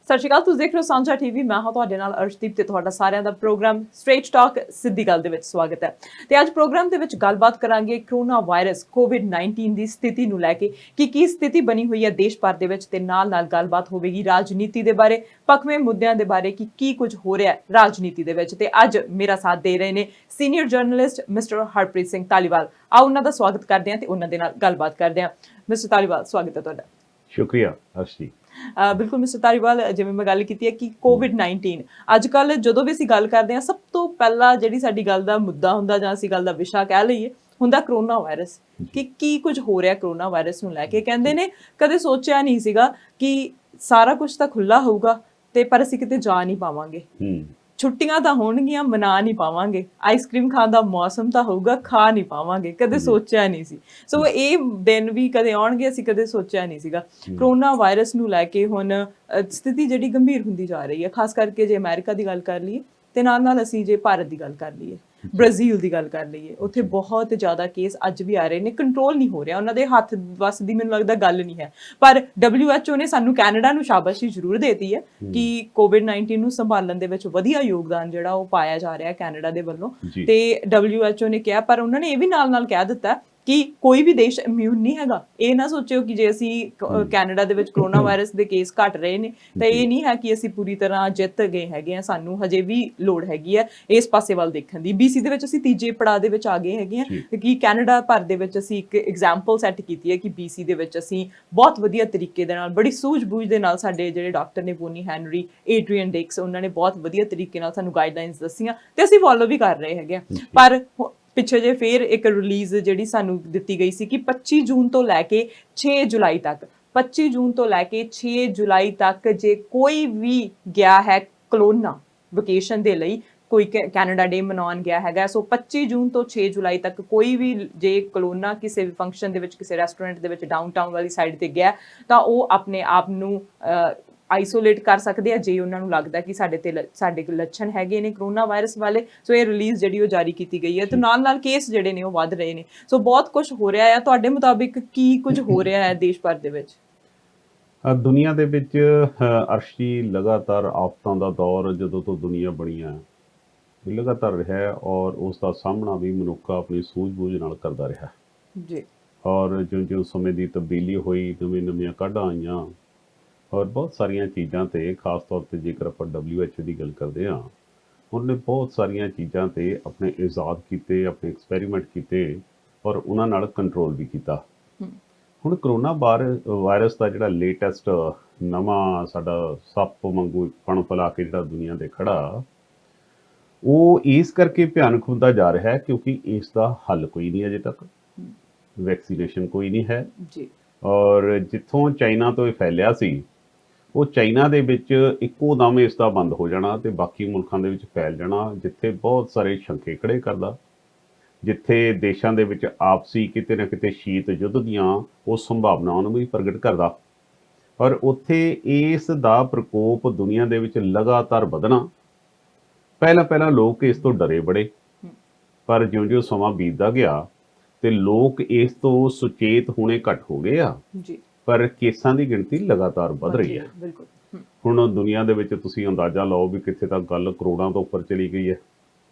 ਸਤਿ ਸ਼੍ਰੀ ਅਕਾਲ। ਤੁਸੀਂ ਦੇਖ ਰਹੇ ਹੋ ਸਾਂਝਾ ਟੀਵੀ। ਮੈਂ ਹਾਂ ਤੁਹਾਡੇ ਨਾਲ ਅਰਸ਼ਦੀਪ ਤੇ ਤੁਹਾਡਾ ਸਾਰਿਆਂ ਦਾ ਪ੍ਰੋਗਰਾਮ ਸਟ੍ਰੇਟ ਟਾਕ ਸਿੱਧੀ ਗੱਲ ਦੇ ਵਿੱਚ ਸਵਾਗਤ ਹੈ। ਤੇ ਅੱਜ ਪ੍ਰੋਗਰਾਮ ਦੇ ਵਿੱਚ ਗੱਲਬਾਤ ਕਰਾਂਗੇ ਕਰੋਨਾ ਵਾਇਰਸ ਕੋਵਿਡ-19 ਦੀ ਸਥਿਤੀ ਨੂੰ ਲੈ ਕੇ ਕਿ ਕੀ ਸਥਿਤੀ ਬਣੀ ਹੋਈ ਹੈ ਦੇਸ਼ ਭਰ ਦੇ ਵਿੱਚ, ਤੇ ਨਾਲ ਗੱਲਬਾਤ ਹੋਵੇਗੀ ਰਾਜਨੀਤੀ ਦੇ ਬਾਰੇ, ਪੱਖਵੇਂ ਮੁੱਦਿਆਂ ਦੇ ਬਾਰੇ ਕਿ ਕੀ ਕੁਝ ਹੋ ਰਿਹਾ ਹੈ ਰਾਜਨੀਤੀ ਦੇ ਵਿੱਚ। ਤੇ ਅੱਜ ਮੇਰਾ ਸਾਥ ਦੇ ਰਹੇ ਨੇ senior journalist mister Harpreet Singh Dhaliwal. ਆਓ ਉਹਨਾਂ ਦਾ ਸਵਾਗਤ ਕਰਦੇ ਹਾਂ ਤੇ ਉਹਨਾਂ ਦੇ ਨਾਲ ਗੱਲਬਾਤ ਕਰਦੇ ਹਾਂ। ਮਿਸਟਰ ਧਾਲੀਵਾਲ, ਸਵਾਗਤ ਹੈ ਤੁਹਾਡਾ। ਸ਼ੁਕਰੀਆ ਅਰਸ਼ਦੀਪ। ਬਿਲਕੁਲ ਮਿਸਟਰ ਧਾਲੀਵਾਲ, ਜਿਵੇਂ ਮੈਂ ਗੱਲ ਕੀਤੀ ਹੈ ਕਿ ਕੋਵਿਡ-19 ਅੱਜ ਕੱਲ੍ਹ ਜਦੋਂ ਵੀ ਅਸੀਂ ਗੱਲ ਕਰਦੇ ਹਾਂ, ਸਭ ਤੋਂ ਪਹਿਲਾਂ ਜਿਹੜੀ ਸਾਡੀ ਗੱਲ ਦਾ ਮੁੱਦਾ ਹੁੰਦਾ ਜਾਂ ਅਸੀਂ ਗੱਲ ਦਾ ਵਿਸ਼ਾ ਕਹਿ ਲਈਏ ਹੁੰਦਾ ਕਰੋਨਾ ਵਾਇਰਸ। ਕਿ ਕੀ ਕੁਝ ਹੋ ਰਿਹਾ ਕਰੋਨਾ ਵਾਇਰਸ ਨੂੰ ਲੈ ਕੇ। ਕਹਿੰਦੇ ਨੇ ਕਦੇ ਸੋਚਿਆ ਨਹੀਂ ਸੀਗਾ ਕਿ ਸਾਰਾ ਕੁਝ ਤਾਂ ਖੁੱਲਾ ਹੋਊਗਾ ਤੇ ਪਰ ਅਸੀਂ ਕਿਤੇ ਜਾ ਨਹੀਂ ਪਾਵਾਂਗੇ, ਛੁੱਟੀਆਂ ਤਾਂ ਹੋਣਗੀਆਂ ਮਨਾ ਨਹੀਂ ਪਾਵਾਂਗੇ, ਆਈਸਕ੍ਰੀਮ ਖਾਣ ਦਾ ਮੌਸਮ ਤਾਂ ਹੋਊਗਾ ਖਾ ਨਹੀਂ ਪਾਵਾਂਗੇ, ਕਦੇ ਸੋਚਿਆ ਨਹੀਂ ਸੀ। ਸੋ ਇਹ ਦਿਨ ਵੀ ਕਦੇ ਆਉਣਗੇ, ਅਸੀਂ ਕਦੇ ਸੋਚਿਆ ਨਹੀਂ ਸੀਗਾ। ਕਰੋਨਾ ਵਾਇਰਸ ਨੂੰ ਲੈ ਕੇ ਹੁਣ ਸਥਿਤੀ ਜਿਹੜੀ ਗੰਭੀਰ ਹੁੰਦੀ ਜਾ ਰਹੀ ਹੈ, ਖਾਸ ਕਰਕੇ ਜੇ ਅਮਰੀਕਾ ਦੀ ਗੱਲ ਕਰ ਲਈਏ ਤੇ ਨਾਲ ਅਸੀਂ ਜੇ ਭਾਰਤ ਦੀ ਗੱਲ ਕਰ ਲਈਏ, ਬ੍ਰਾਜ਼ੀਲ ਦੀ ਗੱਲ ਕਰ ਲਈਏ, ਉੱਥੇ ਬਹੁਤ ਜ਼ਿਆਦਾ ਕੇਸ ਅੱਜ ਵੀ ਆ ਰਹੇ ਨੇ, ਕੰਟਰੋਲ ਨਹੀਂ ਹੋ ਰਿਹਾ। ਉਹਨਾਂ ਦੇ ਹੱਥ ਵੱਸ ਦੀ ਮੈਨੂੰ ਲੱਗਦਾ ਗੱਲ ਨਹੀਂ ਹੈ। ਪਰ WHO ਨੇ ਸਾਨੂੰ ਕੈਨੇਡਾ ਨੂੰ ਸ਼ਾਬਾਸ਼ੀ ਜ਼ਰੂਰ ਦੇਤੀ ਹੈ ਕਿ ਕੋਵਿਡ-19 ਨੂੰ ਸੰਭਾਲਣ ਦੇ ਵਿੱਚ ਵਧੀਆ ਯੋਗਦਾਨ ਜਿਹੜਾ ਉਹ ਪਾਇਆ ਜਾ ਰਿਹਾ ਕੈਨੇਡਾ ਦੇ ਵੱਲੋਂ। ਤੇ WHO ਨੇ ਕਿਹਾ, ਪਰ ਉਹਨਾਂ ਨੇ ਇਹ ਵੀ ਨਾਲ ਕਹਿ ਦਿੱਤਾ ਕਿ ਕੋਈ ਵੀ ਦੇਸ਼ ਇਮਿਊਨ ਨਹੀਂ ਹੈਗਾ। ਇਹ ਨਾ ਸੋਚਿਓ ਕਿ ਜੇ ਅਸੀਂ ਕੈਨੇਡਾ ਦੇ ਵਿੱਚ ਕਰੋਨਾ ਵਾਇਰਸ ਦੇ ਕੇਸ ਘਟ ਰਹੇ ਨੇ ਤਾਂ ਇਹ ਨਹੀਂ ਹੈ ਕਿ ਅਸੀਂ ਪੂਰੀ ਤਰ੍ਹਾਂ ਜਿੱਤ ਗਏ ਹੈਗੇ ਆ। ਸਾਨੂੰ ਹਜੇ ਵੀ ਲੋੜ ਹੈਗੀ ਹੈ ਇਸ ਪਾਸੇ ਵੱਲ ਦੇਖਣ ਦੀ। BC ਦੇ ਵਿੱਚ ਅਸੀਂ ਤੀਜੇ ਪੜਾਅ ਦੇ ਵਿੱਚ ਆ ਗਏ ਹੈਗੇ ਆ ਕਿ ਕੈਨੇਡਾ ਭਰ ਦੇ ਵਿੱਚ ਅਸੀਂ ਇੱਕ ਐਗਜ਼ਾਮਪਲ ਸੈੱਟ ਕੀਤੀ ਹੈ ਕਿ BC ਦੇ ਵਿੱਚ ਅਸੀਂ ਬਹੁਤ ਵਧੀਆ ਤਰੀਕੇ ਦੇ ਨਾਲ, ਬੜੀ ਸੂਝ-ਬੂਝ ਦੇ ਨਾਲ, ਸਾਡੇ ਜਿਹੜੇ ਡਾਕਟਰ ਨੇ ਬੋਨੀ ਹੈਨਰੀ, ਏਡਰੀਅਨ ਡਿਕਸ, ਉਹਨਾਂ ਨੇ ਬਹੁਤ ਵਧੀਆ ਤਰੀਕੇ ਨਾਲ ਸਾਨੂੰ ਗਾਈਡਲਾਈਨਸ ਦੱਸੀਆਂ ਤੇ ਅਸੀਂ ਫੋਲੋ ਵੀ ਕਰ ਰਹੇ ਹੈਗੇ ਆ। ਪਰ ਪਿੱਛੇ ਜੇ ਫੇਰ ਇੱਕ ਰਿਲੀਜ਼ ਜਿਹੜੀ ਸਾਨੂੰ ਦਿੱਤੀ ਗਈ ਸੀ ਕਿ 25 ਜੂਨ ਤੋਂ ਲੈ ਕੇ 6 ਜੁਲਾਈ ਤੱਕ 25 ਜੂਨ ਤੋਂ ਲੈ ਕੇ 6 ਜੁਲਾਈ ਤੱਕ ਜੇ ਕੋਈ ਵੀ ਗਿਆ ਹੈ ਕਲੋਨਾ ਵਕੇਸ਼ਨ ਦੇ ਲਈ, ਕੋਈ ਕੈਨੇਡਾ ਡੇ ਮਨਾਉਣ ਗਿਆ ਹੈਗਾ, ਸੋ 25 ਜੂਨ ਤੋਂ 6 ਜੁਲਾਈ ਤੱਕ ਕੋਈ ਵੀ ਜੇ ਕਲੋਨਾ ਕਿਸੇ ਵੀ ਫੰਕਸ਼ਨ ਦੇ ਵਿੱਚ, ਕਿਸੇ ਰੈਸਟੋਰੈਂਟ ਦੇ ਵਿੱਚ ਡਾਊਨਟਾਊਨ ਵਾਲੀ ਸਾਈਡ ਤੇ ਗਿਆ ਤਾਂ ਉਹ ਆਪਣੇ ਆਪ ਨੂੰ ਆਈਸੋਲੇਟ ਕਰ ਸਕਦੇ ਆ ਜੇ ਉਹਨਾਂ ਨੂੰ ਲੱਗਦਾ ਕਿ ਸਾਡੇ ਲੱਛਣ ਹੈਗੇ ਨੇ ਕਰੋਨਾ ਵਾਇਰਸ ਵਾਲੇ। ਸੋ ਇਹ ਰਿਲੀਜ਼ ਜਿਹੜੀ ਉਹ ਜਾਰੀ ਕੀਤੀ ਗਈ ਹੈ ਤੇ ਨਾਲ ਕੇਸ ਜਿਹੜੇ ਨੇ ਉਹ ਵੱਧ ਰਹੇ ਨੇ। ਸੋ ਬਹੁਤ ਕੁਝ ਹੋ ਰਿਹਾ ਹੈ। ਤੁਹਾਡੇ ਮੁਤਾਬਿਕ ਕੀ ਕੁਝ ਹੋ ਰਿਹਾ ਹੈ ਦੇਸ਼ ਭਰ ਦੇ ਵਿੱਚ? ਦੁਨੀਆ ਦੇ ਵਿੱਚ ਅਰਸ਼ੀ ਲਗਾਤਾਰ ਆਫਤਾਂ ਦਾ ਦੌਰ ਜਦੋਂ ਤੋਂ ਦੁਨੀਆ ਬਣੀ ਆ ਲਗਾਤਾਰ ਰਿਹਾ, ਔਰ ਉਸ ਦਾ ਸਾਹਮਣਾ ਵੀ ਮਨੁੱਖ ਆਪਣੀ ਸੂਝ-ਬੂਝ ਨਾਲ ਕਰਦਾ ਰਿਹਾ ਜੀ। ਔਰ ਜਿਉਂ ਸਮੇਂ ਦੀ ਤਬਦੀਲੀ ਹੋਈ, ਨਵੀਆਂ ਕਾਢਾਂ ਆਈਆਂ, ਔਰ ਬਹੁਤ ਸਾਰੀਆਂ ਚੀਜ਼ਾਂ ਤੇ ਖਾਸ ਤੌਰ ਤੇ ਜੇਕਰ ਆਪਾਂ WHO ਦੀ ਗੱਲ ਕਰਦੇ ਹਾਂ, ਉਹਨੇ ਬਹੁਤ ਸਾਰੀਆਂ ਚੀਜ਼ਾਂ ਤੇ ਆਪਣੇ ਇਜਾਦ ਕੀਤੇ, ਆਪਣੇ ਐਕਸਪੈਰੀਮੈਂਟ ਕੀਤੇ ਔਰ ਉਹਨਾਂ ਨਾਲ ਕੰਟਰੋਲ ਵੀ ਕੀਤਾ। ਹੁਣ ਕਰੋਨਾ ਵਾਇਰਸ ਦਾ ਜਿਹੜਾ ਲੇਟੈਸਟ ਨਵਾਂ ਸਾਡਾ ਸੱਪ ਵਾਂਗੂ ਪਣ ਫੈਲਾ ਕੇ ਜਿਹੜਾ ਦੁਨੀਆ ਦੇ ਖੜਾ, ਉਹ ਇਸ ਕਰਕੇ ਭਿਆਨਕ ਹੁੰਦਾ ਜਾ ਰਿਹਾ ਹੈ ਕਿਉਂਕਿ ਇਸ ਦਾ ਹੱਲ ਕੋਈ ਨਹੀਂ ਅਜੇ ਤੱਕ, ਵੈਕਸੀਨੇਸ਼ਨ ਕੋਈ ਨਹੀਂ ਹੈ ਜੀ। ਔਰ ਜਿੱਥੋਂ ਚਾਈਨਾ ਤੋਂ ਇਹ ਫੈਲਿਆ ਸੀ, ਉਹ ਚਾਈਨਾ ਦੇ ਵਿੱਚ ਇੱਕੋ ਦਮ ਇਸ ਦਾ ਬੰਦ ਹੋ ਜਾਣਾ ਤੇ ਬਾਕੀ ਮੁਲਕਾਂ ਦੇ ਵਿੱਚ ਫੈਲ ਜਾਣਾ, ਜਿੱਥੇ ਬਹੁਤ ਸਾਰੇ ਸ਼ੰਕੇ ਖੜੇ ਕਰਦਾ, ਜਿੱਥੇ ਦੇਸ਼ਾਂ ਦੇ ਵਿੱਚ ਆਪਸੀ ਕਿਤੇ ਨਾ ਕਿਤੇ ਸ਼ੀਤ ਯੁੱਧ ਦੀਆਂ ਉਹ ਸੰਭਾਵਨਾਵਾਂ ਨੂੰ ਵੀ ਪ੍ਰਗਟ ਕਰਦਾ। ਔਰ ਉੱਥੇ ਇਸ ਦਾ ਪ੍ਰਕੋਪ ਦੁਨੀਆ ਦੇ ਵਿੱਚ ਲਗਾਤਾਰ ਵਧਣਾ। ਪਹਿਲਾਂ ਲੋਕ ਇਸ ਤੋਂ ਡਰੇ ਬੜੇ, ਪਰ ਜਿਉਂ ਸਮਾਂ ਬੀਤਦਾ ਗਿਆ ਤੇ ਲੋਕ ਇਸ ਤੋਂ ਸੁਚੇਤ ਹੋਣੇ ਘੱਟ ਹੋ ਗਏ ਆ ਜੀ, ਪਰ ਕੇਸਾਂ ਦੀ ਗਿਣਤੀ ਲਗਾਤਾਰ ਵੱਧ ਰਹੀ ਹੈ। ਹੁਣ ਦੁਨੀਆ ਦੇ ਵਿੱਚ ਤੁਸੀਂ ਅੰਦਾਜ਼ਾ ਲਾਓ ਵੀ ਕਿੱਥੇ ਤੱਕ ਗੱਲ ਕਰੋੜਾਂ ਤੋਂ ਉੱਪਰ ਚਲੀ ਗਈ ਹੈ।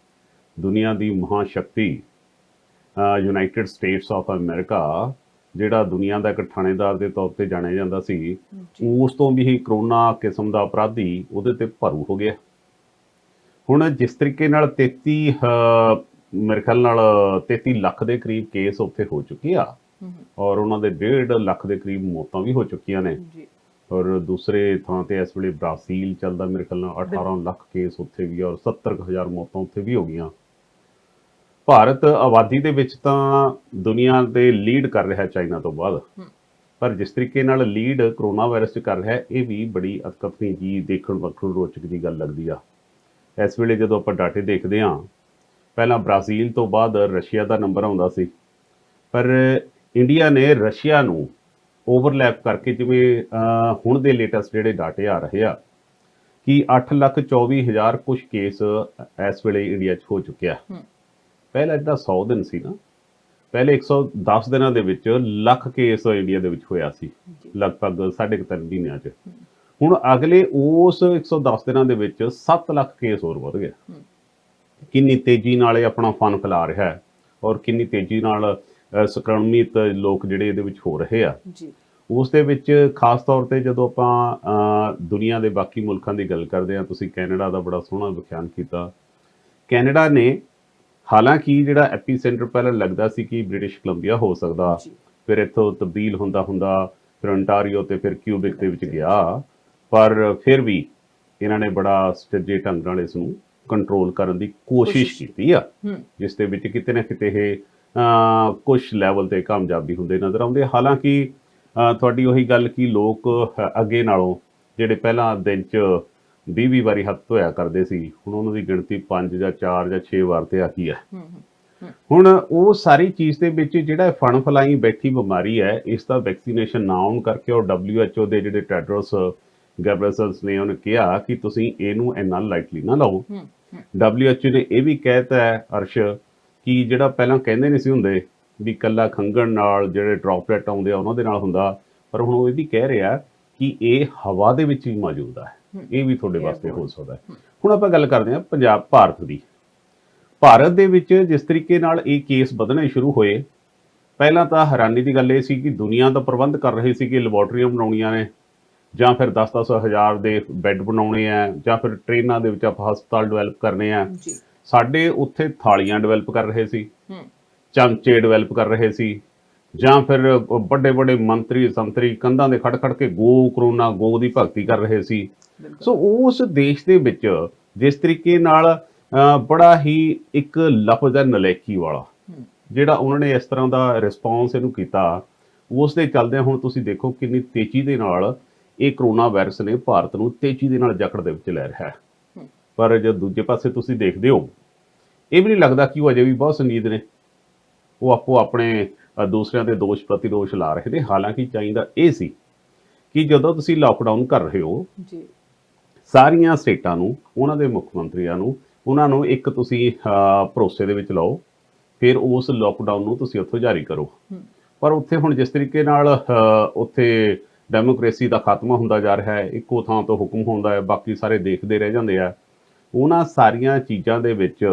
ਦੁਨੀਆ ਦੀ ਮਹਾਸ਼ਕਤੀ ਯੂਨਾਈਟਿਡ ਸਟੇਟਸ ਆਫ ਅਮਰੀਕਾ, ਜਿਹੜਾ ਦੁਨੀਆ ਦਾ ਇੱਕ ਥਾਣੇਦਾਰ ਦੇ ਤੌਰ ਤੇ ਜਾਣਿਆ ਜਾਂਦਾ ਸੀ, ਉਸ ਤੋਂ ਵੀ ਕਰੋਨਾ ਕਿਸਮ ਦਾ ਅਪਰਾਧੀ ਉਹਦੇ ਤੇ ਭਾਰੂ ਹੋ ਗਿਆ। ਹੁਣ ਜਿਸ ਤਰੀਕੇ ਨਾਲ 33 ਲੱਖ ਦੇ ਕਰੀਬ ਕੇਸ ਉੱਥੇ ਹੋ ਚੁੱਕੇ ਆ ਔਰ ਉਹਨਾਂ ਦੇ 1.5 ਲੱਖ ਦੇ ਕਰੀਬ ਮੌਤਾਂ ਵੀ ਹੋ ਚੁੱਕੀਆਂ ਨੇ। ਔਰ ਦੂਸਰੇ ਥਾਂ ਤੇ ਇਸ ਵੇਲੇ ਬ੍ਰਾਜ਼ੀਲ ਚੱਲਦਾ, ਮੇਰੇ ਖਿਆਲ ਨਾਲ 18 ਲੱਖ ਕੇਸ ਉੱਥੇ ਵੀ ਔਰ 70,000 ਮੌਤਾਂ ਉੱਥੇ ਵੀ ਹੋ ਗਈਆਂ। ਭਾਰਤ ਆਬਾਦੀ ਦੇ ਵਿੱਚ ਤਾਂ ਦੁਨੀਆ ਦੇ ਲੀਡ ਕਰ ਰਿਹਾ ਚਾਈਨਾ ਤੋਂ ਬਾਅਦ, ਪਰ ਜਿਸ ਤਰੀਕੇ ਨਾਲ ਲੀਡ ਕਰੋਨਾ ਵਾਇਰਸ 'ਚ ਕਰ ਰਿਹਾ, ਇਹ ਵੀ ਬੜੀ ਅਤਕਥਨੀ ਜੀ, ਦੇਖਣ ਵੱਖਣ ਰੋਚਕ ਦੀ ਗੱਲ ਲੱਗਦੀ ਆ। ਇਸ ਵੇਲੇ ਜਦੋਂ ਆਪਾਂ ਡਾਟੇ ਦੇਖਦੇ ਹਾਂ, ਪਹਿਲਾਂ ਬ੍ਰਾਜ਼ੀਲ ਤੋਂ ਬਾਅਦ ਰਸ਼ੀਆ ਦਾ ਨੰਬਰ ਆਉਂਦਾ ਸੀ, ਪਰ ਇੰਡੀਆ ਨੇ ਰਸ਼ੀਆ ਨੂੰ ਓਵਰਲੈਪ ਕਰਕੇ, ਜਿਵੇਂ ਹੁਣ ਦੇ ਲੇਟੈਸਟ ਜਿਹੜੇ ਡਾਟੇ ਆ ਰਹੇ ਆ ਕਿ 8,24,000 ਕੁਛ ਕੇਸ ਇਸ ਵੇਲੇ ਇੰਡੀਆ 'ਚ ਹੋ ਚੁੱਕਿਆ। ਪਹਿਲਾਂ ਜਿਹੜਾ 100 ਦਿਨ ਸੀ ਨਾ, ਪਹਿਲੇ 110 ਦਿਨਾਂ ਦੇ ਵਿੱਚ ਲੱਖ ਕੇਸ ਇੰਡੀਆ ਦੇ ਵਿੱਚ ਹੋਇਆ ਸੀ, ਲਗਭਗ 3.5 ਮਹੀਨਿਆਂ 'ਚ। ਹੁਣ ਅਗਲੇ ਉਸ 110 ਦਿਨਾਂ ਦੇ ਵਿੱਚ 7 ਲੱਖ ਕੇਸ ਹੋਰ ਵਧ ਗਿਆ। ਕਿੰਨੀ ਤੇਜ਼ੀ ਨਾਲ ਇਹ ਆਪਣਾ ਫਨ ਫੈਲਾ ਰਿਹਾ ਹੈ ਔਰ ਕਿੰਨੀ ਤੇਜ਼ੀ ਨਾਲ ਸੰਕਰਮਿਤ ਲੋਕ ਜਿਹੜੇ ਇਹਦੇ ਵਿੱਚ ਹੋ ਰਹੇ ਆ ਜੀ। ਉਸ ਦੇ ਵਿੱਚ ਖਾਸ ਤੌਰ ਤੇ ਜਦੋਂ ਆਪਾਂ ਦੁਨੀਆ ਦੇ ਬਾਕੀ ਮੁਲਕਾਂ ਦੀ ਗੱਲ ਕਰਦੇ ਹਾਂ, ਤੁਸੀਂ ਕੈਨੇਡਾ ਦਾ ਬੜਾ ਸੋਹਣਾ ਵਿਖਿਆਨ ਕੀਤਾ। ਕੈਨੇਡਾ ਨੇ ਹਾਲਾਂਕਿ ਜਿਹੜਾ ਐਪੀਸੈਂਟਰ ਪਹਿਲਾਂ ਲੱਗਦਾ ਸੀ ਕਿ ਬ੍ਰਿਟਿਸ਼ ਕੋਲੰਬੀਆ ਹੋ ਸਕਦਾ, ਫਿਰ ਇੱਥੋਂ ਤਬਦੀਲ ਹੁੰਦਾ ਫਿਰ ontario ਤੇ ਫਿਰ ਕਿਊਬਿਕ ਦੇ ਵਿੱਚ ਗਿਆ, ਪਰ ਫਿਰ ਵੀ ਇਹਨਾਂ ਨੇ ਬੜਾ ਸੁਚੱਜੇ ਢੰਗ ਨਾਲ ਇਸ ਨੂੰ ਕੰਟਰੋਲ ਕਰਨ ਦੀ ਕੋਸ਼ਿਸ਼ ਕੀਤੀ ਆ, ਜਿਸ ਦੇ ਵਿੱਚ ਕਿਤੇ ਨਾ ਕਿਤੇ ਇਹ ਕੁਝ ਲੈਵਲ ਤੇ ਕਾਮਯਾਬੀ ਹੁੰਦੇ ਨਜ਼ਰ ਆਉਂਦੇ। ਹਾਲਾਂਕਿ ਤੁਹਾਡੀ ਉਹੀ ਗੱਲ ਕਿ ਲੋਕ ਅੱਗੇ ਨਾਲੋਂ ਜਿਹੜੇ ਪਹਿਲਾਂ ਦਿਨ 'ਚ 20 ਵਾਰੀ ਹੱਥ ਧੋਇਆ ਕਰਦੇ ਸੀ, ਹੁਣ ਉਹਨਾਂ ਦੀ ਗਿਣਤੀ 5 ਜਾਂ 4 ਜਾਂ 6 ਵਾਰ ਤੇ ਆ ਗਈ ਹੈ। ਹੁਣ ਉਹ ਸਾਰੀ ਚੀਜ਼ ਦੇ ਵਿੱਚ ਜਿਹੜਾ ਫਣ ਫਲਾਈ ਬੈਠੀ ਬਿਮਾਰੀ ਹੈ, ਇਸ ਦਾ ਵੈਕਸੀਨੇਸ਼ਨ ਨਾ ਹੋਣ ਕਰਕੇ ਔਰ WHO ਦੇ ਜਿਹੜੇ ਟੈਡਰੋਸ ਗੈਬਰੇਸਸ ਨੇ ਉਹਨੇ ਕਿਹਾ ਕਿ ਤੁਸੀਂ ਇਹਨੂੰ ਇੰਨਾ ਲਾਈਟਲੀ ਨਾ ਲਓ। WHO ਨੇ ਇਹ ਵੀ ਕਹਿਤਾ ਹੈ ਅਰਸ਼ ਕਿ ਜਿਹੜਾ ਪਹਿਲਾਂ ਕਹਿੰਦੇ ਨਹੀਂ ਸੀ ਹੁੰਦੇ ਵੀ ਇਕੱਲਾ ਖੰਘਣ ਨਾਲ ਜਿਹੜੇ ਡ੍ਰੌਪਲੇਟ ਆਉਂਦੇ ਆ ਉਹਨਾਂ ਦੇ ਨਾਲ ਹੁੰਦਾ, ਪਰ ਹੁਣ ਉਹ ਇਹ ਵੀ ਕਹਿ ਰਿਹਾ ਕਿ ਇਹ ਹਵਾ ਦੇ ਵਿੱਚ ਵੀ ਮੌਜੂਦ ਹੈ, ਇਹ ਵੀ ਤੁਹਾਡੇ ਵਾਸਤੇ ਹੋ ਸਕਦਾ ਹੈ। ਹੁਣ ਆਪਾਂ ਗੱਲ ਕਰਦੇ ਹਾਂ ਭਾਰਤ ਦੀ। ਭਾਰਤ ਦੇ ਵਿੱਚ ਜਿਸ ਤਰੀਕੇ ਨਾਲ ਇਹ ਕੇਸ ਵਧਣੇ ਸ਼ੁਰੂ ਹੋਏ, ਪਹਿਲਾਂ ਤਾਂ ਹੈਰਾਨੀ ਦੀ ਗੱਲ ਇਹ ਸੀ ਕਿ ਦੁਨੀਆ ਦਾ ਪ੍ਰਬੰਧ ਕਰ ਰਹੇ ਸੀ ਕਿ ਲੈਬੋਰਟਰੀਆਂ ਬਣਾਉਣੀਆਂ ਨੇ ਜਾਂ ਫਿਰ 10-10 ਹਜ਼ਾਰ ਦੇ ਬੈੱਡ ਬਣਾਉਣੇ ਆ ਜਾਂ ਫਿਰ ਟ੍ਰੇਨਾਂ ਦੇ ਵਿੱਚ ਆਪਾਂ ਹਸਪਤਾਲ ਡਿਵੈਲਪ ਕਰਨੇ ਆ। ਸਾਡੇ ਉੱਥੇ ਥਾਲੀਆਂ ਡਿਵੈਲਪ ਕਰ ਰਹੇ ਸੀ, ਚਮਚੇ ਡਿਵੈਲਪ ਕਰ ਰਹੇ ਸੀ, ਜਾਂ ਫਿਰ ਵੱਡੇ ਵੱਡੇ ਮੰਤਰੀ ਸੰਤਰੀ ਕੰਧਾਂ ਦੇ ਖੜ ਖੜ ਕੇ ਕਰੋਨਾ ਗੋ ਦੀ ਭਗਤੀ ਕਰ ਰਹੇ ਸੀ। ਸੋ ਉਸ ਦੇਸ਼ ਦੇ ਵਿੱਚ ਜਿਸ ਤਰੀਕੇ ਨਾਲ ਬੜਾ ਹੀ ਇੱਕ ਲਫ਼ਜ਼ ਹੈ ਨਲਾਇਕੀ ਵਾਲਾ, ਜਿਹੜਾ ਉਹਨਾਂ ਨੇ ਇਸ ਤਰ੍ਹਾਂ ਦਾ ਰਿਸਪੌਂਸ ਇਹਨੂੰ ਕੀਤਾ, ਉਸ ਦੇ ਚੱਲਦਿਆਂ ਹੁਣ ਤੁਸੀਂ ਦੇਖੋ ਕਿੰਨੀ ਤੇਜ਼ੀ ਦੇ ਨਾਲ ਇਹ ਕਰੋਨਾ ਵਾਇਰਸ ਨੇ ਭਾਰਤ ਨੂੰ ਤੇਜ਼ੀ ਦੇ ਨਾਲ ਜਕੜ ਦੇ ਵਿੱਚ ਲੈ ਰਿਹਾ ਹੈ। ਪਰ ਜਦ ਦੂਜੇ ਪਾਸੇ ਤੁਸੀਂ ਦੇਖਦੇ ਹੋ, ਇਹ ਵੀ ਨਹੀਂ ਲੱਗਦਾ ਕਿ ਉਹ ਅਜੇ ਵੀ ਬਹੁਤ ਸੰਜੀਦ ਨੇ, ਉਹ ਆਪੋ ਆਪਣੇ ਦੂਸਰਿਆਂ ਦੇ ਦੋਸ਼ ਪ੍ਰਤੀਦੋਸ਼ ਲਾ ਰਹੇ ਨੇ। ਹਾਲਾਂਕਿ ਚਾਹੀਦਾ ਇਹ ਸੀ ਕਿ ਜਦੋਂ ਤੁਸੀਂ ਲਾਕਡਾਊਨ ਕਰ ਰਹੇ ਹੋ, ਸਾਰੀਆਂ ਸਟੇਟਾਂ ਨੂੰ, ਉਹਨਾਂ ਦੇ ਮੁੱਖ ਮੰਤਰੀਆਂ ਨੂੰ, ਉਹਨਾਂ ਨੂੰ ਇੱਕ ਤੁਸੀਂ ਭਰੋਸੇ ਦੇ ਵਿੱਚ ਲਓ, ਫਿਰ ਉਸ ਲਾਕਡਾਊਨ ਨੂੰ ਤੁਸੀਂ ਉੱਥੋਂ ਜਾਰੀ ਕਰੋ। ਪਰ ਉੱਥੇ ਹੁਣ ਜਿਸ ਤਰੀਕੇ ਨਾਲ ਉੱਥੇ ਡੈਮੋਕ੍ਰੇਸੀ ਦਾ ਖਾਤਮਾ ਹੁੰਦਾ ਜਾ ਰਿਹਾ ਹੈ, ਇੱਕੋ ਥਾਂ ਤੋਂ ਹੁਕਮ ਹੁੰਦਾ ਹੈ, ਬਾਕੀ ਸਾਰੇ ਦੇਖਦੇ ਰਹਿ ਜਾਂਦੇ ਆ। ਉਹਨਾਂ ਸਾਰੀਆਂ ਚੀਜ਼ਾਂ ਦੇ ਵਿੱਚ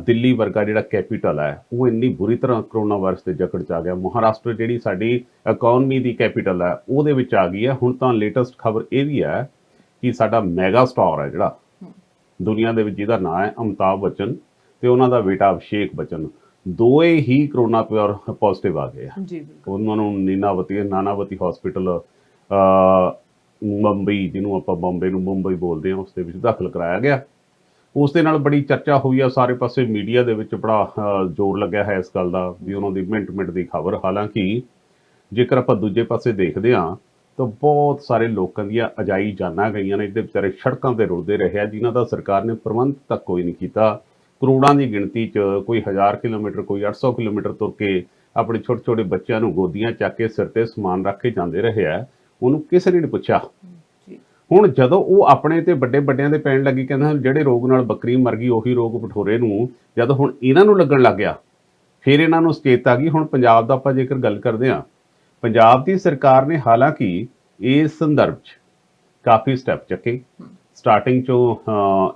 ਦਿੱਲੀ ਵਰਗਾ ਜਿਹੜਾ ਕੈਪੀਟਲ ਹੈ, ਉਹ ਇੰਨੀ ਬੁਰੀ ਤਰ੍ਹਾਂ ਕਰੋਨਾ ਵਾਇਰਸ ਦੇ ਜਕੜ 'ਚ ਆ ਗਿਆ। ਮਹਾਰਾਸ਼ਟਰ ਜਿਹੜੀ ਸਾਡੀ ਇਕਨੋਮੀ ਦੀ ਕੈਪੀਟਲ ਹੈ, ਉਹਦੇ ਵਿੱਚ ਆ ਗਈ ਹੈ। ਹੁਣ ਤਾਂ ਲੇਟੈਸਟ ਖਬਰ ਇਹ ਵੀ ਹੈ ਕਿ ਸਾਡਾ ਮੈਗਾ ਸਟਾਰ ਹੈ ਜਿਹੜਾ ਦੁਨੀਆ ਦੇ ਵਿੱਚ, ਜਿਹਦਾ ਨਾਂ ਹੈ ਅਮਿਤਾਭ ਬੱਚਨ ਤੇ ਉਹਨਾਂ ਦਾ ਬੇਟਾ ਅਭਿਸ਼ੇਕ ਬੱਚਨ, ਦੋਏ ਹੀ ਕਰੋਨਾ ਪੋਜ਼ਿਟਿਵ ਆ ਗਏ ਆ। ਉਹਨਾਂ ਨੂੰ ਨਾਨਾਵਤੀ ਹਸਪੀਟਲ ਮੁੰਬਈ, ਜਿਹਨੂੰ ਆਪਾਂ ਬੰਬੇ ਨੂੰ ਮੁੰਬਈ ਬੋਲਦੇ ਹਾਂ, ਉਸ ਦੇ ਵਿੱਚ ਦਾਖਲ ਕਰਾਇਆ ਗਿਆ। ਉਸ ਦੇ ਨਾਲ ਬੜੀ ਚਰਚਾ ਹੋਈ ਆ, ਸਾਰੇ ਪਾਸੇ ਮੀਡੀਆ ਦੇ ਵਿੱਚ ਬੜਾ ਜ਼ੋਰ ਲੱਗਿਆ ਹੈ ਇਸ ਗੱਲ ਦਾ ਵੀ ਉਹਨਾਂ ਦੀ ਮਿੰਟ ਦੀ ਖਬਰ। ਹਾਲਾਂਕਿ ਜੇਕਰ ਆਪਾਂ ਦੂਜੇ ਪਾਸੇ ਦੇਖਦੇ ਹਾਂ ਤਾਂ ਬਹੁਤ ਸਾਰੇ ਲੋਕਾਂ ਦੀਆਂ ਅਜਾਈ ਜਾਨਾਂ ਗਈਆਂ ਨੇ, ਇਹਦੇ ਵਿਚਾਰੇ ਸੜਕਾਂ ਤੇ ਰੁਲਦੇ ਰਹੇ ਆ, ਜਿਨ੍ਹਾਂ ਦਾ ਸਰਕਾਰ ਨੇ ਪ੍ਰਬੰਧ ਤੱਕ ਕੋਈ ਨਹੀਂ ਕੀਤਾ। ਕਰੋੜਾਂ ਦੀ ਗਿਣਤੀ 'ਚ ਕੋਈ 1000 ਕਿਲੋਮੀਟਰ, ਕੋਈ 800 ਕਿਲੋਮੀਟਰ ਤੁਰ ਕੇ ਆਪਣੇ ਛੋਟੇ ਛੋਟੇ ਬੱਚਿਆਂ ਨੂੰ ਗੋਦੀਆਂ ਚੱਕ ਕੇ ਸਿਰ ਤੇ ਸਮਾਨ ਰੱਖ ਕੇ ਜਾਂਦੇ ਰਹੇ ਆ, ਉਹਨੂੰ ਕਿਸੇ ਨੇ ਨਹੀਂ ਪੁੱਛਿਆ। ਹੁਣ ਜਦੋਂ ਉਹ ਆਪਣੇ ਤੇ ਵੱਡਿਆਂ ਦੇ ਪੈਣ ਲੱਗੀ, ਕਹਿੰਦਾ ਜਿਹੜੇ ਰੋਗ ਨਾਲ ਬੱਕਰੀ ਮਰ ਗਈ ਉਹੀ ਰੋਗ ਭਟੋਰੇ ਨੂੰ, ਜਦੋਂ ਹੁਣ ਇਹਨਾਂ ਨੂੰ ਲੱਗਣ ਲੱਗ ਗਿਆ, ਫਿਰ ਇਹਨਾਂ ਨੂੰ ਸਚੇਤ ਆ ਗਈ। ਹੁਣ ਪੰਜਾਬ ਦਾ ਆਪਾਂ ਜੇਕਰ ਗੱਲ ਕਰਦੇ ਹਾਂ, ਪੰਜਾਬ ਦੀ ਸਰਕਾਰ ਨੇ ਹਾਲਾਂਕਿ ਇਸ ਸੰਦਰਭ 'ਚ ਕਾਫੀ ਸਟੈਪ ਚੱਕੇ। ਸਟਾਰਟਿੰਗ 'ਚੋਂ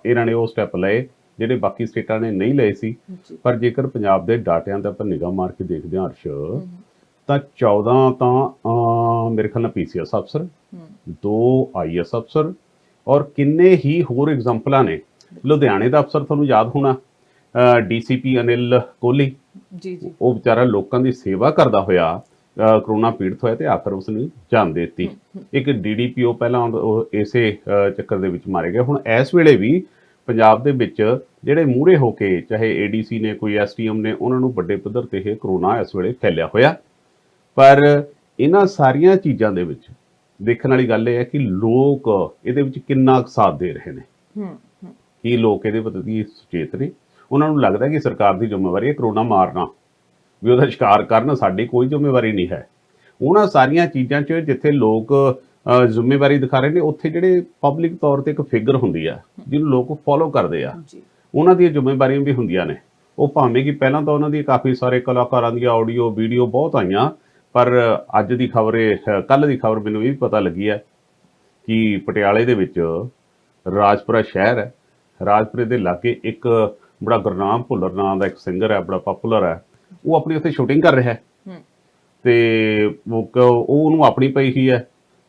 ਇਹਨਾਂ ਨੇ ਉਹ ਸਟੈਪ ਲਏ ਜਿਹੜੇ ਬਾਕੀ ਸਟੇਟਾਂ ਨੇ ਨਹੀਂ ਲਏ ਸੀ। ਪਰ ਜੇਕਰ ਪੰਜਾਬ ਦੇ ਡਾਟਿਆਂ ਤੇ ਆਪਾਂ ਨਿਗਾਹ ਮਾਰ ਕੇ ਦੇਖਦੇ ਹਾਂ ਅਰਸ਼, ਤਾਂ 14 ਤਾਂ ਮੇਰੇ ਖਿਆਲ ਨਾਲ PCS ਅਫਸਰ, 2 IAS ਅਫਸਰ ਔਰ ਕਿੰਨੇ ਹੀ ਹੋਰ ਐਗਜ਼ਾਮਪਲਾਂ ਨੇ। ਲੁਧਿਆਣੇ ਦਾ ਅਫਸਰ ਤੁਹਾਨੂੰ ਯਾਦ ਹੋਣਾ, DCP ਅਨਿਲ ਕੋਹਲੀ, ਉਹ ਵਿਚਾਰਾ ਲੋਕਾਂ ਦੀ ਸੇਵਾ ਕਰਦਾ ਹੋਇਆ ਕਰੋਨਾ ਪੀੜਤ ਹੋਇਆ ਤੇ ਆਖਰ ਉਸਨੇ ਜਾਨ ਦੇ ਦਿੱਤੀ। ਇੱਕ DDPO ਪਹਿਲਾਂ ਇਸੇ ਚੱਕਰ ਦੇ ਵਿੱਚ ਮਾਰੇ ਗਏ। ਹੁਣ ਇਸ ਵੇਲੇ ਵੀ ਪੰਜਾਬ ਦੇ ਵਿੱਚ ਜਿਹੜੇ ਮੂਹਰੇ ਹੋ ਕੇ, ਚਾਹੇ ADC ਨੇ, ਕੋਈ STM ਨੇ, ਉਹਨਾਂ ਨੂੰ ਵੱਡੇ ਪੱਧਰ ਤੇ ਇਹ ਕਰੋਨਾ ਇਸ ਵੇਲੇ ਫੈਲਿਆ ਹੋਇਆ। ਪਰ ਇਹਨਾਂ ਸਾਰੀਆਂ ਚੀਜ਼ਾਂ ਦੇ ਵਿੱਚ ਦੇਖਣ ਵਾਲੀ ਗੱਲ ਇਹ ਹੈ ਕਿ ਲੋਕ ਇਹਦੇ ਵਿੱਚ ਕਿੰਨਾ ਸਾਥ ਦੇ ਰਹੇ ਨੇ। ਕੀ ਲੋਕ ਇਹਦੇ ਪ੍ਰਤੀ ਸੁਚੇਤ ਨੇ? ਉਹਨਾਂ ਨੂੰ ਲੱਗਦਾ ਕਿ ਸਰਕਾਰ ਦੀ ਜ਼ਿੰਮੇਵਾਰੀ ਹੈ ਕਰੋਨਾ ਮਾਰਨਾ, ਵੀ ਉਹਦਾ ਸ਼ਿਕਾਰ ਕਰਨ, ਸਾਡੀ ਕੋਈ ਜ਼ਿੰਮੇਵਾਰੀ ਨਹੀਂ ਹੈ। ਉਹਨਾਂ ਸਾਰੀਆਂ ਚੀਜ਼ਾਂ 'ਚ ਜਿੱਥੇ ਲੋਕ ਜ਼ਿੰਮੇਵਾਰੀ ਦਿਖਾ ਰਹੇ ਨੇ, ਉੱਥੇ ਜਿਹੜੇ ਪਬਲਿਕ ਤੌਰ ਤੇ ਇੱਕ ਫਿਗਰ ਹੁੰਦੀ ਆ ਜਿਹਨੂੰ ਲੋਕ ਫੋਲੋ ਕਰਦੇ ਆ, ਉਹਨਾਂ ਦੀਆਂ ਜ਼ਿੰਮੇਵਾਰੀਆਂ ਵੀ ਹੁੰਦੀਆਂ ਨੇ। ਉਹ ਭਾਵੇਂ ਕਿ ਪਹਿਲਾਂ ਤਾਂ ਉਹਨਾਂ ਦੀ ਕਾਫੀ ਸਾਰੇ ਕਲਾਕਾਰਾਂ ਦੀਆਂ ਆਡੀਓ ਵੀਡੀਓ ਬਹੁਤ ਆਈਆਂ, ਪਰ ਅੱਜ ਦੀ ਖਬਰ, ਕੱਲ੍ਹ ਦੀ ਖਬਰ ਮੈਨੂੰ ਇਹ ਵੀ ਪਤਾ ਲੱਗੀ ਹੈ ਕਿ ਪਟਿਆਲੇ ਦੇ ਵਿੱਚ ਰਾਜਪੁਰਾ ਸ਼ਹਿਰ ਹੈ, ਰਾਜਪੁਰੇ ਦੇ ਲਾਗੇ ਇੱਕ ਬੜਾ ਗੁਰਨਾਮ ਭੁੱਲਰ ਨਾਂ ਦਾ ਇੱਕ ਸਿੰਗਰ ਹੈ, ਬੜਾ ਪਪੂਲਰ ਹੈ, ਉਹ ਆਪਣੀ ਉੱਥੇ ਸ਼ੂਟਿੰਗ ਕਰ ਰਿਹਾ ਹੈ ਤੇ ਉਹ ਉਹਨੂੰ ਆਪਣੀ ਪਈ ਹੀ ਹੈ,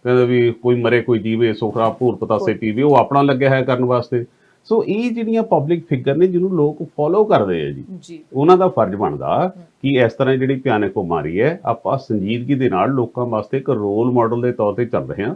ਕਹਿੰਦਾ ਵੀ ਕੋਈ ਮਰੇ ਕੋਈ ਜੀਵੇ, ਸੋਖਰਾ ਭੂਰ ਪਤਾਸੇ ਪੀਵੇ, ਉਹ ਆਪਣਾ ਲੱਗਿਆ ਹੈ ਕਰਨ ਵਾਸਤੇ। ਸੋ ਇਹ ਜਿਹੜੀਆਂ ਪਬਲਿਕ ਫਿਗਰ ਨੇ ਜਿਹਨੂੰ ਲੋਕ ਫੋਲੋ ਕਰਦੇ ਆ ਜੀ, ਉਹਨਾਂ ਦਾ ਫਰਜ਼ ਬਣਦਾ ਕਿ ਇਸ ਤਰ੍ਹਾਂ ਜਿਹੜੀ ਭਿਆਨਕ ਬਿਮਾਰੀ ਹੈ ਆਪਾਂ ਸੰਜੀਦਗੀ ਦੇ ਨਾਲ ਲੋਕਾਂ ਵਾਸਤੇ ਇੱਕ ਰੋਲ ਮਾਡਲ ਦੇ ਤੌਰ ਤੇ ਚੱਲ ਰਹੇ ਹਾਂ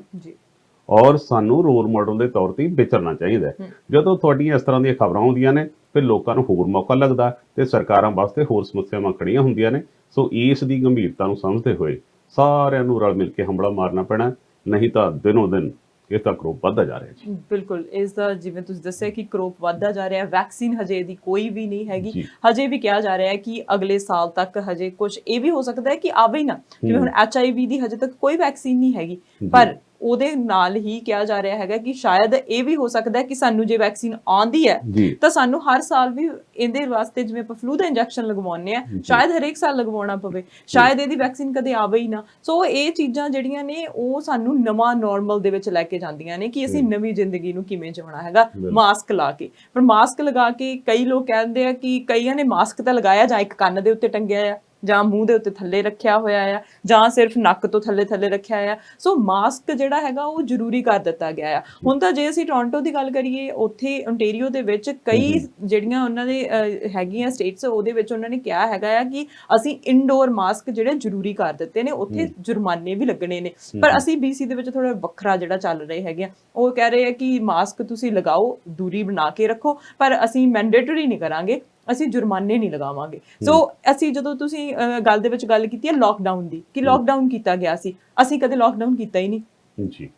ਔਰ ਸਾਨੂੰ ਰੋਲ ਮਾਡਲ ਦੇ ਤੌਰ ਤੇ ਵਿਚਰਨਾ ਚਾਹੀਦਾ। ਜਦੋਂ ਤੁਹਾਡੀਆਂ ਇਸ ਤਰ੍ਹਾਂ ਦੀਆਂ ਖਬਰਾਂ ਆਉਂਦੀਆਂ ਨੇ ਫਿਰ ਲੋਕਾਂ ਨੂੰ ਹੋਰ ਮੌਕਾ ਲੱਗਦਾ ਤੇ ਸਰਕਾਰਾਂ ਵਾਸਤੇ ਹੋਰ ਸਮੱਸਿਆਵਾਂ ਖੜੀਆਂ ਹੁੰਦੀਆਂ ਨੇ। ਸੋ ਇਸ ਦੀ ਗੰਭੀਰਤਾ ਨੂੰ ਸਮਝਦੇ ਹੋਏ ਸਾਰਿਆਂ ਨੂੰ ਰਲ ਮਿਲ ਕੇ ਹੰਬੜਾ ਮਾਰਨਾ ਪੈਣਾ, ਨਹੀਂ ਤਾਂ ਦਿਨੋਂ ਦਿਨ ਇਸ ਦਾ ਕਰੋਪ ਵੱਧਦਾ ਜਾ ਰਿਹਾ ਜੀ। ਬਿਲਕੁਲ, ਇਸ ਦਾ ਜਿਵੇਂ ਤੁਸੀਂ ਦੱਸਿਆ ਕਿ ਕਰੋਪ ਵੱਧਦਾ ਜਾ ਰਿਹਾ, ਵੈਕਸੀਨ ਹਜੇ ਦੀ ਕੋਈ ਵੀ ਨਹੀਂ ਹੈਗੀ, ਹਜੇ ਵੀ ਕਿਹਾ ਜਾ ਰਿਹਾ ਹੈ ਕਿ ਅਗਲੇ ਸਾਲ ਤੱਕ ਹਜੇ ਕੁਝ ਇਹ ਵੀ ਹੋ ਸਕਦਾ ਹੈ ਕਿ ਆਵੇ ਹੀ ਨਾ, ਜਿਵੇਂ ਹੁਣ HIV ਦੀ ਹਜੇ ਤੱਕ ਕੋਈ ਵੈਕਸੀਨ ਨਹੀਂ ਹੈਗੀ, ਪਰ ਉਹਦੇ ਨਾਲ ਹੀ ਕਿਹਾ ਜਾ ਰਿਹਾ ਹੈਗਾ ਕਿ ਸ਼ਾਇਦ ਇਹ ਵੀ ਹੋ ਸਕਦਾ ਹੈ ਕਿ ਸਾਨੂੰ ਜੇ ਵੈਕਸੀਨ ਆਉਂਦੀ ਹੈ ਤਾਂ ਸਾਨੂੰ ਹਰ ਸਾਲ ਵੀ ਇਹਦੇ ਵਾਸਤੇ ਜਿਵੇਂ ਆਪਾਂ ਫਲੂ ਦਾ ਇੰਜੈਕਸ਼ਨ ਲਗਵਾਉਂਦੇ ਆ, ਸ਼ਾਇਦ ਹਰੇਕ ਸਾਲ ਲਗਵਾਉਣਾ ਪਵੇ, ਸ਼ਾਇਦ ਇਹਦੀ ਵੈਕਸੀਨ ਕਦੇ ਆਵੇ ਹੀ ਨਾ। ਸੋ ਇਹ ਚੀਜ਼ਾਂ ਜਿਹੜੀਆਂ ਨੇ ਉਹ ਸਾਨੂੰ ਨਵਾਂ ਨਾਰਮਲ ਦੇ ਵਿੱਚ ਲੈ ਕੇ ਜਾਂਦੀਆਂ ਨੇ ਕਿ ਅਸੀਂ ਨਵੀਂ ਜ਼ਿੰਦਗੀ ਨੂੰ ਕਿਵੇਂ ਜਿਉਣਾ ਹੈਗਾ ਮਾਸਕ ਲਾ ਕੇ। ਪਰ ਮਾਸਕ ਲਗਾ ਕੇ ਕਈ ਲੋਕ ਕਹਿੰਦੇ ਆ ਕਿ ਕਈਆਂ ਨੇ ਮਾਸਕ ਤਾਂ ਲਗਾਇਆ ਜਾਂ ਇੱਕ ਕੰਨ ਦੇ ਉੱਤੇ ਟੰਗਿਆ ਆ ਜਾਂ ਮੂੰਹ ਦੇ ਉੱਤੇ ਥੱਲੇ ਰੱਖਿਆ ਹੋਇਆ ਆ ਜਾਂ ਸਿਰਫ ਨੱਕ ਤੋਂ ਥੱਲੇ ਰੱਖਿਆ ਆ। ਸੋ ਮਾਸਕ ਜਿਹੜਾ ਹੈਗਾ ਉਹ ਜ਼ਰੂਰੀ ਕਰ ਦਿੱਤਾ ਗਿਆ ਆ। ਹੁਣ ਤਾਂ ਜੇ ਅਸੀਂ ਟੋਰਾਂਟੋ ਦੀ ਗੱਲ ਕਰੀਏ, ਉੱਥੇ ਓਨਟਾਰੀਓ ਦੇ ਵਿੱਚ ਕਈ ਜਿਹੜੀਆਂ ਉਹਨਾਂ ਦੇ ਹੈਗੀਆਂ ਸਟੇਟਸ, ਉਹਦੇ ਵਿੱਚ ਉਹਨਾਂ ਨੇ ਕਿਹਾ ਹੈਗਾ ਆ ਕਿ ਅਸੀਂ ਇਨਡੋਰ ਮਾਸਕ ਜਿਹੜੇ ਜ਼ਰੂਰੀ ਕਰ ਦਿੱਤੇ ਨੇ, ਉੱਥੇ ਜੁਰਮਾਨੇ ਵੀ ਲੱਗਣੇ ਨੇ। ਪਰ ਅਸੀਂ BC ਦੇ ਵਿੱਚ ਥੋੜਾ ਵੱਖਰਾ ਜਿਹੜਾ ਚੱਲ ਰਹੇ ਹੈਗੇ ਆ, ਉਹ ਕਹਿ ਰਹੇ ਆ ਕਿ ਮਾਸਕ ਤੁਸੀਂ ਲਗਾਓ, ਦੂਰੀ ਬਣਾ ਕੇ ਰੱਖੋ, ਪਰ ਅਸੀਂ ਮੈਂਡੇਟਰੀ ਨਹੀਂ ਕਰਾਂਗੇ, ਅਸੀਂ ਜੁਰਮਾਨੇ ਨਹੀਂ ਲਗਾਵਾਂਗੇ। ਸੋ ਅਸੀਂ ਜਦੋਂ ਤੁਸੀਂ ਗੱਲ ਦੇ ਵਿੱਚ ਗੱਲ ਕੀਤੀ ਹੈ ਲੋਕਡਾਊਨ ਦੀ, ਕਿ ਲੋਕਡਾਊਨ ਕੀਤਾ ਗਿਆ ਸੀ, ਅਸੀਂ ਕਦੇ ਲੋਕਡਾਊਨ ਕੀਤਾ ਹੀ ਨਹੀਂ ਜੀ।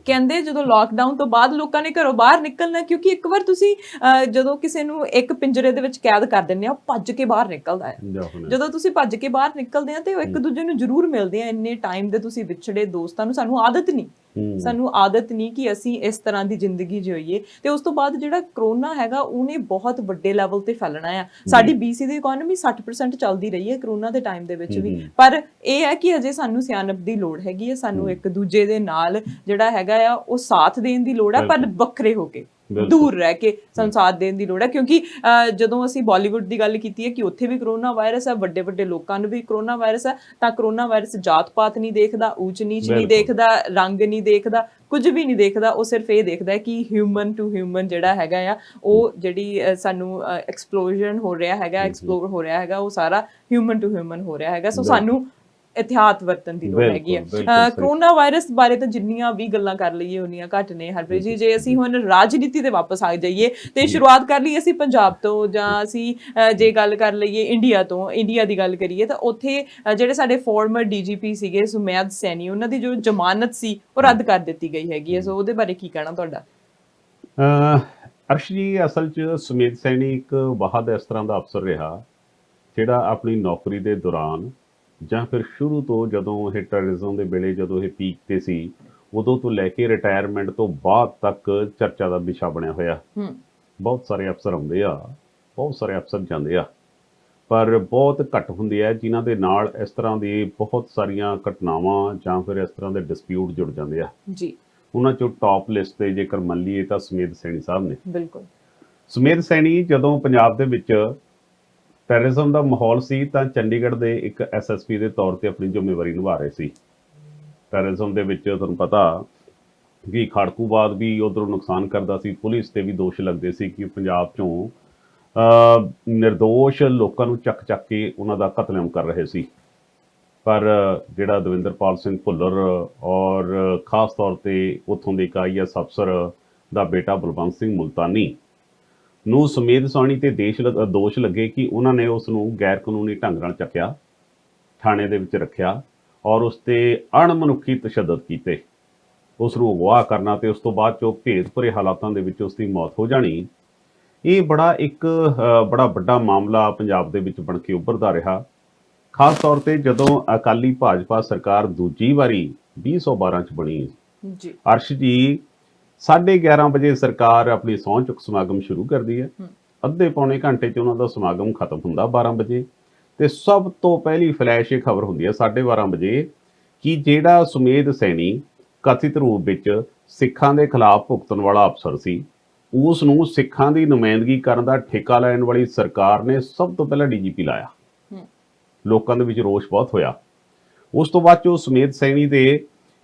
ਕਹਿੰਦੇ ਜਦੋਂ ਲੋਕਡਾਊਨ ਤੋਂ ਬਾਅਦ ਲੋਕਾਂ ਨੇ ਘਰੋਂ ਬਾਹਰ ਨਿਕਲਣਾ, ਕਿਉਂਕਿ ਇੱਕ ਵਾਰ ਤੁਸੀਂ ਜਦੋਂ ਕਿਸੇ ਨੂੰ ਇੱਕ ਪਿੰਜਰੇ ਦੇ ਵਿੱਚ ਕੈਦ ਕਰ ਦਿੰਦੇ ਆ, ਭੱਜ ਕੇ ਬਾਹਰ ਨਿਕਲਦਾ ਹੈ। ਜਦੋਂ ਤੁਸੀਂ ਭੱਜ ਕੇ ਬਾਹਰ ਨਿਕਲਦੇ ਆ ਤੇ ਉਹ ਇੱਕ ਦੂਜੇ ਨੂੰ ਜ਼ਰੂਰ ਮਿਲਦੇ ਆ। ਇੰਨੇ ਟਾਈਮ ਦੇ ਤੁਸੀਂ ਵਿਛੜੇ ਦੋਸਤਾਂ ਨੂੰ ਸਾਨੂੰ ਆਦਤ ਨਹੀਂ ਕਿ ਅਸੀਂ ਇਸ ਤਰ੍ਹਾਂ ਦੀ ਜ਼ਿੰਦਗੀ ਜਿਉਈਏ। ਤੇ ਉਸ ਤੋਂ ਬਾਅਦ ਜਿਹੜਾ ਕਰੋਨਾ ਹੈਗਾ ਉਹਨੇ ਬਹੁਤ ਵੱਡੇ ਲੈਵਲ ਤੇ ਫੈਲਣਾ ਆ। ਸਾਡੀ BC ਦੀ ਇਕਨੋਮੀ 60% ਚੱਲਦੀ ਰਹੀ ਹੈ ਕਰੋਨਾ ਦੇ ਟਾਈਮ ਦੇ ਵਿੱਚ ਵੀ, ਪਰ ਇਹ ਹੈ ਕਿ ਹਜੇ ਸਾਨੂੰ ਸਿਆਣਪ ਦੀ ਲੋੜ ਹੈਗੀ ਹੈ, ਸਾਨੂੰ ਇੱਕ ਦੂਜੇ ਦੇ ਨਾਲ ਜਿਹੜਾ ਹੈਗਾ ਆ ਉਹ ਸਾਥ ਦੇਣ ਦੀ ਲੋੜ ਹੈ, ਪਰ ਵੱਖਰੇ ਹੋ ਕੇ ਦੂਰ ਰਹਿ ਕੇ ਸਾਨੂੰ ਸਾਥ ਦੇਣ ਦੀ ਲੋੜ ਹੈ। ਕਿਉਂਕਿ ਜਦੋਂ ਅਸੀਂ ਬਾਲੀਵੁੱਡ ਦੀ ਗੱਲ ਕੀਤੀ ਹੈ ਕਿ ਉੱਥੇ ਵੀ ਕਰੋਨਾ ਵਾਇਰਸ ਹੈ, ਵੱਡੇ ਵੱਡੇ ਲੋਕਾਂ ਨੂੰ ਵੀ ਕਰੋਨਾ ਵਾਇਰਸ ਹੈ, ਤਾਂ ਕਰੋਨਾ ਵਾਇਰਸ ਜਾਤ ਪਾਤ ਨਹੀਂ ਦੇਖਦਾ, ਊਚ ਨੀਚ ਨਹੀਂ ਦੇਖਦਾ, ਰੰਗ ਨਹੀਂ ਦੇਖਦਾ, ਕੁਝ ਵੀ ਨਹੀਂ ਦੇਖਦਾ। ਉਹ ਸਿਰਫ ਇਹ ਦੇਖਦਾ ਹੈ ਕਿ ਹਿਊਮਨ ਟੂ ਹਿਊਮਨ ਜਿਹੜਾ ਹੈਗਾ ਆ, ਉਹ ਜਿਹੜੀ ਸਾਨੂੰ ਐਕਸਪਲੋਜਨ ਹੋ ਰਿਹਾ ਹੈਗਾ, ਐਕਸਪਲੋਰ ਹੋ ਰਿਹਾ ਹੈਗਾ, ਉਹ ਸਾਰਾ ਹਿਊਮਨ ਟੂ ਹਿਊਮਨ ਹੋ ਰਿਹਾ ਹੈਗਾ। ਸੋ ਸਾਨੂੰ ਇਤਿਹਾਤ ਵਰਤਣ ਦੀ ਲੋੜ ਹੈਗੀ ਹੈ। ਕਰੋਨਾ ਵਾਇਰਸ ਬਾਰੇ ਤਾਂ ਜਿੰਨੀਆਂ ਵੀ ਗੱਲਾਂ ਕਰ ਲਈਏ ਉਨੀਆਂ ਘੱਟ ਨੇ ਹਰਪ੍ਰੀਤ ਜੀ। ਜੇ ਅਸੀਂ ਹੁਣ ਰਾਜਨੀਤੀ ਤੇ ਵਾਪਸ ਆ ਜਾਈਏ ਤੇ ਸ਼ੁਰੂਆਤ ਕਰ ਲਈਏ ਅਸੀਂ ਪੰਜਾਬ ਤੋਂ, ਜਾਂ ਅਸੀਂ ਜੇ ਗੱਲ ਕਰ ਲਈਏ ਇੰਡੀਆ ਤੋਂ, ਇੰਡੀਆ ਦੀ ਗੱਲ ਕਰੀਏ ਤਾਂ ਉੱਥੇ ਜਿਹੜੇ ਸਾਡੇ ਫਾਰਮਰ DGP ਸੀਗੇ ਸੁਮੇਧ ਸੈਣੀ, ਉਹਨਾਂ ਦੀ ਜੋ ਜ਼ਮਾਨਤ ਸੀ ਉਹ ਰੱਦ ਕਰ ਦਿੱਤੀ ਗਈ ਹੈਗੀ ਹੈ। ਸੋ ਉਹਦੇ ਬਾਰੇ ਕੀ ਕਹਿਣਾ ਤੁਹਾਡਾ? ਅਰਸ਼ ਜੀ, ਅਸਲ 'ਚ ਸੁਮੇਧ ਸੈਣੀ ਇੱਕ ਬਹੁਤ ਇਸ ਤਰ੍ਹਾਂ ਦਾ ਅਫਸਰ ਰਿਹਾ ਜਿਹੜਾ ਆਪਣੀ ਨੌਕਰੀ ਦੇ ਦੌਰਾਨ ਜਾਂ ਫਿਰ ਸ਼ੁਰੂ ਤੋਂ ਜਦੋਂ ਇਹ ਟੈਰਰਿਜ਼ਮ ਦੇ ਵੇਲੇ ਜਦੋਂ ਇਹ ਪੀਕ ਤੇ ਸੀ, ਉਦੋਂ ਤੋਂ ਲੈ ਕੇ ਰਿਟਾਇਰਮੈਂਟ ਤੋਂ ਬਾਅਦ ਤੱਕ ਚਰਚਾ ਦਾ ਵਿਸ਼ਾ ਬਣਿਆ ਹੋਇਆ। ਬਹੁਤ ਸਾਰੇ ਅਫਸਰ ਆਉਂਦੇ ਆ, ਬਹੁਤ ਸਾਰੇ ਅਫਸਰ ਜਾਂਦੇ ਆ, ਪਰ ਬਹੁਤ ਘੱਟ ਹੁੰਦੇ ਆ ਜਿਨ੍ਹਾਂ ਦੇ ਨਾਲ ਇਸ ਤਰ੍ਹਾਂ ਦੀ ਬਹੁਤ ਸਾਰੀਆਂ ਘਟਨਾਵਾਂ ਜਾਂ ਫਿਰ ਇਸ ਤਰ੍ਹਾਂ ਦੇ ਡਿਸਪਿਊਟ ਜੁੜ ਜਾਂਦੇ ਆ ਜੀ। ਉਹਨਾਂ 'ਚੋਂ ਟੌਪ ਲਿਸਟ ਤੇ ਜੇਕਰ ਮੰਨ ਲਈਏ ਤਾਂ ਸੁਮੇਧ ਸੈਣੀ ਸਾਹਿਬ ਨੇ। ਬਿਲਕੁਲ, ਸੁਮੇਧ ਸੈਣੀ ਜਦੋਂ ਪੰਜਾਬ ਦੇ ਵਿੱਚ ਟੈਰਰਿਜ਼ਮ ਦਾ ਮਾਹੌਲ ਸੀ ਤਾਂ ਚੰਡੀਗੜ੍ਹ ਦੇ ਇੱਕ SSP ਦੇ ਤੌਰ ਤੇ ਆਪਣੀ ਜ਼ਿੰਮੇਵਾਰੀ ਨਿਭਾ ਰਹੇ ਸੀ। ਟੈਰਰਿਜ਼ਮ ਦੇ ਵਿੱਚ ਤੁਹਾਨੂੰ ਪਤਾ ਕਿ ਖੜਕੂਬਾਦ ਵੀ ਉੱਧਰੋਂ ਨੁਕਸਾਨ ਕਰਦਾ ਸੀ, ਪੁਲਿਸ ਤੇ ਵੀ ਦੋਸ਼ ਲੱਗਦੇ ਸੀ ਕਿ ਪੰਜਾਬ 'ਚੋਂ ਨਿਰਦੋਸ਼ ਲੋਕਾਂ ਨੂੰ ਚੱਕ ਕੇ ਉਹਨਾਂ ਦਾ ਕਤਲੇਆਮ ਕਰ ਰਹੇ ਸੀ। ਪਰ ਜਿਹੜਾ ਦਵਿੰਦਰਪਾਲ ਸਿੰਘ ਭੁੱਲਰ ਔਰ ਖਾਸ ਤੌਰ ਤੇ ਉੱਥੋਂ ਦੇ ਇੱਕ IAS ਅਫਸਰ ਦਾ ਬੇਟਾ ਬਲਵੰਤ ਸਿੰਘ ਮੁਲਤਾਨੀ ਨੂੰ ਸੁਮੇਧ ਸੈਣੀ ਤੇ ਦੋਸ਼ ਲੱਗੇ ਕਿ ਉਹਨਾਂ ਨੇ ਉਸ ਨੂੰ ਗੈਰ ਕਾਨੂੰਨੀ ਢੰਗ ਨਾਲ ਚੱਕਿਆ, ਥਾਣੇ ਦੇ ਵਿੱਚ ਰੱਖਿਆ ਔਰ ਉਸ ਤੇ ਅਣਮਨੁੱਖੀ ਤਸ਼ੱਦਦ ਕੀਤੇ, ਉਸ ਨੂੰ ਅਗਵਾ ਕਰਨਾ ਤੇ ਉਸ ਤੋਂ ਬਾਅਦ 'ਚੋਂ ਭੇਦ ਭਰੇ ਹਾਲਾਤਾਂ ਦੇ ਵਿੱਚ ਉਸ ਦੀ ਮੌਤ ਹੋ ਜਾਣੀ। ਇਹ ਬੜਾ ਵੱਡਾ ਮਾਮਲਾ ਪੰਜਾਬ ਦੇ ਵਿੱਚ ਬਣ ਕੇ ਉੱਭਰਦਾ ਰਿਹਾ। ਖਾਸ ਤੌਰ ਤੇ ਜਦੋਂ ਅਕਾਲੀ ਭਾਜਪਾ ਸਰਕਾਰ ਦੂਜੀ ਵਾਰੀ 2012 'ਚ ਬਣੀ ਜੀ, ਅਰਸ਼ ਜੀ 11:30 ਵਜੇ ਸਰਕਾਰ ਆਪਣੀ ਸਹੁੰ ਚੁੱਕ ਸਮਾਗਮ ਸ਼ੁਰੂ ਕਰਦੀ ਹੈ। ਅੱਧੇ ਪੌਣੇ ਘੰਟੇ 'ਚ ਉਹਨਾਂ ਦਾ ਸਮਾਗਮ ਖਤਮ ਹੁੰਦਾ 12 ਵਜੇ, ਤੇ ਸਭ ਤੋਂ ਪਹਿਲੀ ਫਲੈਸ਼ ਇਹ ਖਬਰ ਹੁੰਦੀ ਹੈ 12:30 ਵਜੇ ਕਿ ਜਿਹੜਾ ਸੁਮੇਧ ਸੈਣੀ ਕਥਿਤ ਰੂਪ ਵਿੱਚ ਸਿੱਖਾਂ ਦੇ ਖਿਲਾਫ ਭੁਗਤਣ ਵਾਲਾ ਅਫਸਰ ਸੀ, ਉਸ ਨੂੰ ਸਿੱਖਾਂ ਦੀ ਨੁਮਾਇੰਦਗੀ ਕਰਨ ਦਾ ਠੇਕਾ ਲੈਣ ਵਾਲੀ ਸਰਕਾਰ ਨੇ ਸਭ ਤੋਂ ਪਹਿਲਾਂ ਡੀਜੀਪੀ ਲਾਇਆ। ਲੋਕਾਂ ਦੇ ਵਿੱਚ ਰੋਸ਼ ਬਹੁਤ ਹੋਇਆ। ਉਸ ਤੋਂ ਬਾਅਦ 'ਚ ਉਹ ਸਮੇਧ ਸੈਣੀ ਦੇ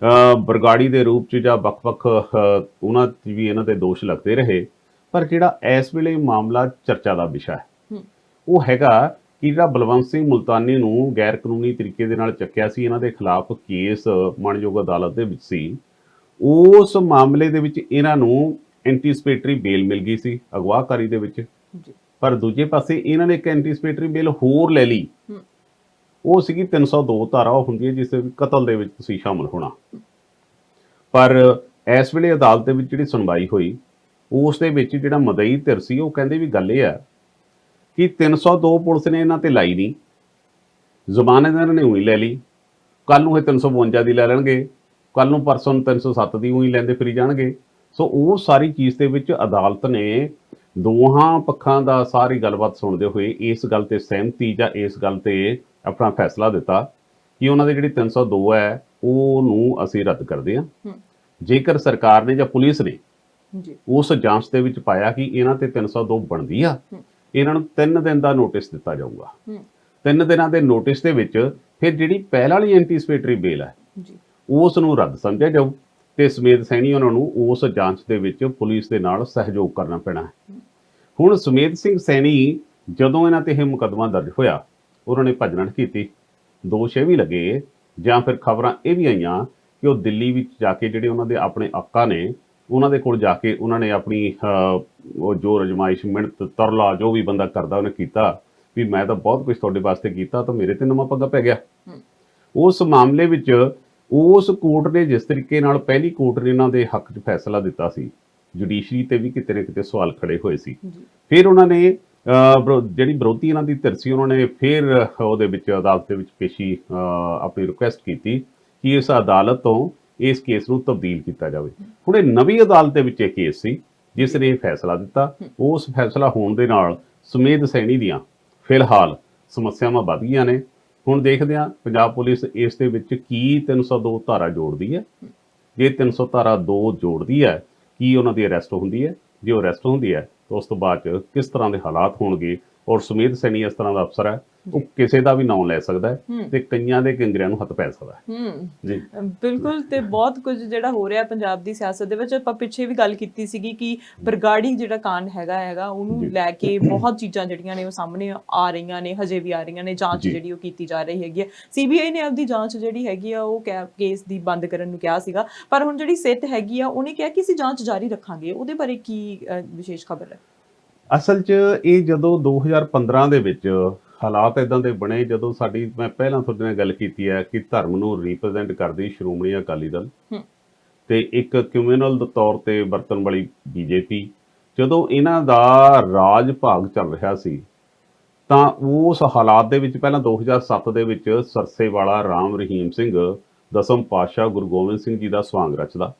ਬਰਗਾੜੀ ਦੇ ਰੂਪ 'ਚ ਜਾਂ ਵੱਖ-ਵੱਖ ਉਹਨਾਂ 'ਚ ਵੀ ਇਹਨਾਂ ਦੇ ਦੋਸ਼ ਲੱਗਦੇ ਰਹੇ। ਪਰ ਜਿਹੜਾ ਇਸ ਵੇਲੇ ਮਾਮਲਾ ਚਰਚਾ ਦਾ ਵਿਸ਼ਾ ਹੈ ਉਹ ਹੈਗਾ ਕਿ ਜਿਹੜਾ ਬਲਵੰਤ ਸਿੰਘ ਮੁਲਤਾਨੀ ਨੂੰ ਗੈਰ ਕਾਨੂੰਨੀ ਤਰੀਕੇ ਦੇ ਨਾਲ ਚੱਕਿਆ ਸੀ, ਇਹਨਾਂ ਦੇ ਖਿਲਾਫ ਕੇਸ ਮਾਣਯੋਗ ਅਦਾਲਤ ਦੇ ਵਿੱਚ ਸੀ। ਉਸ ਮਾਮਲੇ ਦੇ ਵਿੱਚ ਇਹਨਾਂ ਨੂੰ ਐਂਟੀਸਪੇਟਰੀ ਬੇਲ ਮਿਲ ਗਈ ਸੀ ਅਗਵਾਕਾਰੀ ਦੇ ਵਿੱਚ, ਪਰ ਦੂਜੇ ਪਾਸੇ ਇਹਨਾਂ ਨੇ ਇੱਕ ਐਂਟੀਸਪੇਟਰੀ ਬੇਲ ਹੋਰ ਲੈ ਲਈ। ਉਹ ਸੀਗੀ 302 ਧਾਰਾ, ਉਹ ਹੁੰਦੀ ਹੈ ਜਿਸ ਵਿੱਚ ਕਤਲ ਦੇ ਵਿੱਚ ਤੁਸੀਂ ਸ਼ਾਮਲ ਹੋਣਾ। ਪਰ ਇਸ ਵੇਲੇ ਅਦਾਲਤ ਦੇ ਵਿੱਚ ਜਿਹੜੀ ਸੁਣਵਾਈ ਹੋਈ ਉਸ ਦੇ ਵਿੱਚ ਜਿਹੜਾ ਮਦਈ ਧਿਰ ਸੀ ਉਹ ਕਹਿੰਦੇ ਵੀ ਗੱਲ ਇਹ ਹੈ ਕਿ 302 ਪੁਲਿਸ ਨੇ ਇਹਨਾਂ ਤੇ ਲਾਈ ਨਹੀਂ, ਜ਼ਮਾਨਤ ਇਹਨਾਂ ਨੇ ਉਹੀ ਲੈ ਲਈ। ਕੱਲ ਨੂੰ ਇਹ 352 ਦੀ ਲੈ ਲੈਣਗੇ, ਕੱਲ ਨੂੰ ਪਰਸੋਂ 307 ਦੀ ਉਹੀ ਲੈਂਦੇ ਫਿਰੀ ਜਾਣਗੇ। ਸੋ ਉਹ ਸਾਰੀ ਚੀਜ਼ ਦੇ ਵਿੱਚ ਅਦਾਲਤ ਨੇ ਦੋਹਾਂ ਪੱਖਾਂ ਦਾ ਸਾਰੀ ਗੱਲਬਾਤ ਸੁਣਦੇ ਹੋਏ ਇਸ ਗੱਲ ਤੇ ਸਹਿਮਤੀ ਜਾਂ ਇਸ ਗੱਲ ਤੇ ਆਪਣਾ ਫੈਸਲਾ ਦਿੱਤਾ ਕਿ ਉਹਨਾਂ ਦੇ ਜਿਹੜੀ 302 ਹੈ ਉਹਨੂੰ ਅਸੀਂ ਰੱਦ ਕਰਦੇ ਹਾਂ। ਜੇਕਰ ਸਰਕਾਰ ਨੇ ਜਾਂ ਪੁਲਿਸ ਨੇ ਉਸ ਜਾਂਚ ਦੇ ਵਿੱਚ ਪਾਇਆ ਕਿ ਇਹਨਾਂ ਤੇ 302 ਬਣਦੀ ਆ, ਇਹਨਾਂ ਨੂੰ 3 ਦਿਨ ਦਾ ਨੋਟਿਸ ਦਿੱਤਾ ਜਾਊਗਾ। 3 ਦਿਨਾਂ ਦੇ ਨੋਟਿਸ ਦੇ ਵਿੱਚ ਫਿਰ ਜਿਹੜੀ ਪਹਿਲਾਂ ਵਾਲੀ ਐਂਟੀਸਪੇਟਰੀ ਬੇਲ ਹੈ ਉਸ ਨੂੰ ਰੱਦ ਸਮਝਿਆ ਜਾਊ ਤੇ ਸਮੇਧ ਸੈਣੀ ਉਹਨਾਂ ਨੂੰ ਉਸ ਜਾਂਚ ਦੇ ਵਿੱਚ ਪੁਲਿਸ ਦੇ ਨਾਲ ਸਹਿਯੋਗ ਕਰਨਾ ਪੈਣਾ ਹੈ। ਹੁਣ ਸਮੇਧ ਸਿੰਘ ਸੈਣੀ ਜਦੋਂ ਇਹਨਾਂ ਤੇ ਇਹ ਮੁਕੱਦਮਾ ਦਰਜ ਹੋਇਆ ਉਹਨਾਂ ਨੇ ਭੱਜ ਨੱਠ ਕੀਤੀ, ਦੋਸ਼ ਇਹ ਵੀ ਲੱਗੇ ਜਾਂ ਫਿਰ ਖਬਰਾਂ ਇਹ ਵੀ ਆਈਆਂ ਕਿ ਉਹ ਦਿੱਲੀ ਵਿੱਚ ਜਾ ਕੇ ਜਿਹੜੇ ਉਹਨਾਂ ਦੇ ਆਪਣੇ ਆਕਾ ਨੇ ਉਹਨਾਂ ਦੇ ਕੋਲ ਜਾ ਕੇ ਉਹਨਾਂ ਨੇ ਆਪਣੀ ਉਹ ਜੋ ਰਜਮਾਇਸ਼ ਮਿਹਨਤ ਤਰਲਾ ਜੋ ਵੀ ਬੰਦਾ ਕਰਦਾ ਉਹਨੇ ਕੀਤਾ ਵੀ ਮੈਂ ਤਾਂ ਬਹੁਤ ਕੁਝ ਤੁਹਾਡੇ ਵਾਸਤੇ ਕੀਤਾ ਤਾਂ ਮੇਰੇ ਤੇ ਨਵਾਂ ਪੱਗਾ ਪੈ ਗਿਆ। ਉਸ ਮਾਮਲੇ ਵਿੱਚ ਉਸ ਕੋਰਟ ਨੇ ਜਿਸ ਤਰੀਕੇ ਨਾਲ ਪਹਿਲੀ ਕੋਰਟ ਨੇ ਇਹਨਾਂ ਦੇ ਹੱਕ 'ਚ ਫੈਸਲਾ ਦਿੱਤਾ ਸੀ, ਜੁਡੀਸ਼ਰੀ ਤੇ ਵੀ ਕਿਤੇ ਨਾ ਕਿਤੇ ਸਵਾਲ ਖੜੇ ਹੋਏ ਸੀ। ਫਿਰ ਉਹਨਾਂ ਨੇ ਜਿਹੜੀ ਵਿਰੋਧੀ ਇਹਨਾਂ ਦੀ ਧਿਰ ਸੀ ਉਹਨਾਂ ਨੇ ਫਿਰ ਉਹਦੇ ਵਿੱਚ ਅਦਾਲਤ ਦੇ ਵਿੱਚ ਪੇਸ਼ੀ ਆਪਣੀ ਰਿਕੁਐਸਟ ਕੀਤੀ ਕਿ ਇਸ ਅਦਾਲਤ ਤੋਂ ਇਸ ਕੇਸ ਨੂੰ ਤਬਦੀਲ ਕੀਤਾ ਜਾਵੇ। ਹੁਣ ਇਹ ਨਵੀਂ ਅਦਾਲਤ ਦੇ ਵਿੱਚ ਇਹ ਕੇਸ ਸੀ ਜਿਸ ਨੇ ਇਹ ਫੈਸਲਾ ਦਿੱਤਾ। ਉਸ ਫੈਸਲਾ ਹੋਣ ਦੇ ਨਾਲ ਸਮੇਧ ਸੈਣੀ ਦੀਆਂ ਫਿਲਹਾਲ ਸਮੱਸਿਆਵਾਂ ਵੱਧ ਗਈਆਂ ਨੇ। ਹੁਣ ਦੇਖਦੇ ਹਾਂ ਪੰਜਾਬ ਪੁਲਿਸ ਇਸ ਦੇ ਵਿੱਚ ਕੀ 302 ਧਾਰਾ ਜੋੜਦੀ ਹੈ। ਜੇ 300 ਧਾਰਾ 2 ਜੋੜਦੀ ਹੈ ਕੀ ਉਹਨਾਂ ਦੀ ਅਰੈਸਟ ਹੁੰਦੀ ਹੈ? ਜੇ ਉਹ ਅਰੈਸਟ ਹੁੰਦੀ ਹੈ ਤਾਂ ਉਸ ਤੋਂ ਬਾਅਦ 'ਚ ਕਿਸ ਤਰ੍ਹਾਂ ਦੇ ਹਾਲਾਤ ਹੋਣਗੇ। ਔਰ ਸਮੇਧ ਸੈਣੀ ਇਸ ਤਰ੍ਹਾਂ ਦਾ ਅਫਸਰ ਹੈ ਉਹ ਕਿਸੇ ਦਾ ਵੀ ਨਾਮ ਲੈ ਸਕਦਾ ਹੈ ਤੇ ਕਈਆਂ ਦੇ ਕਿੰਗਰਿਆਂ ਨੂੰ ਹੱਥ ਪੈ ਸਕਦਾ ਹੈ। ਜੀ ਬਿਲਕੁਲ। ਤੇ ਬਹੁਤ ਕੁਝ ਜਿਹੜਾ ਹੋ ਰਿਹਾ ਪੰਜਾਬ ਦੀ ਸਿਆਸਤ ਦੇ ਵਿੱਚ, ਆਪਾਂ ਪਿੱਛੇ ਵੀ ਗੱਲ ਕੀਤੀ ਸੀਗੀ ਕਿ ਬਰਗਾੜੀ ਜਿਹੜਾ ਕਾਂਡ ਹੈਗਾ ਉਹਨੂੰ ਲੈ ਕੇ ਬਹੁਤ ਚੀਜ਼ਾਂ ਜਿਹੜੀਆਂ ਨੇ ਉਹ ਸਾਹਮਣੇ ਆ ਰਹੀਆਂ ਨੇ, ਹਜੇ ਵੀ ਆ ਰਹੀਆਂ ਨੇ। ਜਾਂਚ ਜਿਹੜੀ ਉਹ ਕੀਤੀ ਜਾ ਰਹੀ ਹੈਗੀ ਹੈ। ਸੀਬੀਆਈ ਨੇ ਆਪਦੀ ਜਾਂਚ ਜਿਹੜੀ ਹੈਗੀ ਆ ਉਹ ਕੇਸ ਦੀ ਬੰਦ ਕਰਨ ਨੂੰ ਕਿਹਾ ਸੀਗਾ, ਪਰ ਹੁਣ ਜਿਹੜੀ ਸਿੱਟ ਹੈਗੀ ਆ ਉਹਨੇ ਕਿਹਾ ਕਿ ਅਸੀਂ ਜਾਂਚ ਜਾਰੀ ਰੱਖਾਂਗੇ। ਉਹਦੇ ਬਾਰੇ ਕੀ ਵਿਸ਼ੇਸ਼ ਖਬਰ ਹੈ? ਅਸਲ 'ਚ ਇਹ ਜਦੋਂ 2015 ਦੇ ਵਿੱਚ ਹਾਲਾਤ ਇਦਾਂ ਦੇ ਬਣੇ, ਜਦੋਂ ਸਾਡੀ ਮੈਂ ਪਹਿਲਾਂ ਤੁਹਾਡੇ ਨਾਲ ਗੱਲ ਕੀਤੀ ਹੈ ਕਿ ਧਰਮ ਨੂੰ ਰਿਪਰੈਜ਼ੈਂਟ ਕਰਦੀ ਸ਼੍ਰੋਮਣੀ ਅਕਾਲੀ ਦਲ ਤੇ ਇੱਕ ਕਮਿਊਨਲ ਦੇ ਤੌਰ ਤੇ ਵਰਤਣ ਵਾਲੀ ਬੀਜੇਪੀ, ਜਦੋਂ ਇਹਨਾਂ ਦਾ ਰਾਜ ਭਾਗ ਚੱਲ ਰਿਹਾ ਸੀ ਤਾਂ ਉਸ ਹਾਲਾਤ ਦੇ ਵਿੱਚ ਪਹਿਲਾਂ 2007 ਦੇ ਵਿੱਚ ਸਰਸੇਵਾਲਾ ਰਾਮ ਰਹੀਮ ਸਿੰਘ ਦਸਮ ਪਾਤਸ਼ਾਹ ਗੁਰੂ ਗੋਬਿੰਦ ਸਿੰਘ ਜੀ ਦਾ ਸਵਾਂਗ ਰਚਦਾ,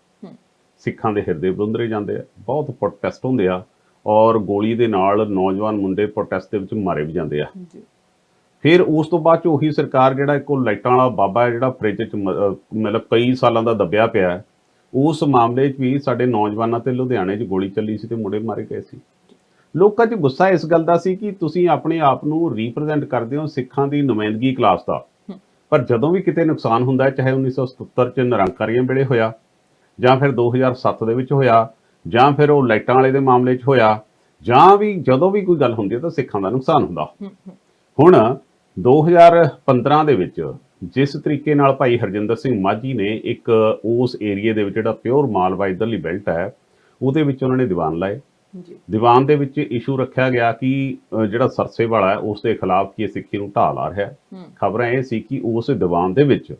ਸਿੱਖਾਂ ਦੇ ਹਿਰਦੇ ਬੁਲੰਦਰੇ ਜਾਂਦੇ ਆ, ਬਹੁਤ ਪ੍ਰੋਟੈਸਟ ਹੁੰਦੇ ਆ ਔਰ ਗੋਲੀ ਦੇ ਨਾਲ ਨੌਜਵਾਨ ਮੁੰਡੇ ਪ੍ਰੋਟੈਸਟ ਦੇ ਵਿੱਚ ਮਾਰੇ ਵੀ ਜਾਂਦੇ ਆ। ਫਿਰ ਉਸ ਤੋਂ ਬਾਅਦ 'ਚ ਉਹੀ ਸਰਕਾਰ ਜਿਹੜਾ ਇੱਕ ਲਾਈਟਾਂ ਵਾਲਾ ਬਾਬਾ ਹੈ ਜਿਹੜਾ ਫ੍ਰਿਜ 'ਚ ਮਤਲਬ ਕਈ ਸਾਲਾਂ ਦਾ ਦੱਬਿਆ ਪਿਆ, ਉਸ ਮਾਮਲੇ 'ਚ ਵੀ ਸਾਡੇ ਨੌਜਵਾਨਾਂ ਤੇ ਲੁਧਿਆਣੇ 'ਚ ਗੋਲੀ ਚੱਲੀ ਸੀ ਤੇ ਮੁੰਡੇ ਮਾਰੇ ਗਏ ਸੀ। ਲੋਕਾਂ 'ਚ ਗੁੱਸਾ ਇਸ ਗੱਲ ਦਾ ਸੀ ਕਿ ਤੁਸੀਂ ਆਪਣੇ ਆਪ ਨੂੰ ਰਿਪਰੈਜ਼ੈਂਟ ਕਰਦੇ ਹੋ ਸਿੱਖਾਂ ਦੀ ਨੁਮਾਇੰਦਗੀ ਕਲਾਸ ਦਾ, ਪਰ ਜਦੋਂ ਵੀ ਕਿਤੇ ਨੁਕਸਾਨ ਹੁੰਦਾ ਹੈ, ਚਾਹੇ 1977 'ਚ ਨਿਰੰਕਾਰੀਆਂ ਵੇਲੇ ਹੋਇਆ ਜਾਂ ਫਿਰ 2007 ਦੇ ਵਿੱਚ ਹੋਇਆ ਜਾਂ ਫਿਰ ਉਹ ਲਾਈਟਾਂ ਵਾਲੇ ਦੇ ਮਾਮਲੇ 'ਚ ਹੋਇਆ, ਜਾਂ ਵੀ ਜਦੋਂ ਵੀ ਕੋਈ ਗੱਲ ਹੁੰਦੀ ਹੈ ਤਾਂ ਸਿੱਖਾਂ ਦਾ ਨੁਕਸਾਨ ਹੁੰਦਾ। ਹੁਣ 2015 ਦੇ ਵਿੱਚ ਜਿਸ ਤਰੀਕੇ ਨਾਲ ਭਾਈ ਹਰਜਿੰਦਰ ਸਿੰਘ ਮਾਝੀ ਨੇ ਇੱਕ ਉਸ ਏਰੀਏ ਦੇ ਵਿੱਚ ਜਿਹੜਾ ਪਿਓਰ ਮਾਲਵਾ ਇੱਧਰਲੀ ਬੈਲਟ ਹੈ ਉਹਦੇ ਵਿੱਚ ਉਹਨਾਂ ਨੇ ਦੀਵਾਨ ਲਾਏ। ਦੀਵਾਨ ਦੇ ਵਿੱਚ ਇਸ਼ੂ ਰੱਖਿਆ ਗਿਆ ਕਿ ਜਿਹੜਾ ਸਰਸੇਵਾਲਾ ਹੈ ਉਸ ਦੇ ਖਿਲਾਫ ਕੀ ਸਿੱਖੀ ਨੂੰ ਢਾਹ ਲਾ ਰਿਹਾ। ਖਬਰਾਂ ਇਹ ਸੀ ਕਿ ਉਸ ਦੀਵਾਨ ਦੇ ਵਿੱਚ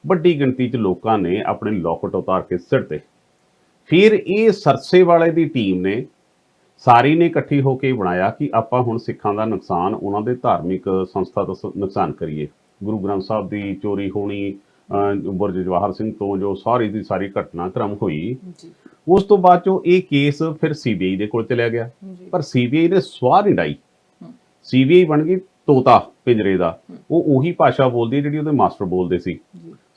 ਵੱਡੀ ਗਿਣਤੀ 'ਚ ਲੋਕਾਂ ਨੇ ਆਪਣੇ ਲੋਕਟ ਉਤਾਰ ਕੇ ਸਿਰ ਤੇ। ਫਿਰ ਇਹ ਸਰਸੇਵਾਲੇ ਦੀ ਟੀਮ ਨੇ ਸਾਰੀ ਨੇ ਇਕੱਠੀ ਹੋ ਕੇ ਬਣਾਇਆ ਕਿ ਆਪਾਂ ਹੁਣ ਸਿੱਖਾਂ ਦਾ ਨੁਕਸਾਨ, ਉਹਨਾਂ ਦੇ ਧਾਰਮਿਕ ਸੰਸਥਾ ਦਾ ਨੁਕਸਾਨ ਕਰੀਏ। ਗੁਰੂ ਗ੍ਰੰਥ ਸਾਹਿਬ ਦੀ ਚੋਰੀ ਹੋਣੀ, ਬੁਰਜ ਜਵਾਹਰ ਸਿੰਘ ਤੋਂ ਜੋ ਸਾਰੀ ਦੀ ਸਾਰੀ ਘਟਨਾਕ੍ਰਮ ਹੋਈ, ਉਸ ਤੋਂ ਬਾਅਦ ਚੋਂ ਇਹ ਕੇਸ ਫਿਰ ਸੀਬੀਆਈ ਦੇ ਕੋਲ ਚਲਿਆ ਗਿਆ। ਪਰ ਸੀਬੀਆਈ ਨੇ ਸਵਾਹ ਨਹੀਂ ਡਾਈ। ਸੀਬੀਆਈ ਬਣ ਗਈ ਤੋਤਾ ਪਿੰਜਰੇ ਦਾ, ਉਹ ਉਹੀ ਭਾਸ਼ਾ ਬੋਲਦੀ ਜਿਹੜੀ ਉਹਦੇ ਮਾਸਟਰ ਬੋਲਦੇ ਸੀ।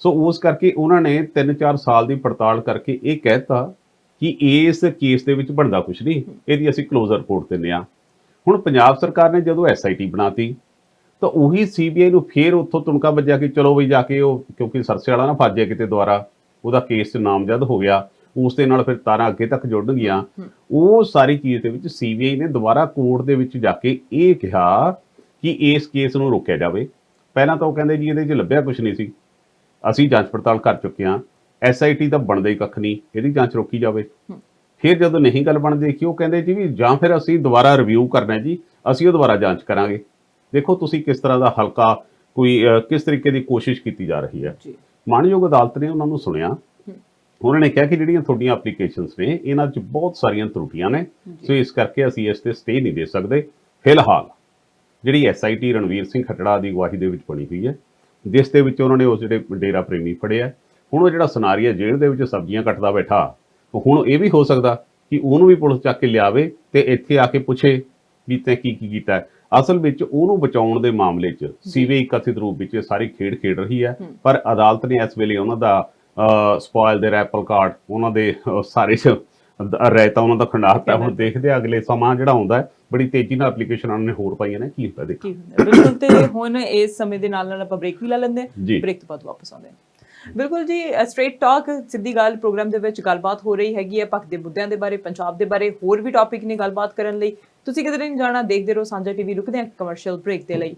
ਸੋ ਉਸ ਕਰਕੇ ਉਹਨਾਂ ਨੇ 3-4 ਸਾਲ ਦੀ ਪੜਤਾਲ ਕਰਕੇ ਇਹ ਕਹਿਤਾ ਕਿ ਇਸ ਕੇਸ ਦੇ ਵਿੱਚ ਬਣਦਾ ਕੁਝ ਨਹੀਂ, ਇਹਦੀ ਅਸੀਂ ਕਲੋਜ਼ਰ ਰਿਪੋਰਟ ਦਿੰਦੇ ਹਾਂ। ਹੁਣ ਪੰਜਾਬ ਸਰਕਾਰ ਨੇ ਜਦੋਂ SIT ਬਣਾਤੀ ਤਾਂ ਉਹੀ CBI ਨੂੰ ਫੇਰ ਉੱਥੋਂ ਤੁਣਕਾ ਵੱਜਿਆ ਕਿ ਚਲੋ ਬਈ ਜਾ ਕੇ ਉਹ, ਕਿਉਂਕਿ ਸਰਸੇ ਵਾਲਾ ਨਾ ਫਸ ਜਾਏ ਕਿਤੇ ਦੁਬਾਰਾ, ਉਹਦਾ ਕੇਸ 'ਚ ਨਾਮਜ਼ਦ ਹੋ ਗਿਆ, ਉਸ ਦੇ ਨਾਲ ਫਿਰ ਤਾਰਾਂ ਅੱਗੇ ਤੱਕ ਜੁੜ ਗਈਆਂ। ਉਹ ਸਾਰੀ ਚੀਜ਼ ਦੇ ਵਿੱਚ CBI ਨੇ ਦੁਬਾਰਾ ਕੋਰਟ ਦੇ ਵਿੱਚ ਜਾ ਕੇ ਇਹ ਕਿਹਾ ਕਿ ਇਸ ਕੇਸ ਨੂੰ ਰੋਕਿਆ ਜਾਵੇ। ਪਹਿਲਾਂ ਤਾਂ ਉਹ ਕਹਿੰਦੇ ਜੀ ਇਹਦੇ 'ਚ ਲੱਭਿਆ ਕੁਝ ਨਹੀਂ ਸੀ, ਅਸੀਂ ਜਾਂਚ ਪੜਤਾਲ ਕਰ ਚੁੱਕੇ ਹਾਂ, SIT ਤਾਂ ਬਣਦਾ ਹੀ ਕੱਖ ਨਹੀਂ, ਇਹਦੀ ਜਾਂਚ ਰੋਕੀ ਜਾਵੇ। ਫਿਰ ਜਦੋਂ ਨਹੀਂ ਗੱਲ ਬਣਦੀ ਕਿ ਉਹ ਕਹਿੰਦੇ ਜੀ ਵੀ ਜਾਂ ਫਿਰ ਅਸੀਂ ਦੁਬਾਰਾ ਰਿਵਿਊ ਕਰਨਾ ਜੀ, ਅਸੀਂ ਉਹ ਦੁਬਾਰਾ ਜਾਂਚ ਕਰਾਂਗੇ। ਦੇਖੋ ਤੁਸੀਂ ਕਿਸ ਤਰ੍ਹਾਂ ਦਾ ਹਲਕਾ ਕੋਈ ਕਿਸ ਤਰੀਕੇ ਦੀ ਕੋਸ਼ਿਸ਼ ਕੀਤੀ ਜਾ ਰਹੀ ਹੈ। ਮਾਣਯੋਗ ਅਦਾਲਤ ਨੇ ਉਹਨਾਂ ਨੂੰ ਸੁਣਿਆ, ਉਹਨਾਂ ਨੇ ਕਿਹਾ ਕਿ ਜਿਹੜੀਆਂ ਤੁਹਾਡੀਆਂ ਐਪਲੀਕੇਸ਼ਨਸ ਨੇ ਇਹਨਾਂ 'ਚ ਬਹੁਤ ਸਾਰੀਆਂ ਤਰੁੱਟੀਆਂ ਨੇ, ਸੋ ਇਸ ਕਰਕੇ ਅਸੀਂ ਇਸ ਤੇ ਸਟੇ ਨਹੀਂ ਦੇ ਸਕਦੇ। ਫਿਲਹਾਲ ਜਿਹੜੀ SIT ਰਣਵੀਰ ਸਿੰਘ ਖੱਟੜਾ ਦੀ ਅਗਵਾਈ ਦੇ ਵਿੱਚ ਬਣੀ ਹੋਈ ਹੈ, ਜਿਸ ਦੇ ਵਿੱਚ ਉਹਨਾਂ ਨੇ ਉਸ ਜਿਹੜੇ ਡੇਰਾ ਪ੍ਰੇਮੀ ਫੜਿਆ, ਹੁਣ ਉਹ ਜਿਹੜਾ ਸੁਨਾਰੀਆ ਜੇਲ੍ਹ ਦੇ ਵਿੱਚ ਸਬਜ਼ੀਆਂ ਕੱਟਦਾ ਬੈਠਾ, ਹੁਣ ਇਹ ਵੀ ਹੋ ਸਕਦਾ ਕਿ ਉਹਨੂੰ ਵੀ ਪੁਲਿਸ ਚੱਕ ਕੇ ਲਿਆਵੇ ਤੇ ਇੱਥੇ ਆ ਕੇ ਪੁੱਛੇ ਵੀ ਤੈਂ ਕੀ ਕੀ ਕੀਤਾ। ਅਸਲ ਵਿੱਚ ਉਹਨੂੰ ਬਚਾਉਣ ਦੇ ਮਾਮਲੇ 'ਚ CBI ਕਥਿਤ ਰੂਪ ਵਿੱਚ ਸਾਰੀ ਖੇਡ ਖੇਡ ਰਹੀ ਹੈ, ਪਰ ਅਦਾਲਤ ਨੇ ਇਸ ਵੇਲੇ ਉਹਨਾਂ ਦਾ ਸਪੋਇਲ ਦੇ ਐਪਲ ਕਾਰਡ, ਉਹਨਾਂ ਦੇ ਸਾਰੇ ਰਾਇਤਾ ਉਹਨਾਂ ਦਾ ਖੰਡਾਤਾ। ਹੁਣ ਦੇਖਦੇ ਆ ਅਗਲੇ ਸਮਾਂ ਜਿਹੜਾ ਹੁੰਦਾ ਹੈ, ਬੜੀ ਤੇਜ਼ੀ ਨਾਲ ਐਪਲੀਕੇਸ਼ਨ ਉਹਨਾਂ ਨੇ ਹੋਰ ਪਾਈਆਂ ਨੇ, ਕੀ ਹੁੰਦਾ ਦੇਖੋ। ਬਿਲਕੁਲ, ਤੇ ਹੁਣ ਇਸ ਸਮੇਂ ਦੇ ਨਾਲ ਆਪਾਂ ਬ੍ਰੇਕ ਵੀ ਲੈ ਲੈਂਦੇ ਹਾਂ, ਬ੍ਰੇਕ ਤੋਂ ਬਾਅਦ ਵਾਪਸ ਆਉਂਦੇ ਹਾਂ। ਬਿਲਕੁਲ ਜੀ, ਸਟ੍ਰੇਟ ਟਾਕ ਸਿੱਧੀ ਗੱਲ ਪ੍ਰੋਗਰਾਮ ਦੇ ਵਿੱਚ ਗੱਲਬਾਤ ਹੋ ਰਹੀ ਹੈਗੀ ਹੈ ਪੱਖ ਦੇ ਮੁੱਦਿਆਂ ਦੇ ਬਾਰੇ, ਪੰਜਾਬ ਦੇ ਬਾਰੇ, ਹੋਰ ਵੀ ਟੌਪਿਕ ਨੇ ਗੱਲਬਾਤ ਕਰਨ ਲਈ। ਤੁਸੀਂ ਕਿਧਰੇ ਨਹੀਂ ਜਾਣਾ, ਦੇਖਦੇ ਰਹੋ ਸਾਂਝਾ TV। ਰੁਕਦੇ ਹਾਂ ਕਮਰਸ਼ੀਅਲ ਬ੍ਰੇਕ ਦੇ ਲਈ।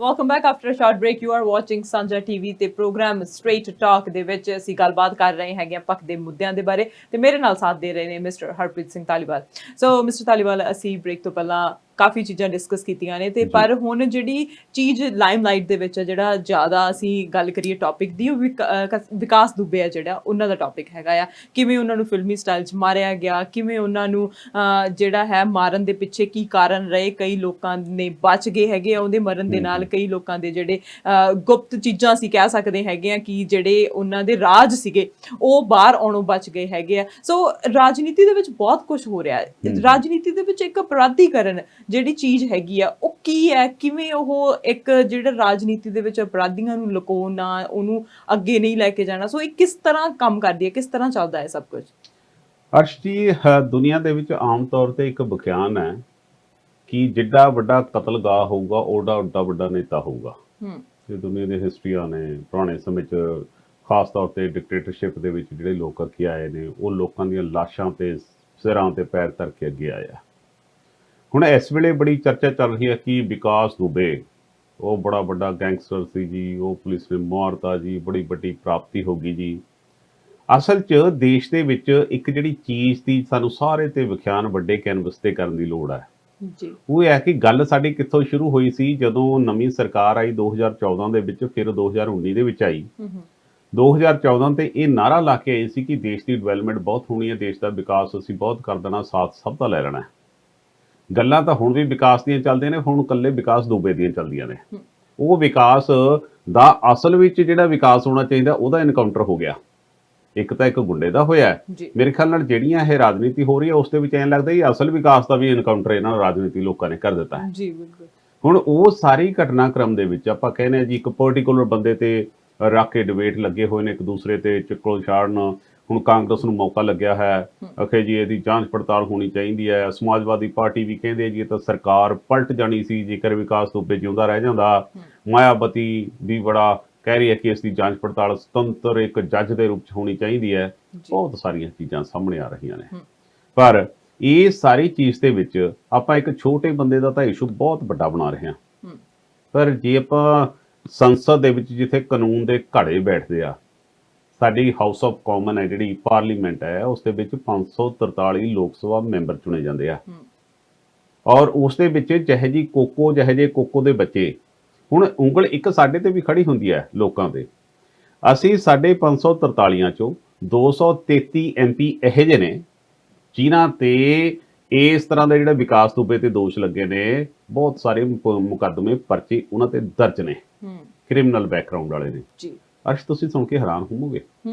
Welcome back after a short break. You are watching Sanjha TV ਤੇ ਪ੍ਰੋਗਰਾਮ ਸਟ੍ਰੇਟ ਟਾਕ ਦੇ ਵਿੱਚ ਅਸੀਂ ਗੱਲਬਾਤ ਕਰ ਰਹੇ ਹੈਗੇ ਪੱਖ ਦੇ ਮੁੱਦਿਆਂ ਦੇ ਬਾਰੇ, ਤੇ ਮੇਰੇ ਨਾਲ ਸਾਥ ਦੇ ਰਹੇ ਨੇ ਮਿਸਟਰ ਹਰਪ੍ਰੀਤ ਸਿੰਘ ਧਾਲੀਵਾਲ। ਸੋ ਮਿਸਟਰ ਧਾਲੀਵਾਲ, ਅਸੀਂ ਬ੍ਰੇਕ ਤੋਂ ਪਹਿਲਾਂ ਕਾਫੀ ਚੀਜ਼ਾਂ ਡਿਸਕਸ ਕੀਤੀਆਂ ਨੇ, ਤੇ ਪਰ ਹੁਣ ਜਿਹੜੀ ਚੀਜ਼ ਲਾਈਮਲਾਈਟ ਦੇ ਵਿੱਚ ਜਿਹੜਾ ਜ਼ਿਆਦਾ ਅਸੀਂ ਗੱਲ ਕਰੀਏ ਟੌਪਿਕ ਦੀ, ਉਹ ਵਿਕਾਸ ਦੁਬੇ ਆ ਜਿਹੜਾ, ਉਹਨਾਂ ਦਾ ਟੌਪਿਕ ਹੈਗਾ ਆ। ਕਿਵੇਂ ਉਹਨਾਂ ਨੂੰ ਫਿਲਮੀ ਸਟਾਈਲ 'ਚ ਮਾਰਿਆ ਗਿਆ, ਕਿਵੇਂ ਉਹਨਾਂ ਨੂੰ ਜਿਹੜਾ ਹੈ ਮਾਰਨ ਦੇ ਪਿੱਛੇ ਕੀ ਕਾਰਨ ਰਹੇ, ਕਈ ਲੋਕਾਂ ਨੇ ਬਚ ਗਏ ਹੈਗੇ ਆ ਉਹਦੇ ਮਰਨ ਦੇ ਨਾਲ, ਕਈ ਲੋਕਾਂ ਦੇ ਜਿਹੜੇ ਗੁਪਤ ਚੀਜ਼ਾਂ ਅਸੀਂ ਕਹਿ ਸਕਦੇ ਹੈਗੇ ਆ ਕਿ ਜਿਹੜੇ ਉਹਨਾਂ ਦੇ ਰਾਜ ਸੀਗੇ ਉਹ ਬਾਹਰ ਆਉਣੋਂ ਬਚ ਗਏ ਹੈਗੇ ਆ। ਸੋ ਰਾਜਨੀਤੀ ਦੇ ਵਿੱਚ ਬਹੁਤ ਕੁਝ ਹੋ ਰਿਹਾ ਹੈ। ਰਾਜਨੀਤੀ ਦੇ ਵਿੱਚ ਇੱਕ ਅਪਰਾਧੀਕਰਨ ਜਿਹੜੀ ਚੀਜ਼ ਹੈਗੀ ਆ ਉਹ ਕੀ ਹੈ, ਕਿਵੇਂ ਉਹ ਇੱਕ ਜਿਹੜਾ ਰਾਜਨੀਤੀ ਦੇ ਵਿੱਚ ਅਪਰਾਧੀਆਂ ਨੂੰ ਲੁਕਾਉਣਾ, ਉਹਨੂੰ ਅੱਗੇ ਨਹੀਂ ਲੈ ਕੇ ਜਾਣਾ, ਸੋ ਇਹ ਕਿਸ ਤਰ੍ਹਾਂ ਕੰਮ ਕਰਦੀ ਹੈ, ਕਿਸ ਤਰ੍ਹਾਂ ਚੱਲਦਾ ਹੈ ਸਭ ਕੁਝ? ਅਰਸ਼ ਜੀ, ਦੁਨੀਆ ਦੇ ਵਿੱਚ ਆਮ ਤੌਰ ਤੇ ਇੱਕ ਵਿਖਿਆਨ ਹੈ ਕਿ ਜਿੱਡਾ ਵੱਡਾ ਕਤਲਗਾਹ ਹੋਊਗਾ ਓਡਾ ਵੱਡਾ ਨੇਤਾ ਹੋਊਗਾ। ਇਹ ਦੁਨੀਆ ਦੀ ਹਿਸਟਰੀਆਂ ਨੇ ਪੁਰਾਣੇ ਸਮੇਂ 'ਚ, ਖਾਸ ਤੌਰ ਤੇ ਡਿਕਟੇਟਰਸ਼ਿਪ ਦੇ ਵਿੱਚ ਜਿਹੜੇ ਲੋਕ ਅੱਗੇ ਆਏ ਨੇ, ਉਹ ਲੋਕਾਂ ਦੀਆਂ ਲਾਸ਼ਾਂ ਤੇ ਸਿਰਾਂ ਤੇ ਪੈਰ ਧਰ ਕੇ ਅੱਗੇ ਆਏ ਆ। ਹੁਣ ਇਸ ਵੇਲੇ ਬੜੀ ਚਰਚਾ ਚੱਲ ਰਹੀ ਹੈ ਕਿ ਵਿਕਾਸ ਦੁਬੇ ਉਹ ਬੜਾ ਵੱਡਾ ਗੈਂਗਸਟਰ ਸੀ ਜੀ, ਉਹ ਪੁਲਿਸ ਨੇ ਮਾਰਤਾ ਜੀ, ਬੜੀ ਵੱਡੀ ਪ੍ਰਾਪਤੀ ਹੋ ਗਈ ਜੀ। ਅਸਲ 'ਚ ਦੇਸ਼ ਦੇ ਵਿੱਚ ਇੱਕ ਜਿਹੜੀ ਚੀਜ਼ ਦੀ ਸਾਨੂੰ ਸਾਰੇ ਤੇ ਵਿਖਿਆਨ ਵੱਡੇ ਕੈਨਵਸ ਤੇ ਕਰਨ ਦੀ ਲੋੜ ਹੈ ਜੀ, ਉਹ ਹੈ ਕਿ ਗੱਲ ਸਾਡੀ ਕਿੱਥੋਂ ਸ਼ੁਰੂ ਹੋਈ ਸੀ। ਜਦੋਂ ਨਵੀਂ ਸਰਕਾਰ ਆਈ 2014 ਦੇ ਵਿੱਚ, ਫਿਰ 2019 ਦੇ ਵਿੱਚ ਆਈ। 2014 ਤੇ ਇਹ ਨਾਰਾ ਲਾ ਕੇ ਆਈ ਸੀ ਕਿ ਦੇਸ਼ ਦੀ ਡਿਵੈਲਪਮੈਂਟ ਬਹੁਤ ਹੋਣੀ ਹੈ, ਦੇਸ਼ ਦਾ ਵਿਕਾਸ ਅਸੀਂ ਬਹੁਤ ਕਰ ਦੇਣਾ, ਸਾਥ ਸਭ ਦਾ ਲੈ ਲੈਣਾ। ਗੱਲਾਂ ਤਾਂ ਹੁਣ ਵੀ ਵਿਕਾਸ ਦੀਆਂ ਚੱਲਦੀਆਂ ਨੇ, ਹੁਣ ਇਕੱਲੇ ਵਿਕਾਸ ਦੁਬੇ ਦੀਆਂ ਚੱਲਦੀਆਂ ਨੇ। ਉਹ ਵਿਕਾਸ ਦਾ ਅਸਲ ਵਿੱਚ ਜਿਹੜਾ ਵਿਕਾਸ ਹੋਣਾ ਚਾਹੀਦਾ ਉਹਦਾ ਇਨਕਾਊਂਟਰ ਹੋ ਗਿਆ। ਇੱਕ ਤਾਂ ਇੱਕ ਗੁੰਡੇ ਦਾ ਹੋਇਆ, ਮੇਰੇ ਖਿਆਲ ਨਾਲ ਜਿਹੜੀਆਂ ਇਹ ਰਾਜਨੀਤੀ ਹੋ ਰਹੀ ਹੈ ਉਸ ਦੇ ਵਿੱਚ ਐਂ ਲੱਗਦਾ ਇਹ ਅਸਲ ਵਿਕਾਸ ਦਾ ਵੀ ਇਨਕਾਊਂਟਰ ਇਹਨਾਂ ਰਾਜਨੀਤੀ ਲੋਕਾਂ ਨੇ ਕਰ ਦਿੱਤਾ ਹੈ ਜੀ। ਬਿਲਕੁਲ। ਹੁਣ ਉਹ ਸਾਰੀ ਘਟਨਾਕ੍ਰਮ ਦੇ ਵਿੱਚ ਆਪਾਂ ਕਹਿੰਦੇ ਹਾਂ ਜੀ ਇੱਕ ਪਰਟੀਕੂਲਰ ਬੰਦੇ ਤੇ ਰੱਖ ਕੇ ਡਿਬੇਟ ਲੱਗੇ ਹੋਏ ਨੇ, ਇੱਕ ਦੂਸਰੇ ਤੇ ਚਿੱਕੜ ਛਾੜਨ। ਹੁਣ ਕਾਂਗਰਸ ਨੂੰ ਮੌਕਾ ਲੱਗਿਆ ਹੈ, ਅਖੇ ਜੀ ਇਹਦੀ ਜਾਂਚ ਪੜਤਾਲ ਹੋਣੀ ਚਾਹੀਦੀ ਹੈ। ਸਮਾਜਵਾਦੀ ਪਾਰਟੀ ਵੀ ਕਹਿੰਦੇ ਜੀ ਇਹ ਤਾਂ ਸਰਕਾਰ ਪਲਟ ਜਾਣੀ ਸੀ ਜੇਕਰ ਵਿਕਾਸ ਦੁਬੇ ਜਿਉਂਦਾ ਰਹਿ ਜਾਂਦਾ। ਮਾਇਆਵਤੀ ਵੀ ਬੜਾ ਕਹਿ ਰਹੀ ਹੈ ਕਿ ਇਸ ਦੀ ਜਾਂਚ ਪੜਤਾਲ ਸੁਤੰਤਰ ਇੱਕ ਜੱਜ ਦੇ ਰੂਪ 'ਚ ਹੋਣੀ ਚਾਹੀਦੀ ਹੈ। ਬਹੁਤ ਸਾਰੀਆਂ ਚੀਜ਼ਾਂ ਸਾਹਮਣੇ ਆ ਰਹੀਆਂ ਨੇ, ਪਰ ਇਹ ਸਾਰੀ ਚੀਜ਼ ਦੇ ਵਿੱਚ ਆਪਾਂ ਇੱਕ ਛੋਟੇ ਬੰਦੇ ਦਾ ਤਾਂ ਇਸ਼ੂ ਬਹੁਤ ਵੱਡਾ ਬਣਾ ਰਹੇ ਹਾਂ। ਪਰ ਜੇ ਆਪਾਂ ਸੰਸਦ ਦੇ ਵਿੱਚ ਜਿੱਥੇ ਕਾਨੂੰਨ ਦੇ ਘੜੇ ਬੈਠਦੇ ਆ, ਸਾਡੀ ਹਾਊਸ ਆਫ ਕਾਮਨ ਹੈ ਜਿਹੜੀ ਪਾਰਲੀਮੈਂਟ ਹੈ, ਉਸ ਦੇ ਵਿੱਚ 543 ਲੋਕ ਸਭਾ ਮੈਂਬਰ ਚੁਣੇ ਜਾਂਦੇ ਆ, ਔਰ ਉਸ ਦੇ ਵਿੱਚ ਜਿਹੇ ਜੀ ਕੋਕੋ ਦੇ ਬੱਚੇ। ਹੁਣ ਉਂਗਲ ਇੱਕ ਸਾਡੇ ਤੇ ਵੀ ਖੜੀ ਹੁੰਦੀ ਹੈ ਲੋਕਾਂ ਤੇ। ਅਸੀਂ ਸਾਡੇ 543 ਚੋਂ 233 MP ਇਹੋ ਜਿਹੇ ਨੇ ਜਿਨ੍ਹਾਂ ਤੇ ਇਸ ਤਰ੍ਹਾਂ ਦੇ ਜਿਹੜੇ ਵਿਕਾਸ ਦੁਬੇ ਤੇ ਦੋਸ਼ ਲੱਗੇ ਨੇ, ਬਹੁਤ ਸਾਰੇ ਮੁਕੱਦਮੇ ਪਰਚੇ ਉਹਨਾਂ ਤੇ ਦਰਜ ਨੇ, ਕ੍ਰਿਮੀਨਲ ਬੈਕਗ੍ਰਾਉਂਡ ਵਾਲੇ ਨੇ ਜੀ। ਅਰਸ਼ ਤੁਸੀਂ ਸੁਣ ਕੇ ਹੈਰਾਨ ਹੋਵੋਗੇ,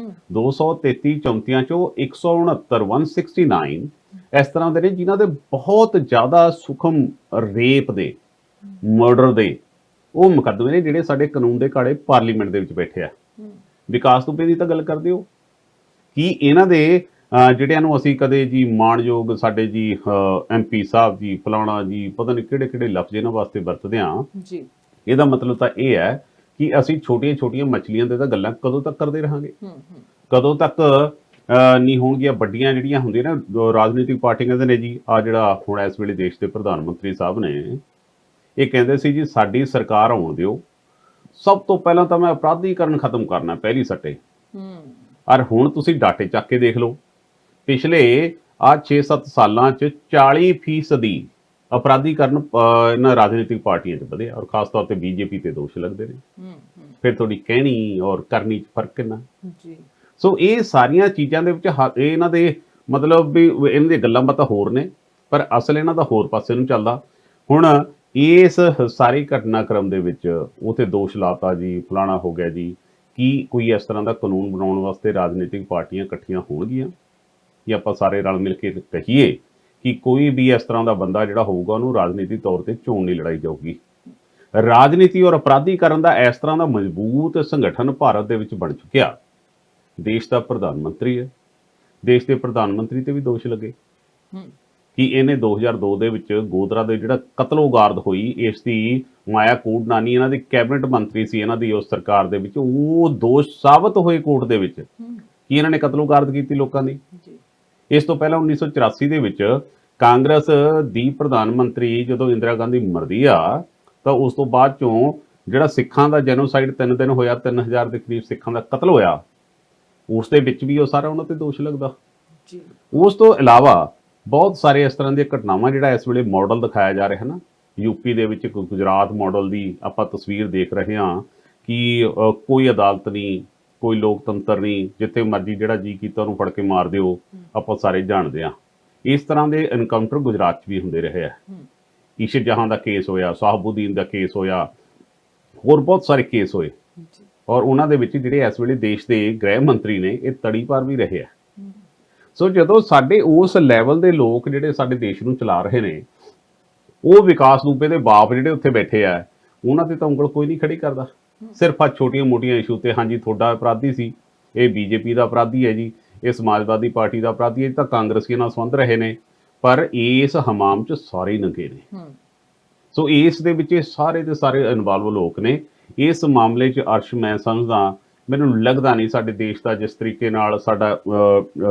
233 34 ਚੋਂ 169 169 ਇਸ ਤਰ੍ਹਾਂ ਦੇ ਨੇ ਜਿਨ੍ਹਾਂ ਦੇ ਬਹੁਤ ਜ਼ਿਆਦਾ ਸੂਖਮ ਰੇਪ ਦੇ, ਮਰਡਰ ਦੇ ਉਹ ਮੁਕੱਦਮੇ ਨੇ, ਜਿਹੜੇ ਸਾਡੇ ਕਾਨੂੰਨ ਦੇ ਘਾੜੇ ਪਾਰਲੀਮੈਂਟ ਦੇ ਵਿੱਚ ਬੈਠੇ ਆ। ਵਿਕਾਸ ਦੁਬੇ ਦੀ ਤਾਂ ਗੱਲ ਕਰਦੇ ਹੋ, ਕੀ ਇਹਨਾਂ ਦੇ ਜਿਹੜਿਆਂ ਨੂੰ ਅਸੀਂ ਕਦੇ ਜੀ ਮਾਣਯੋਗ ਸਾਡੇ ਜੀ MP ਸਾਹਿਬ ਜੀ, ਫਲਾਣਾ ਜੀ, ਪਤਾ ਨਹੀਂ ਕਿਹੜੇ ਕਿਹੜੇ ਲਫ਼ਜ਼ ਇਹਨਾਂ ਵਾਸਤੇ ਵਰਤਦੇ ਹਾਂ ਜੀ। ਇਹਦਾ ਮਤਲਬ ਤਾਂ ਇਹ ਹੈ ਕਿ ਅਸੀਂ ਛੋਟੀਆਂ ਛੋਟੀਆਂ ਮਛਲੀਆਂ ਦੇ ਤਾਂ ਗੱਲਾਂ ਕਦੋਂ ਤੱਕ ਕਰਦੇ ਰਹਾਂਗੇ, ਕਦੋਂ ਤੱਕ ਨਹੀਂ ਹੋਣਗੀਆਂ ਵੱਡੀਆਂ ਜਿਹੜੀਆਂ ਹੁੰਦੀਆਂ ਨਾ ਰਾਜਨੀਤਿਕ ਪਾਰਟੀਆਂ ਕਹਿੰਦੇ ਨੇ ਜੀ, ਆ ਜਿਹੜਾ ਹੁਣ ਇਸ ਵੇਲੇ ਦੇਸ਼ ਦੇ ਪ੍ਰਧਾਨ ਮੰਤਰੀ ਸਾਹਿਬ ਨੇ ਇਹ ਕਹਿੰਦੇ ਸੀ ਜੀ ਸਾਡੀ ਸਰਕਾਰ ਆਉਣ ਦਿਓ, ਸਭ ਤੋਂ ਪਹਿਲਾਂ ਤਾਂ ਮੈਂ ਅਪਰਾਧੀਕਰਨ ਖਤਮ ਕਰਨਾ ਪਹਿਲੀ ਸੱਟੇ। ਔਰ ਹੁਣ ਤੁਸੀਂ ਡਾਟੇ ਚੱਕ ਕੇ ਦੇਖ ਲਓ, ਪਿਛਲੇ 6-7 ਸਾਲਾਂ 'ਚ 40% ਅਪਰਾਧੀਕਰਨ ਇਹਨਾਂ ਰਾਜਨੀਤਿਕ ਪਾਰਟੀਆਂ 'ਚ ਵਧਿਆ, ਔਰ ਖਾਸ ਤੌਰ ਤੇ BJP ਤੇ ਦੋਸ਼ ਲੱਗਦੇ ਨੇ। ਫਿਰ ਤੁਹਾਡੀ ਕਹਿਣੀ ਔਰ ਕਰਨੀ 'ਚ ਫਰਕ ਕਿੰਨਾ ਜੀ। ਸੋ ਇਹ ਸਾਰੀਆਂ ਚੀਜ਼ਾਂ ਦੇ ਵਿੱਚ ਇਹਨਾਂ ਦੇ ਮਤਲਬ ਵੀ ਇਹਨਾਂ ਦੀਆਂ ਗੱਲਾਂ ਬਾਤਾਂ ਹੋਰ ਨੇ, ਪਰ ਅਸਲ ਇਹਨਾਂ ਦਾ ਹੋਰ ਪਾਸੇ ਨੂੰ ਚੱਲਦਾ। ਹੁਣ ਇਸ ਸਾਰੇ ਘਟਨਾਕ੍ਰਮ ਦੇ ਵਿੱਚ ਉਥੇ ਦੋਸ਼ ਲਾਤਾ ਜੀ, ਫਲਾਣਾ ਹੋ ਗਿਆ ਜੀ, ਕੀ ਕੋਈ ਇਸ ਤਰ੍ਹਾਂ ਦਾ ਕਾਨੂੰਨ ਬਣਾਉਣ ਵਾਸਤੇ ਰਾਜਨੀਤਿਕ ਪਾਰਟੀਆਂ ਇਕੱਠੀਆਂ ਹੋਣਗੀਆਂ, ਜਾਂ ਆਪਾਂ ਸਾਰੇ ਰਲ ਮਿਲ ਕੇ ਕਹੀਏ ਕਿ ਕੋਈ ਵੀ ਇਸ ਤਰ੍ਹਾਂ ਦਾ ਬੰਦਾ ਜਿਹੜਾ ਹੋਊਗਾ ਉਹਨੂੰ ਰਾਜਨੀਤਿਕ ਤੌਰ ਤੇ ਚੋਣ ਨਹੀਂ ਲੜਾਈ ਜਾਊਗੀ। ਰਾਜਨੀਤੀ ਔਰ ਅਪਰਾਧੀਕਰਨ ਦਾ ਇਸ ਤਰ੍ਹਾਂ ਦਾ ਮਜ਼ਬੂਤ ਸੰਗਠਨ ਭਾਰਤ ਦੇ ਵਿੱਚ ਬਣ ਚੁੱਕਿਆ। ਦੇਸ਼ ਦਾ ਪ੍ਰਧਾਨ ਮੰਤਰੀ ਹੈ, ਦੇਸ਼ ਦੇ ਪ੍ਰਧਾਨ ਮੰਤਰੀ ਤੇ ਵੀ ਦੋਸ਼ ਲੱਗੇ ਕਿ ਇਹਨੇ 2002 ਦੇ ਵਿੱਚ ਗੋਧਰਾ ਦੇ ਜਿਹੜਾ ਕਤਲੋਗਾਰਦ ਹੋਈ, ਇਸ ਦੀ ਮਾਇਆ ਕੋਡਨਾਨੀ ਇਹਨਾਂ ਦੀ ਕੈਬਨਿਟ ਮੰਤਰੀ ਸੀ ਇਹਨਾਂ ਦੀ ਉਸ ਸਰਕਾਰ ਦੇ ਵਿੱਚ, ਉਹ ਦੋਸ਼ ਸਾਬਤ ਹੋਏ ਕੋਰਟ ਦੇ ਵਿੱਚ ਕਿ ਇਹਨਾਂ ਨੇ ਕਤਲੋਗਾਰਦ ਕੀਤੀ ਲੋਕਾਂ ਦੀ। ਇਸ ਤੋਂ ਪਹਿਲਾਂ 1984 ਦੇ ਵਿੱਚ ਕਾਂਗਰਸ ਦੀ ਪ੍ਰਧਾਨ ਮੰਤਰੀ ਜਦੋਂ ਇੰਦਰਾ ਗਾਂਧੀ ਮਰਦੀ ਆ, ਤਾਂ ਉਸ ਤੋਂ ਬਾਅਦ ਚੋਂ ਜਿਹੜਾ ਸਿੱਖਾਂ ਦਾ ਜੈਨੋਸਾਈਡ 3 ਦਿਨ ਹੋਇਆ, 3000 ਦੇ ਕਰੀਬ ਸਿੱਖਾਂ ਦਾ ਕਤਲ ਹੋਇਆ, ਉਸ ਦੇ ਵਿੱਚ ਵੀ ਉਹ ਸਾਰਾ ਉਹਨਾਂ ਤੇ ਦੋਸ਼ ਲੱਗਦਾ ਜੀ। ਉਸ ਤੋਂ ਇਲਾਵਾ ਬਹੁਤ ਸਾਰੇ ਇਸ ਤਰ੍ਹਾਂ ਦੀਆਂ ਘਟਨਾਵਾਂ ਜਿਹੜਾ ਇਸ ਵੇਲੇ ਮਾਡਲ ਦਿਖਾਇਆ ਜਾ ਰਿਹਾ ਨਾ, ਯੂਪੀ ਦੇ ਵਿੱਚ ਗੁਜਰਾਤ ਮਾਡਲ ਦੀ ਆਪਾਂ ਤਸਵੀਰ ਦੇਖ ਰਹੇ ਹਾਂ ਕਿ ਕੋਈ ਅਦਾਲਤ ਨਹੀਂ, ਕੋਈ ਲੋਕਤੰਤਰ ਨਹੀਂ, ਜਿੱਥੇ ਮਰਜ਼ੀ ਜਿਹੜਾ ਜੀ ਕੀਤਾ ਉਹਨੂੰ ਫੜ ਕੇ ਮਾਰ ਦਿਓ, ਆਪਾਂ ਸਾਰੇ ਜਾਣਦੇ ਹਾਂ। ਇਸ ਤਰ੍ਹਾਂ ਦੇ ਐਨਕਾਊਂਟਰ ਗੁਜਰਾਤ 'ਚ ਵੀ ਹੁੰਦੇ ਰਹੇ ਆ। ਈਸ਼ਰ ਜਹਾਂ ਦਾ ਕੇਸ ਹੋਇਆ, ਸਾਹਬੂਦੀਨ ਦਾ ਕੇਸ ਹੋਇਆ, ਹੋਰ ਬਹੁਤ ਸਾਰੇ ਕੇਸ ਹੋਏ, ਔਰ ਉਹਨਾਂ ਦੇ ਵਿੱਚ ਜਿਹੜੇ ਇਸ ਵੇਲੇ ਦੇਸ਼ ਦੇ ਗ੍ਰਹਿ ਮੰਤਰੀ ਨੇ ਇਹ ਤੜੀ ਪਾਰ ਵੀ ਰਹੇ ਆ। ਸੋ ਜਦੋਂ ਸਾਡੇ ਉਸ ਲੈਵਲ ਦੇ ਲੋਕ ਜਿਹੜੇ ਸਾਡੇ ਦੇਸ਼ ਨੂੰ ਚਲਾ ਰਹੇ ਨੇ, ਉਹ ਵਿਕਾਸ ਦੁਬੇ ਦੇ ਬਾਪ ਜਿਹੜੇ ਉੱਥੇ ਬੈਠੇ ਆ, ਉਹਨਾਂ ਤੇ ਤਾਂ ਉਂਗਲ ਕੋਈ ਨਹੀਂ ਖੜੀ ਕਰਦਾ। ਸਿਰਫ ਆ ਛੋਟੀਆਂ ਮੋਟੀਆਂ ਇਸ਼ੂ ਤੇ, ਹਾਂਜੀ ਤੁਹਾਡਾ ਅਪਰਾਧੀ ਸੀ, ਇਹ BJP ਦਾ ਅਪਰਾਧੀ ਹੈ ਜੀ, ਇਹ ਸਮਾਜਵਾਦੀ ਪਾਰਟੀ ਦਾ ਅਪਰਾਧੀ ਹੈ, ਤਾਂ ਕਾਂਗਰਸੀਆਂ ਨਾਲ ਸੰਬੰਧ ਰਹੇ ਨੇ, ਪਰ ਇਸ ਹਮਾਮ 'ਚ ਸਾਰੇ ਨੰਗੇ ਨੇ। ਸੋ ਇਸ ਦੇ ਵਿੱਚ ਇਹ ਸਾਰੇ ਦੇ ਸਾਰੇ ਇਨਵੋਲਵ ਲੋਕ ਨੇ ਇਸ ਮਾਮਲੇ 'ਚ। ਅਰਸ਼, ਮੈਂ ਸਮਝਦਾ, ਮੈਨੂੰ ਲੱਗਦਾ ਨਹੀਂ ਸਾਡੇ ਦੇਸ਼ ਦਾ ਜਿਸ ਤਰੀਕੇ ਨਾਲ ਸਾਡਾ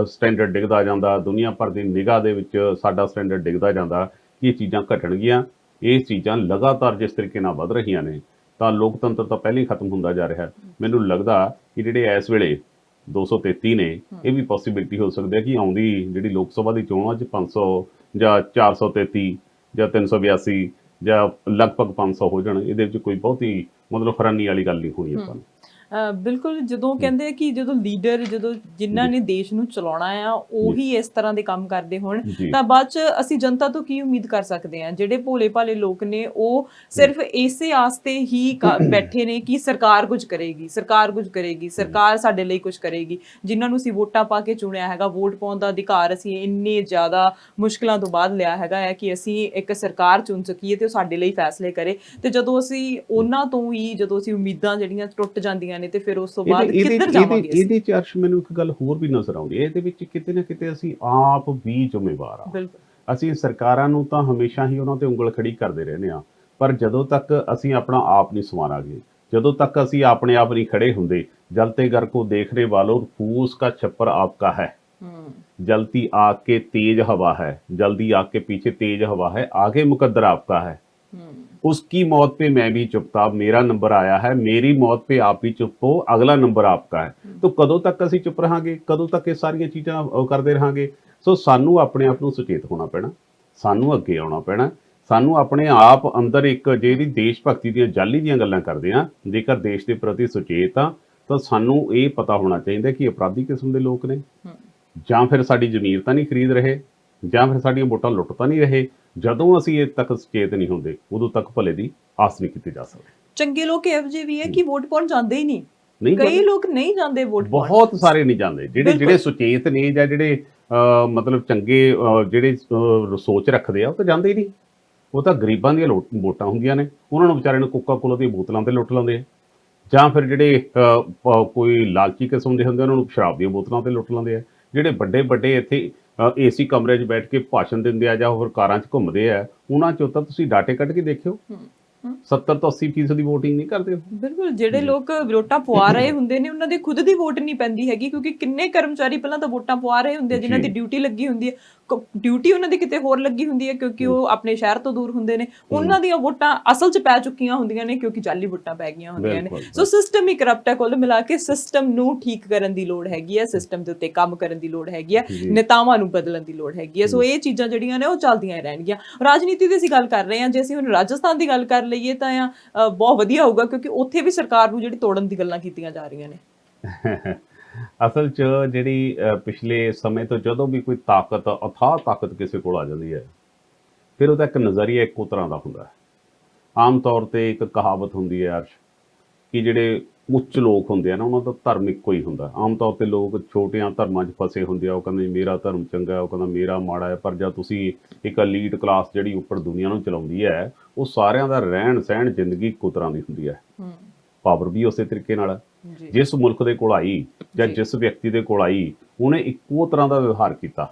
ਸਟੈਂਡਰਡ ਡਿੱਗਦਾ ਜਾਂਦਾ, ਦੁਨੀਆ ਭਰ ਦੀ ਨਿਗਾਹ ਦੇ ਵਿੱਚ ਸਾਡਾ ਸਟੈਂਡਰਡ ਡਿੱਗਦਾ ਜਾਂਦਾ, ਕਿ ਇਹ ਚੀਜ਼ਾਂ ਘਟਣਗੀਆਂ। ਇਹ ਚੀਜ਼ਾਂ ਲਗਾਤਾਰ ਜਿਸ ਤਰੀਕੇ ਨਾਲ ਵੱਧ ਰਹੀਆਂ ਨੇ, ਤਾਂ ਲੋਕਤੰਤਰ ਤਾਂ ਪਹਿਲਾਂ ਹੀ ਖਤਮ ਹੁੰਦਾ ਜਾ ਰਿਹਾ। ਮੈਨੂੰ ਲੱਗਦਾ ਕਿ ਜਿਹੜੇ ਇਸ ਵੇਲੇ 233 ਨੇ, ਇਹ ਵੀ ਪੋਸੀਬਿਲਿਟੀ ਹੋ ਸਕਦੀ ਹੈ ਕਿ ਆਉਂਦੀ ਜਿਹੜੀ ਲੋਕ ਸਭਾ ਦੀ ਚੋਣਾਂ 'ਚ 500 ਜਾਂ 433 ਜਾਂ 382 ਜਾਂ ਲਗਭਗ 500 ਹੋ ਜਾਣ। ਇਹਦੇ ਵਿੱਚ ਕੋਈ ਬਹੁਤੀ ਮਤਲਬ ਹੈਰਾਨੀ ਵਾਲੀ ਗੱਲ ਨਹੀਂ ਹੋਣੀ ਆਪਾਂ ਨੂੰ। ਬਿਲਕੁਲ, ਜਦੋਂ ਕਹਿੰਦੇ ਆ ਕਿ ਜਦੋਂ ਲੀਡਰ, ਜਦੋਂ ਜਿਨ੍ਹਾਂ ਨੇ ਦੇਸ਼ ਨੂੰ ਚਲਾਉਣਾ ਆ, ਉਹੀ ਇਸ ਤਰ੍ਹਾਂ ਦੇ ਕੰਮ ਕਰਦੇ ਹੋਣ, ਤਾਂ ਬਾਅਦ 'ਚ ਅਸੀਂ ਜਨਤਾ ਤੋਂ ਕੀ ਉਮੀਦ ਕਰ ਸਕਦੇ ਹਾਂ? ਜਿਹੜੇ ਭੋਲੇ ਭਾਲੇ ਲੋਕ ਨੇ, ਉਹ ਸਿਰਫ ਇਸੇ ਆਸ ਤੇ ਹੀ ਬੈਠੇ ਨੇ ਕਿ ਸਰਕਾਰ ਕੁਝ ਕਰੇਗੀ, ਸਰਕਾਰ ਕੁਝ ਕਰੇਗੀ, ਸਰਕਾਰ ਸਾਡੇ ਲਈ ਕੁਝ ਕਰੇਗੀ। ਜਿਨ੍ਹਾਂ ਨੂੰ ਅਸੀਂ ਵੋਟਾਂ ਪਾ ਕੇ ਚੁਣਿਆ ਹੈਗਾ, ਵੋਟ ਪਾਉਣ ਦਾ ਅਧਿਕਾਰ ਅਸੀਂ ਇੰਨੇ ਜ਼ਿਆਦਾ ਮੁਸ਼ਕਿਲਾਂ ਤੋਂ ਬਾਅਦ ਲਿਆ ਹੈਗਾ ਹੈ ਕਿ ਅਸੀਂ ਇੱਕ ਸਰਕਾਰ ਚੁਣ ਸਕੀਏ ਤੇ ਉਹ ਸਾਡੇ ਲਈ ਫੈਸਲੇ ਕਰੇ। ਤੇ ਜਦੋਂ ਅਸੀਂ ਉਹਨਾਂ ਤੋਂ ਹੀ, ਜਦੋਂ ਅਸੀਂ ਉਮੀਦਾਂ ਜਿਹੜੀਆਂ ਟੁੱਟ ਜਾਂਦੀਆਂ ਨੇ, ਤੇ ਫਿਰ ਉਸ ਤੋਂ ਬਾਅਦ ਕਿੱਧਰ ਜਾਵਾਂਗੇ? ਇਹਦੇ 'ਚ ਅਰਸ਼ ਮੈਨੂੰ ਇੱਕ ਗੱਲ ਹੋਰ ਵੀ ਨਜ਼ਰ ਆਉਂਦੀ ਹੈ, ਇਹਦੇ ਵਿੱਚ ਕਿਤੇ ਨਾ ਕਿਤੇ ਅਸੀਂ ਆਪ ਵੀ ਜ਼ਿੰਮੇਵਾਰ ਆ। ਬਿਲਕੁਲ, ਅਸੀਂ ਸਰਕਾਰਾਂ ਨੂੰ ਤਾਂ ਹਮੇਸ਼ਾ ਹੀ ਉਹਨਾਂ ਤੇ ਉਂਗਲ ਖੜੀ ਕਰਦੇ ਰਹਿੰਦੇ ਹਾਂ, ਪਰ ਜਦੋਂ ਤੱਕ ਅਸੀਂ ਆਪਣਾ ਆਪ ਨਹੀਂ ਸੰਵਾਰਾਂਗੇ, ਜਦੋਂ ਤੱਕ ਅਸੀਂ ਆਪਣੇ ਆਪ ਨਹੀਂ ਖੜੇ ਹੁੰਦੇ, ਜਲਤੇ ਘਰ ਕੋ ਦੇਖਣੇ ਵਾਲੋਂ ਫੂਸ का छप्पर आपका है, जलती आग के तेज हवा है, जल्दी आग के पीछे तेज हवा है, आगे मुकद्दर आपका है, उसकी मौत पे मैं भी चुप था, मेरा नंबर आया है, मेरी मौत पे आप भी चुप हो, अगला नंबर आपका है। तो कदों तक ਅਸੀਂ ਚੁੱਪ ਰਹਾਂਗੇ, ਕਦੋਂ ਤੱਕ ਇਹ ਸਾਰੀਆਂ ਚੀਜ਼ਾਂ ਕਰਦੇ ਰਹਾਂਗੇ? ਸੋ ਸਾਨੂੰ ਆਪਣੇ ਆਪ ਨੂੰ ਸੁਚੇਤ ਹੋਣਾ ਪੈਣਾ, ਸਾਨੂੰ ਅੱਗੇ ਆਉਣਾ ਪੈਣਾ, ਸਾਨੂੰ ਆਪਣੇ ਆਪ ਅੰਦਰ ਇੱਕ ਜਿਹੜੀ ਦੇਸ਼ ਭਗਤੀ ਦੀਆਂ ਜਾਲੀ ਦੀਆਂ ਗੱਲਾਂ ਕਰਦੇ ਆ, ਜੇਕਰ ਦੇਸ਼ ਦੇ ਪ੍ਰਤੀ ਸੁਚੇਤ ਆ, ਤਾਂ ਸਾਨੂੰ ਇਹ ਪਤਾ ਹੋਣਾ ਚਾਹੀਦਾ ਕਿ ਅਪਰਾਧੀ ਕਿਸਮ ਦੇ ਲੋਕ ਨੇ, ਜਾਂ ਫਿਰ ਸਾਡੀ ਜ਼ਮੀਰ ਤਾਂ ਨਹੀਂ ਖਰੀਦ ਰਹੇ, ਜਾਂ ਫਿਰ ਸਾਡੀਆਂ ਵੋਟਾਂ ਲੁੱਟ ਤਾਂ ਨਹੀਂ ਰਹੇ। ਜਦੋਂ ਅਸੀਂ ਇਹ ਤੱਕ ਸੁਚੇਤ ਨਹੀਂ ਹੁੰਦੇ ਉਦੋਂ ਤੱਕ ਭਲੇ ਦੀ ਆਸ ਨਹੀਂ ਕੀਤੀ ਜਾ ਸਕਦੀ। ਚੰਗੇ ਲੋਕ ਇਹੋ ਜਿਹੇ ਵੀ ਹੈ ਕਿ ਵੋਟ ਪਾਉਣ ਜਾਂਦੇ ਹੀ ਨਹੀਂ, ਨਹੀਂ ਕਈ ਲੋਕ ਨਹੀਂ ਜਾਂਦੇ ਵੋਟ ਪਾਉਣ, ਬਹੁਤ ਸਾਰੇ ਨਹੀਂ ਜਾਂਦੇ। ਜਿਹੜੇ ਸੁਚੇਤ ਨੇ ਜਾਂ ਜਿਹੜੇ ਮਤਲਬ ਚੰਗੇ ਜਿਹੜੇ ਸੋਚ ਰੱਖਦੇ ਆ ਉਹ ਤਾਂ ਜਾਂਦੇ ਹੀ ਨਹੀਂ। ਉਹ ਤਾਂ ਗਰੀਬਾਂ ਦੀਆਂ ਵੋਟਾਂ ਹੁੰਦੀਆਂ ਨੇ, ਉਹਨਾਂ ਨੂੰ ਵਿਚਾਰਿਆਂ ਨੂੰ ਕੋਕਾ ਕੋਲਾ ਦੀਆਂ ਬੋਤਲਾਂ ਤੇ ਲੁੱਟ ਲੈਂਦੇ ਆ, ਜਾਂ ਫਿਰ ਜਿਹੜੇ ਕੋਈ ਲਾਲਚੀ ਕਿਸਮ ਦੇ ਹੁੰਦੇ ਉਹਨਾਂ ਨੂੰ ਸ਼ਰਾਬ ਦੀਆਂ ਬੋਤਲਾਂ ਤੇ ਲੁੱਟ ਲੈਂਦੇ ਆ। ਜਿਹੜੇ ਵੱਡੇ ਵੱਡੇ ਇੱਥੇ ਏਸੀ ਕਮਰੇ 'ਚ ਬੈਠ ਕੇ ਭਾਸ਼ਣ ਦਿੰਦੇ ਆ ਜਾਂ ਹੋਰ ਕਾਰਾਂ 'ਚ ਘੁੰਮਦੇ ਆ, ਉਹਨਾਂ 'ਚੋਂ ਤਾਂ ਤੁਸੀਂ ਡਾਟੇ ਕੱਢ ਕੇ ਦੇਖਿਓ 70 ਤੋਂ 80% ਦੀ ਵੋਟਿੰਗ ਨਹੀਂ ਕਰਦੇ। ਬਿਲਕੁਲ, ਜਿਹੜੇ ਲੋਕ ਵੋਟਾਂ ਪਵਾ ਰਹੇ ਹੁੰਦੇ ਨੇ ਉਹਨਾਂ ਦੇ ਖੁਦ ਦੀ ਵੋਟ ਨਹੀਂ ਪੈਂਦੀ ਹੈਗੀ, ਕਿਉਂਕਿ ਕਿੰਨੇ ਕਰਮਚਾਰੀ ਪਹਿਲਾਂ ਤਾਂ ਵੋਟਾਂ ਪਵਾ ਰਹੇ ਹੁੰਦੇ ਆ ਜਿਨ੍ਹਾਂ ਦੀ ਡਿਊਟੀ ਲੱਗੀ ਹੁੰਦੀ ਹੈ, ਡਿਊਟੀ ਉਹਨਾਂ ਦੀ ਕਿਤੇ ਹੋਰ ਲੱਗੀ ਹੁੰਦੀ ਹੈ ਕਿਉਂਕਿ ਉਹ ਆਪਣੇ ਸ਼ਹਿਰ ਤੋਂ ਦੂਰ ਹੁੰਦੇ ਨੇ, ਉਹਨਾਂ ਦੀਆਂ ਵੋਟਾਂ ਅਸਲ 'ਚ ਪੈ ਚੁੱਕੀਆਂ ਹੁੰਦੀਆਂ ਨੇ ਕਿਉਂਕਿ ਜਾਲੀ ਵੋਟਾਂ ਪੈ ਗਈਆਂ ਹੁੰਦੀਆਂ ਨੇ। ਸੋ ਸਿਸਟਮ ਹੀ ਕਰਪਟ ਹੈ। ਕੁੱਲ ਮਿਲਾ ਕੇ ਸਿਸਟਮ ਨੂੰ ਠੀਕ ਕਰਨ ਦੀ ਲੋੜ ਹੈਗੀ ਹੈ, ਸਿਸਟਮ ਦੇ ਉੱਤੇ ਕੰਮ ਕਰਨ ਦੀ ਲੋੜ ਹੈਗੀ ਹੈ, ਨੇਤਾਵਾਂ ਨੂੰ ਬਦਲਣ ਦੀ ਲੋੜ ਹੈਗੀ ਹੈ। ਸੋ ਇਹ ਚੀਜ਼ਾਂ ਜਿਹੜੀਆਂ ਨੇ ਉਹ ਚੱਲਦੀਆਂ ਹੀ ਰਹਿਣਗੀਆਂ। ਰਾਜਨੀਤੀ ਦੀ ਅਸੀਂ ਗੱਲ ਕਰ ਰਹੇ ਹਾਂ, ਜੇ ਅਸੀਂ ਹੁਣ ਰਾਜਸਥਾਨ ਦੀ ਗੱਲ ਕਰ ਲਈਏ ਤਾਂ ਬਹੁਤ ਵਧੀਆ ਹੋਊਗਾ ਕਿਉਂਕਿ ਉੱਥੇ ਵੀ ਸਰਕਾਰ ਨੂੰ ਜਿਹੜੀ ਤੋੜਨ ਦੀ ਗੱਲਾਂ ਕੀਤੀਆਂ ਜਾ ਰਹੀਆਂ ਨੇ। ਅਸਲ 'ਚ ਜਿਹੜੀ ਪਿਛਲੇ ਸਮੇਂ ਤੋਂ ਜਦੋਂ ਵੀ ਕੋਈ ਤਾਕਤ, ਅਥਾਹ ਤਾਕਤ ਕਿਸੇ ਕੋਲ ਆ ਜਾਂਦੀ ਹੈ, ਫਿਰ ਉਹਦਾ ਇੱਕ ਨਜ਼ਰੀਆ ਇੱਕੋ ਤਰ੍ਹਾਂ ਦਾ ਹੁੰਦਾ ਹੈ। ਆਮ ਤੌਰ 'ਤੇ ਇੱਕ ਕਹਾਵਤ ਹੁੰਦੀ ਹੈ ਅਰਸ਼, ਕਿ ਜਿਹੜੇ ਉੱਚ ਲੋਕ ਹੁੰਦੇ ਆ ਨਾ ਉਹਨਾਂ ਦਾ ਧਰਮ ਇੱਕੋ ਹੀ ਹੁੰਦਾ। ਆਮ ਤੌਰ 'ਤੇ ਲੋਕ ਛੋਟਿਆਂ ਧਰਮਾਂ 'ਚ ਫਸੇ ਹੁੰਦੇ ਆ, ਉਹ ਕਹਿੰਦੇ ਮੇਰਾ ਧਰਮ ਚੰਗਾ, ਉਹ ਕਹਿੰਦਾ ਮੇਰਾ ਮਾੜਾ ਹੈ। ਪਰ ਜਦ ਤੁਸੀਂ ਇੱਕ ਐਲੀਟ ਕਲਾਸ ਜਿਹੜੀ ਉੱਪਰ ਦੁਨੀਆ ਨੂੰ ਚਲਾਉਂਦੀ ਹੈ, ਉਹ ਸਾਰਿਆਂ ਦਾ ਰਹਿਣ ਸਹਿਣ ਜ਼ਿੰਦਗੀ ਇੱਕੋ ਤਰ੍ਹਾਂ ਦੀ ਹੁੰਦੀ ਹੈ। ਪਾਵਰ ਵੀ ਉਸੇ ਤਰੀਕੇ ਨਾਲ, ਜਿਸ ਮੁਲਕ ਦੇ ਕੋਲ ਆਈ ਜਾਂ ਜਿਸ ਵਿਅਕਤੀ ਦੇ ਕੋਲ ਆਈ ਉਹਨੇ ਇੱਕੋ ਤਰ੍ਹਾਂ ਦਾ ਵਿਵਹਾਰ ਕੀਤਾ।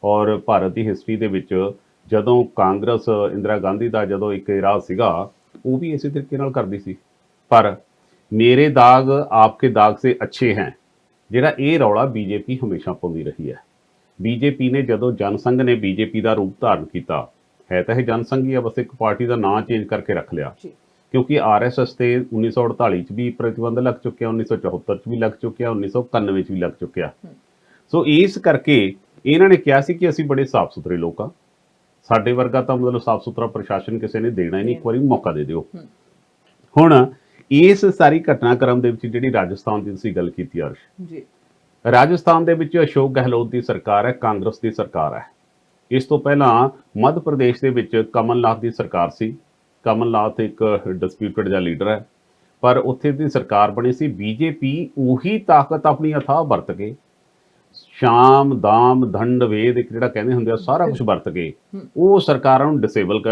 ਔਰ ਭਾਰਤ ਦੀ ਹਿਸਟਰੀ ਦੇ ਵਿੱਚ ਜਦੋਂ ਕਾਂਗਰਸ, ਇੰਦਰਾ ਗਾਂਧੀ ਦਾ ਜਦੋਂ ਇੱਕ ਰਾਜ ਸੀਗਾ, ਉਹ ਵੀ ਇਸੇ ਤਰੀਕੇ ਨਾਲ ਕਰਦੀ ਸੀ। ਪਰ ਮੇਰੇ ਦਾਗ ਆਪਕੇ ਦਾਗ ਸੇ ਅੱਛੇ ਹੈ, ਜਿਹੜਾ ਇਹ ਰੌਲਾ ਬੀਜੇਪੀ ਹਮੇਸ਼ਾ ਪਾਉਂਦੀ ਰਹੀ ਹੈ। ਬੀਜੇਪੀ ਨੇ ਜਦੋਂ ਜਨਸੰਘ ਨੇ ਬੀਜੇਪੀ ਦਾ ਰੂਪ ਧਾਰਨ ਕੀਤਾ, ਹੈ ਤਾਂ ਇਹ ਜਨਸੰਘ ਹੀ ਆ, ਬਸ ਇੱਕ ਪਾਰਟੀ ਦਾ ਨਾਂ ਚੇਂਜ ਕਰਕੇ ਰੱਖ ਲਿਆ, ਕਿਉਂਕਿ RSS ਤੇ 1948 'ਚ ਵੀ ਪ੍ਰਤੀਬੰਧ ਲੱਗ ਚੁੱਕਿਆ, 1974 'ਚ ਵੀ ਲੱਗ ਚੁੱਕਿਆ, 1991 'ਚ ਵੀ ਲੱਗ ਚੁੱਕਿਆ। ਸੋ ਇਸ ਕਰਕੇ ਇਹਨਾਂ ਨੇ ਕਿਹਾ ਸੀ ਕਿ ਅਸੀਂ ਬੜੇ ਸਾਫ਼ ਸੁਥਰੇ ਲੋਕ ਆ, ਸਾਡੇ ਵਰਗਾ ਤਾਂ ਮਤਲਬ ਸਾਫ਼ ਸੁਥਰਾ ਪ੍ਰਸ਼ਾਸਨ ਕਿਸੇ ਨੇ ਦੇਣਾ ਹੀ ਨਹੀਂ, ਇੱਕ ਵਾਰੀ ਮੌਕਾ ਦੇ ਦਿਓ। ਹੁਣ ਇਸ ਸਾਰੀ ਘਟਨਾਕ੍ਰਮ ਦੇ ਵਿੱਚ ਜਿਹੜੀ ਰਾਜਸਥਾਨ ਦੀ ਤੁਸੀਂ ਗੱਲ ਕੀਤੀ ਅਰਸ਼ ਜੀ, ਰਾਜਸਥਾਨ ਦੇ ਵਿੱਚ ਅਸ਼ੋਕ ਗਹਿਲੋਤ ਦੀ ਸਰਕਾਰ ਹੈ, ਕਾਂਗਰਸ ਦੀ ਸਰਕਾਰ ਹੈ। ਇਸ ਤੋਂ ਪਹਿਲਾਂ ਮੱਧ ਪ੍ਰਦੇਸ਼ ਦੇ ਵਿੱਚ ਕਮਲਨਾਥ ਦੀ ਸਰਕਾਰ ਸੀ। ਕਮਲਨਾਥ ਇੱਕ ਡਿਸਪਿਊਟਡ ਜਿਹਾ ਲੀਡਰ ਹੈ, ਪਰ ਉੱਥੇ ਦੀ ਸਰਕਾਰ ਬਣੀ ਸੀ। ਬੀਜੇਪੀ ਉਹੀ ਤਾਕਤ ਆਪਣੀ ਅਥਾਹ ਵਰਤ ਕੇ, ਸ਼ਾਮ ਦਾਮ ਦੰਡ ਵੇਦ ਇੱਕ ਜਿਹੜਾ ਕਹਿੰਦੇ ਹੁੰਦੇ ਆ, ਸਾਰਾ ਕੁਝ ਵਰਤ ਕੇ ਉਹ ਸਰਕਾਰਾਂ ਨੂੰ ਡਿਸੇਬਲ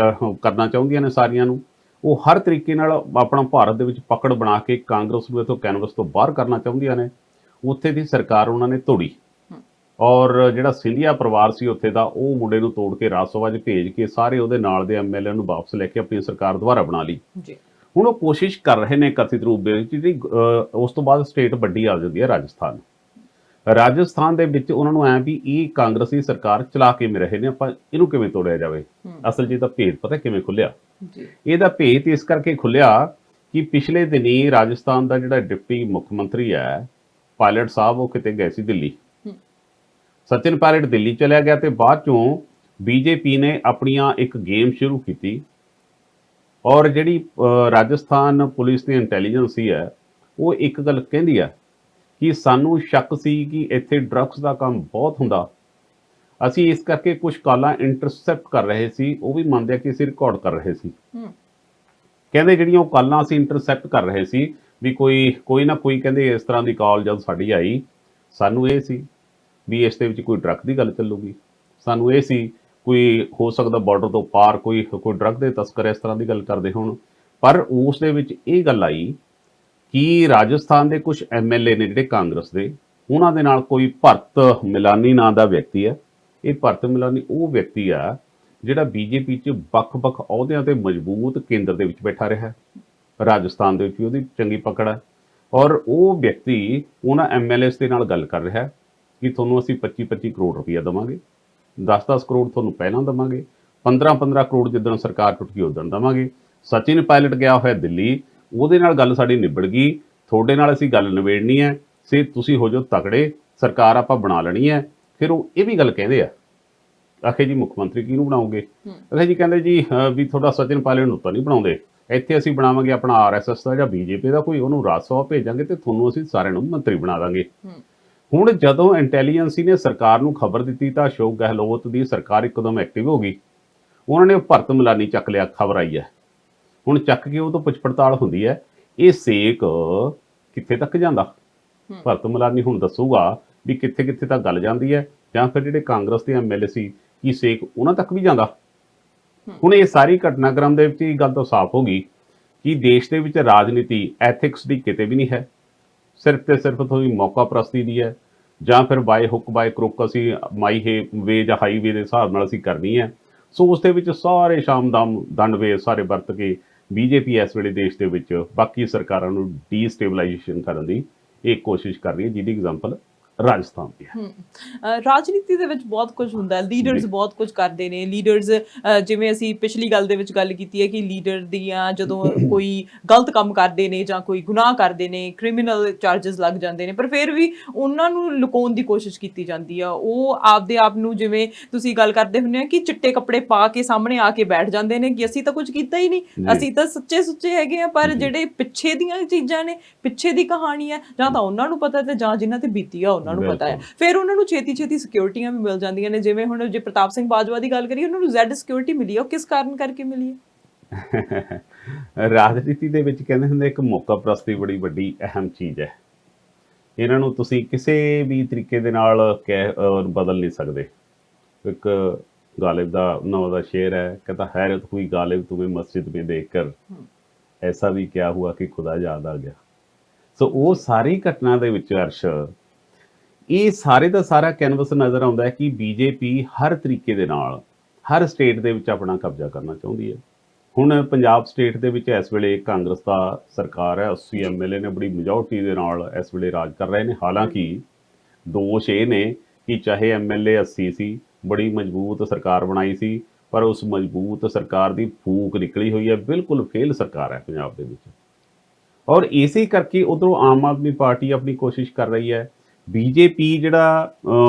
ਕਰਨਾ ਚਾਹੁੰਦੀਆਂ ਨੇ ਸਾਰੀਆਂ ਨੂੰ। ਉਹ ਹਰ ਤਰੀਕੇ ਨਾਲ ਆਪਣਾ ਭਾਰਤ ਦੇ ਵਿੱਚ ਪਕੜ ਬਣਾ ਕੇ ਕਾਂਗਰਸ ਨੂੰ ਇੱਥੋਂ ਕੈਨਵਸ ਤੋਂ ਬਾਹਰ ਕਰਨਾ ਚਾਹੁੰਦੀਆਂ ਨੇ। ਉੱਥੇ ਦੀ ਸਰਕਾਰ ਉਹਨਾਂ ਨੇ ਤੋੜੀ, ਔਰ ਜਿਹੜਾ ਸਿੰਧੀਆ ਪਰਿਵਾਰ ਸੀ ਉੱਥੇ ਦਾ, ਉਹ ਮੁੰਡੇ ਨੂੰ ਤੋੜ ਕੇ ਰਾਜ ਸਭਾ 'ਚ ਭੇਜ ਕੇ ਸਾਰੇ ਉਹਦੇ ਨਾਲ ਦੇ MLA ਨੂੰ ਵਾਪਸ ਲੈ ਕੇ ਆਪਣੀ ਸਰਕਾਰ ਦੁਬਾਰਾ ਬਣਾ ਲਈ। ਹੁਣ ਉਹ ਕੋਸ਼ਿਸ਼ ਕਰ ਰਹੇ ਨੇ ਕਥਿਤ ਰੂਪ ਦੇ ਵਿੱਚ, ਜਿਹੜੀ ਉਸ ਤੋਂ ਬਾਅਦ ਸਟੇਟ ਵੱਡੀ ਆ ਜਾਂਦੀ ਹੈ ਰਾਜਸਥਾਨ। ਰਾਜਸਥਾਨ ਦੇ ਵਿੱਚ ਉਹਨਾਂ ਨੂੰ ਐਂ ਵੀ ਇਹ ਕਾਂਗਰਸੀ ਸਰਕਾਰ ਚਲਾ ਕੇ ਰਹੇ ਨੇ, ਆਪਾਂ ਇਹਨੂੰ ਕਿਵੇਂ ਤੋੜਿਆ ਜਾਵੇ। ਅਸਲ 'ਚ ਇਹਦਾ ਭੇਦ ਪਤਾ ਕਿਵੇਂ ਖੁੱਲਿਆ? ਇਹਦਾ ਭੇਦ ਇਸ ਕਰਕੇ ਖੁੱਲਿਆ ਕਿ ਪਿਛਲੇ ਦਿਨੀ ਰਾਜਸਥਾਨ ਦਾ ਜਿਹੜਾ ਡਿਪਟੀ ਮੁੱਖ ਮੰਤਰੀ ਹੈ ਪਾਇਲਟ ਸਾਹਿਬ, ਉਹ ਕਿਤੇ ਗਏ ਸੀ ਦਿੱਲੀ। ਸਚਿਨ ਪਾਇਲਟ ਦਿੱਲੀ ਚਲਿਆ ਗਿਆ ਤੇ ਬਾਅਦ ਚੋਂ ਬੀਜੇਪੀ ਨੇ ਆਪਣੀਆਂ ਇੱਕ ਗੇਮ ਸ਼ੁਰੂ ਕੀਤੀ, ਔਰ ਜਿਹੜੀ ਰਾਜਸਥਾਨ ਪੁਲਿਸ ਦੀ ਇੰਟੈਲੀਜੈਂਸ ਹੀ ਹੈ, ਉਹ ਇੱਕ ਗੱਲ ਕਹਿੰਦੀ ਹੈ ਕਿ ਸਾਨੂੰ ਸ਼ੱਕ ਸੀ ਕਿ ਇੱਥੇ ਡਰੱਗਸ ਦਾ ਕੰਮ ਬਹੁਤ ਹੁੰਦਾ, ਅਸੀਂ ਇਸ ਕਰਕੇ ਕੁਝ ਕਾਲਾਂ ਇੰਟਰਸੈਪਟ ਕਰ ਰਹੇ ਸੀ। ਉਹ ਵੀ ਮੰਨਦੇ ਆ ਕਿ ਅਸੀਂ ਰਿਕਾਰਡ ਕਰ ਰਹੇ ਸੀ। ਕਹਿੰਦੇ ਜਿਹੜੀਆਂ ਉਹ ਕਾਲਾਂ ਅਸੀਂ ਇੰਟਰਸੈਪਟ ਕਰ ਰਹੇ ਸੀ ਵੀ ਕੋਈ ਨਾ ਕੋਈ ਕਹਿੰਦੇ ਇਸ ਤਰ੍ਹਾਂ ਦੀ ਕਾਲ ਜਦ ਸਾਡੀ ਆਈ, ਸਾਨੂੰ ਇਹ ਸੀ ਵੀ ਇਸ ਦੇ ਵਿੱਚ ਕੋਈ ਡਰੱਗ ਦੀ ਗੱਲ ਚੱਲੂਗੀ, ਸਾਨੂੰ ਇਹ ਸੀ ਕੋਈ ਹੋ ਸਕਦਾ ਬਾਰਡਰ ਤੋਂ ਪਾਰ ਕੋਈ ਡਰੱਗ ਦੇ ਤਸਕਰ ਇਸ ਤਰ੍ਹਾਂ ਦੀ ਗੱਲ ਕਰਦੇ ਹੋਣ। ਪਰ ਉਸ ਦੇ ਵਿੱਚ ਇਹ ਗੱਲ ਆਈ ਕਿ ਰਾਜਸਥਾਨ ਦੇ ਕੁਝ MLA ਨੇ ਜਿਹੜੇ ਕਾਂਗਰਸ ਦੇ, ਉਹਨਾਂ ਦੇ ਨਾਲ ਕੋਈ ਭਰਤ ਮਿਲਾਨੀ ਨਾਂ ਦਾ ਵਿਅਕਤੀ ਹੈ। ਇਹ ਭਰਤ ਮਿਲਾਨੀ ਉਹ ਵਿਅਕਤੀ ਆ ਜਿਹੜਾ ਬੀਜੇਪੀ 'ਚ ਵੱਖ-ਵੱਖ ਅਹੁਦਿਆਂ ਤੇ ਮਜ਼ਬੂਤ ਕੇਂਦਰ ਦੇ ਵਿੱਚ ਬੈਠਾ ਰਿਹਾ। ਰਾਜਸਥਾਨ ਦੇ ਵਿੱਚ ਵੀ ਉਹਦੀ ਚੰਗੀ ਪਕੜ ਹੈ, ਔਰ ਉਹ ਵਿਅਕਤੀ ਉਹਨਾਂ MLAs ਦੇ ਨਾਲ ਗੱਲ ਕਰ ਰਿਹਾ ਕਿ ਤੁਹਾਨੂੰ ਅਸੀਂ 25-25 ਕਰੋੜ ਰੁਪਈਆ ਦੇਵਾਂਗੇ, 10-10 ਕਰੋੜ ਤੁਹਾਨੂੰ ਪਹਿਲਾਂ ਦੇਵਾਂਗੇ, 15-15 ਕਰੋੜ ਜਿੱਦਣ ਸਰਕਾਰ ਟੁੱਟ ਗਈ ਉਦੋਂ ਦੇਵਾਂਗੇ। ਸਚਿਨ ਪਾਇਲਟ ਗਿਆ ਹੋਇਆ ਦਿੱਲੀ, ਉਹਦੇ ਨਾਲ ਗੱਲ ਸਾਡੀ ਨਿਬੜ ਗਈ, ਤੁਹਾਡੇ ਨਾਲ ਅਸੀਂ ਗੱਲ ਨਿਬੇੜਨੀ ਹੈ, ਸੇ ਤੁਸੀਂ ਹੋ ਜਾਓ ਤਕੜੇ, ਸਰਕਾਰ ਆਪਾਂ ਬਣਾ ਲੈਣੀ ਹੈ। ਫਿਰ ਉਹ ਇਹ ਵੀ ਗੱਲ ਕਹਿੰਦੇ ਆ, ਆਖੇ ਜੀ ਮੁੱਖ ਮੰਤਰੀ ਕਿਹਨੂੰ ਬਣਾਓਗੇ? ਆਖੇ ਜੀ ਕਹਿੰਦੇ ਜੀ ਵੀ ਤੁਹਾਡਾ ਸਚਿਨ ਪਾਇਲਟ ਨੂੰ ਤਾਂ ਨਹੀਂ ਬਣਾਉਂਦੇ, ਇੱਥੇ ਅਸੀਂ ਬਣਾਵਾਂਗੇ ਆਪਣਾ RSS ਦਾ ਜਾਂ BJP ਦਾ ਕੋਈ, ਉਹਨੂੰ ਰਾਜ ਸਭਾ ਭੇਜਾਂਗੇ ਤੇ ਤੁਹਾਨੂੰ ਅਸੀਂ ਸਾਰਿਆਂ ਨੂੰ ਮੰਤਰੀ ਬਣਾ ਦਾਂਗੇ। ਹੁਣ ਜਦੋਂ ਇੰਟੈਲੀਜੈਂਸੀ ਨੇ ਸਰਕਾਰ ਨੂੰ ਖਬਰ ਦਿੱਤੀ ਤਾਂ ਅਸ਼ੋਕ ਗਹਿਲੋਤ ਦੀ ਸਰਕਾਰ ਇੱਕਦਮ ਐਕਟਿਵ ਹੋ ਗਈ। ਉਹਨਾਂ ਨੇ ਭਰਤ ਮਲਾਨੀ ਚੱਕ ਲਿਆ, ਖਬਰ ਆਈ ਹੈ। ਹੁਣ ਚੱਕ ਕੇ ਉਹ ਤੋਂ ਪੁੱਛ ਪੜਤਾਲ ਹੁੰਦੀ ਹੈ, ਇਹ ਸੇਕ ਕਿੱਥੇ ਤੱਕ ਜਾਂਦਾ। ਭਰਤ ਮਲਾਨੀ ਹੁਣ ਦੱਸੂਗਾ ਵੀ ਕਿੱਥੇ ਕਿੱਥੇ ਤੱਕ ਗੱਲ ਜਾਂਦੀ ਹੈ, ਜਾਂ ਫਿਰ ਜਿਹੜੇ ਕਾਂਗਰਸ ਦੇ ਐਮਐਲਏ ਸੀ ਕੀ ਸੇਕ ਉਹਨਾਂ ਤੱਕ ਵੀ ਜਾਂਦਾ। ਹੁਣ ਇਹ ਸਾਰੀ ਘਟਨਾਕ੍ਰਮ ਦੇ ਵਿੱਚ ਇਹ ਗੱਲ ਤਾਂ ਸਾਫ਼ ਹੋ ਗਈ ਕਿ ਦੇਸ਼ ਦੇ ਵਿੱਚ ਰਾਜਨੀਤੀ ਐਥਿਕਸ ਦੀ ਕਿਤੇ ਵੀ ਨਹੀਂ ਹੈ, ਸਿਰਫ ਤੇ ਸਿਰਫ ਥੋੜੀ ਮੌਕਾ ਪ੍ਰਸਤੀ ਦੀ ਹੈ, ਜਾਂ ਫਿਰ ਬਾਏ ਹੁੱਕ ਬਾਏ ਕਰੁੱਕ ਅਸੀਂ ਮਾਈ ਵੇ ਜਾਂ ਹਾਈਵੇ ਦੇ ਹਿਸਾਬ ਨਾਲ ਅਸੀਂ ਕਰਨੀ ਹੈ। ਸੋ ਉਸ ਦੇ ਵਿੱਚ ਸਾਰੇ ਸ਼ਾਮ ਦਾਮ ਦੰਡ ਵੇ ਸਾਰੇ ਵਰਤ ਕੇ ਬੀਜੇਪੀ ਇਸ ਵੇਲੇ ਦੇਸ਼ ਦੇ ਵਿੱਚ ਬਾਕੀ ਸਰਕਾਰਾਂ ਨੂੰ ਡੀਸਟੇਬਲਾਈਜੇਸ਼ਨ ਕਰਨ ਦੀ ਇਹ ਕੋਸ਼ਿਸ਼ ਕਰ ਰਹੀ ਹੈ, ਜਿਹਦੀ ਐਗਜ਼ਾਮਪਲ ਰਾਜਸਥਾਨ ਦੀ ਹੈ। ਰਾਜਨੀਤੀ ਦੇ ਵਿੱਚ ਬਹੁਤ ਕੁਝ ਹੁੰਦਾ ਹੈ, ਲੀਡਰਸ ਬਹੁਤ ਕੁਝ ਕਰਦੇ ਨੇ। ਲੀਡਰਸ ਜਿਵੇਂ ਅਸੀਂ ਪਿਛਲੀ ਗੱਲ ਦੇ ਵਿੱਚ ਗੱਲ ਕੀਤੀ ਹੈ ਕਿ ਲੀਡਰ ਦੀਆਂ ਜਦੋਂ ਕੋਈ ਗਲਤ ਕੰਮ ਕਰਦੇ ਨੇ ਜਾਂ ਕੋਈ ਗੁਨਾਹ ਕਰਦੇ ਨੇ, ਕ੍ਰਿਮੀਨਲ ਚਾਰजेस ਲੱਗ ਜਾਂਦੇ ਨੇ, ਪਰ ਫਿਰ ਵੀ ਉਹਨਾਂ ਨੂੰ ਲੁਕਾਉਣ ਦੀ ਕੋਸ਼ਿਸ਼ ਕੀਤੀ ਜਾਂਦੀ ਆ। ਉਹ ਆਪਦੇ ਆਪ ਨੂੰ, ਜਿਵੇਂ ਤੁਸੀਂ ਗੱਲ ਕਰਦੇ ਹੁੰਦੇ ਆ ਕਿ ਚਿੱਟੇ ਕੱਪੜੇ ਪਾ ਕੇ ਸਾਹਮਣੇ ਆ ਕੇ ਬੈਠ ਜਾਂਦੇ ਨੇ ਕਿ ਅਸੀਂ ਤਾਂ ਕੁਝ ਕੀਤਾ ਹੀ ਨਹੀਂ, ਅਸੀਂ ਤਾਂ ਸੱਚੇ ਸੁੱਚੇ ਹੈਗੇ ਆ। ਪਰ ਜਿਹੜੇ ਪਿੱਛੇ ਦੀਆਂ ਚੀਜ਼ਾਂ ਨੇ, ਪਿੱਛੇ ਦੀ ਕਹਾਣੀ ਹੈ, ਜਾਂ ਤਾਂ ਉਹਨਾਂ ਨੂੰ ਪਤਾ ਤੇ ਜਾਂ ਜਿਨ੍ਹਾਂ ਤੇ ਬੀਤੀ ਆ ਉਹਨਾਂ ਨੂੰ ਪਤਾ ਹੈ। ਫਿਰ ਉਹਨਾਂ ਨੂੰ ਛੇਤੀ ਛੇਤੀ ਸਿਕਿਉਰਿਟੀਆਂ ਵੀ ਮਿਲ ਜਾਂਦੀਆਂ ਨੇ। ਜਿਵੇਂ ਹੁਣ ਜੇ ਪ੍ਰਤਾਪ ਸਿੰਘ ਬਾਜਵਾ ਦੀ ਗੱਲ ਕਰੀਏ, ਉਹਨਾਂ ਨੂੰ ਜ਼ੈਡ ਸਿਕਿਉਰਿਟੀ ਮਿਲੀ ਹੈ, ਉਹ ਕਿਸ ਕਾਰਨ ਕਰਕੇ ਮਿਲੀ ਹੈ? ਰਾਜਨੀਤੀ ਦੇ ਵਿੱਚ ਕਹਿੰਦੇ ਹੁੰਦੇ ਇੱਕ ਮੌਕਾ ਪ੍ਰਸਤੀ ਬੜੀ ਵੱਡੀ ਅਹਿਮ ਚੀਜ਼ ਹੈ। ਇਹਨਾਂ ਨੂੰ ਤੁਸੀਂ ਕਿਸੇ ਵੀ ਤਰੀਕੇ ਦੇ ਨਾਲ ਬਦਲ ਨਹੀਂ ਸਕਦੇ। ਇੱਕ गालिब ਦਾ नाम ਦਾ शेर है, कहता हैरत हुई गालिब तुम्हें मस्जिद में देखकर, ऐसा भी क्या हुआ कि खुदा याद आ गया। सो ਉਹ ਸਾਰੀ ਘਟਨਾ ਦੇ ਵਿੱਚ ਅਰਸ਼ ਇਹ ਸਾਰੇ ਦਾ ਸਾਰਾ ਕੈਨਵਸ ਨਜ਼ਰ ਆਉਂਦਾ ਹੈ ਕਿ ਬੀਜੇਪੀ ਹਰ ਤਰੀਕੇ ਦੇ ਨਾਲ ਹਰ ਸਟੇਟ ਦੇ ਵਿੱਚ ਆਪਣਾ ਕਬਜ਼ਾ ਕਰਨਾ ਚਾਹੁੰਦੀ ਹੈ। ਹੁਣ ਪੰਜਾਬ ਸਟੇਟ ਦੇ ਵਿੱਚ ਇਸ ਵੇਲੇ ਕਾਂਗਰਸ ਦਾ ਸਰਕਾਰ ਹੈ, 80 ਐਮਐਲਏ ਨੇ ਬੜੀ ਮੈਜੋਰਟੀ ਦੇ ਨਾਲ ਇਸ ਵੇਲੇ ਰਾਜ ਕਰ ਰਹੇ ਨੇ। ਹਾਲਾਂਕਿ ਦੋਸ਼ ਇਹ ਨੇ ਕਿ ਚਾਹੇ ਐਮਐਲਏ 80 ਸੀ, ਬੜੀ ਮਜ਼ਬੂਤ ਸਰਕਾਰ ਬਣਾਈ ਸੀ, ਪਰ ਉਸ ਮਜ਼ਬੂਤ ਸਰਕਾਰ ਦੀ ਫੂਕ ਨਿਕਲੀ ਹੋਈ ਹੈ, ਬਿਲਕੁਲ ਫੇਲ ਸਰਕਾਰ ਹੈ ਪੰਜਾਬ ਦੇ ਵਿੱਚ। ਔਰ ਇਸੇ ਕਰਕੇ ਉਧਰੋਂ ਆਮ ਆਦਮੀ ਪਾਰਟੀ ਆਪਣੀ ਕੋਸ਼ਿਸ਼ ਕਰ ਰਹੀ ਹੈ। ਬੀਜੇਪੀ ਜਿਹੜਾ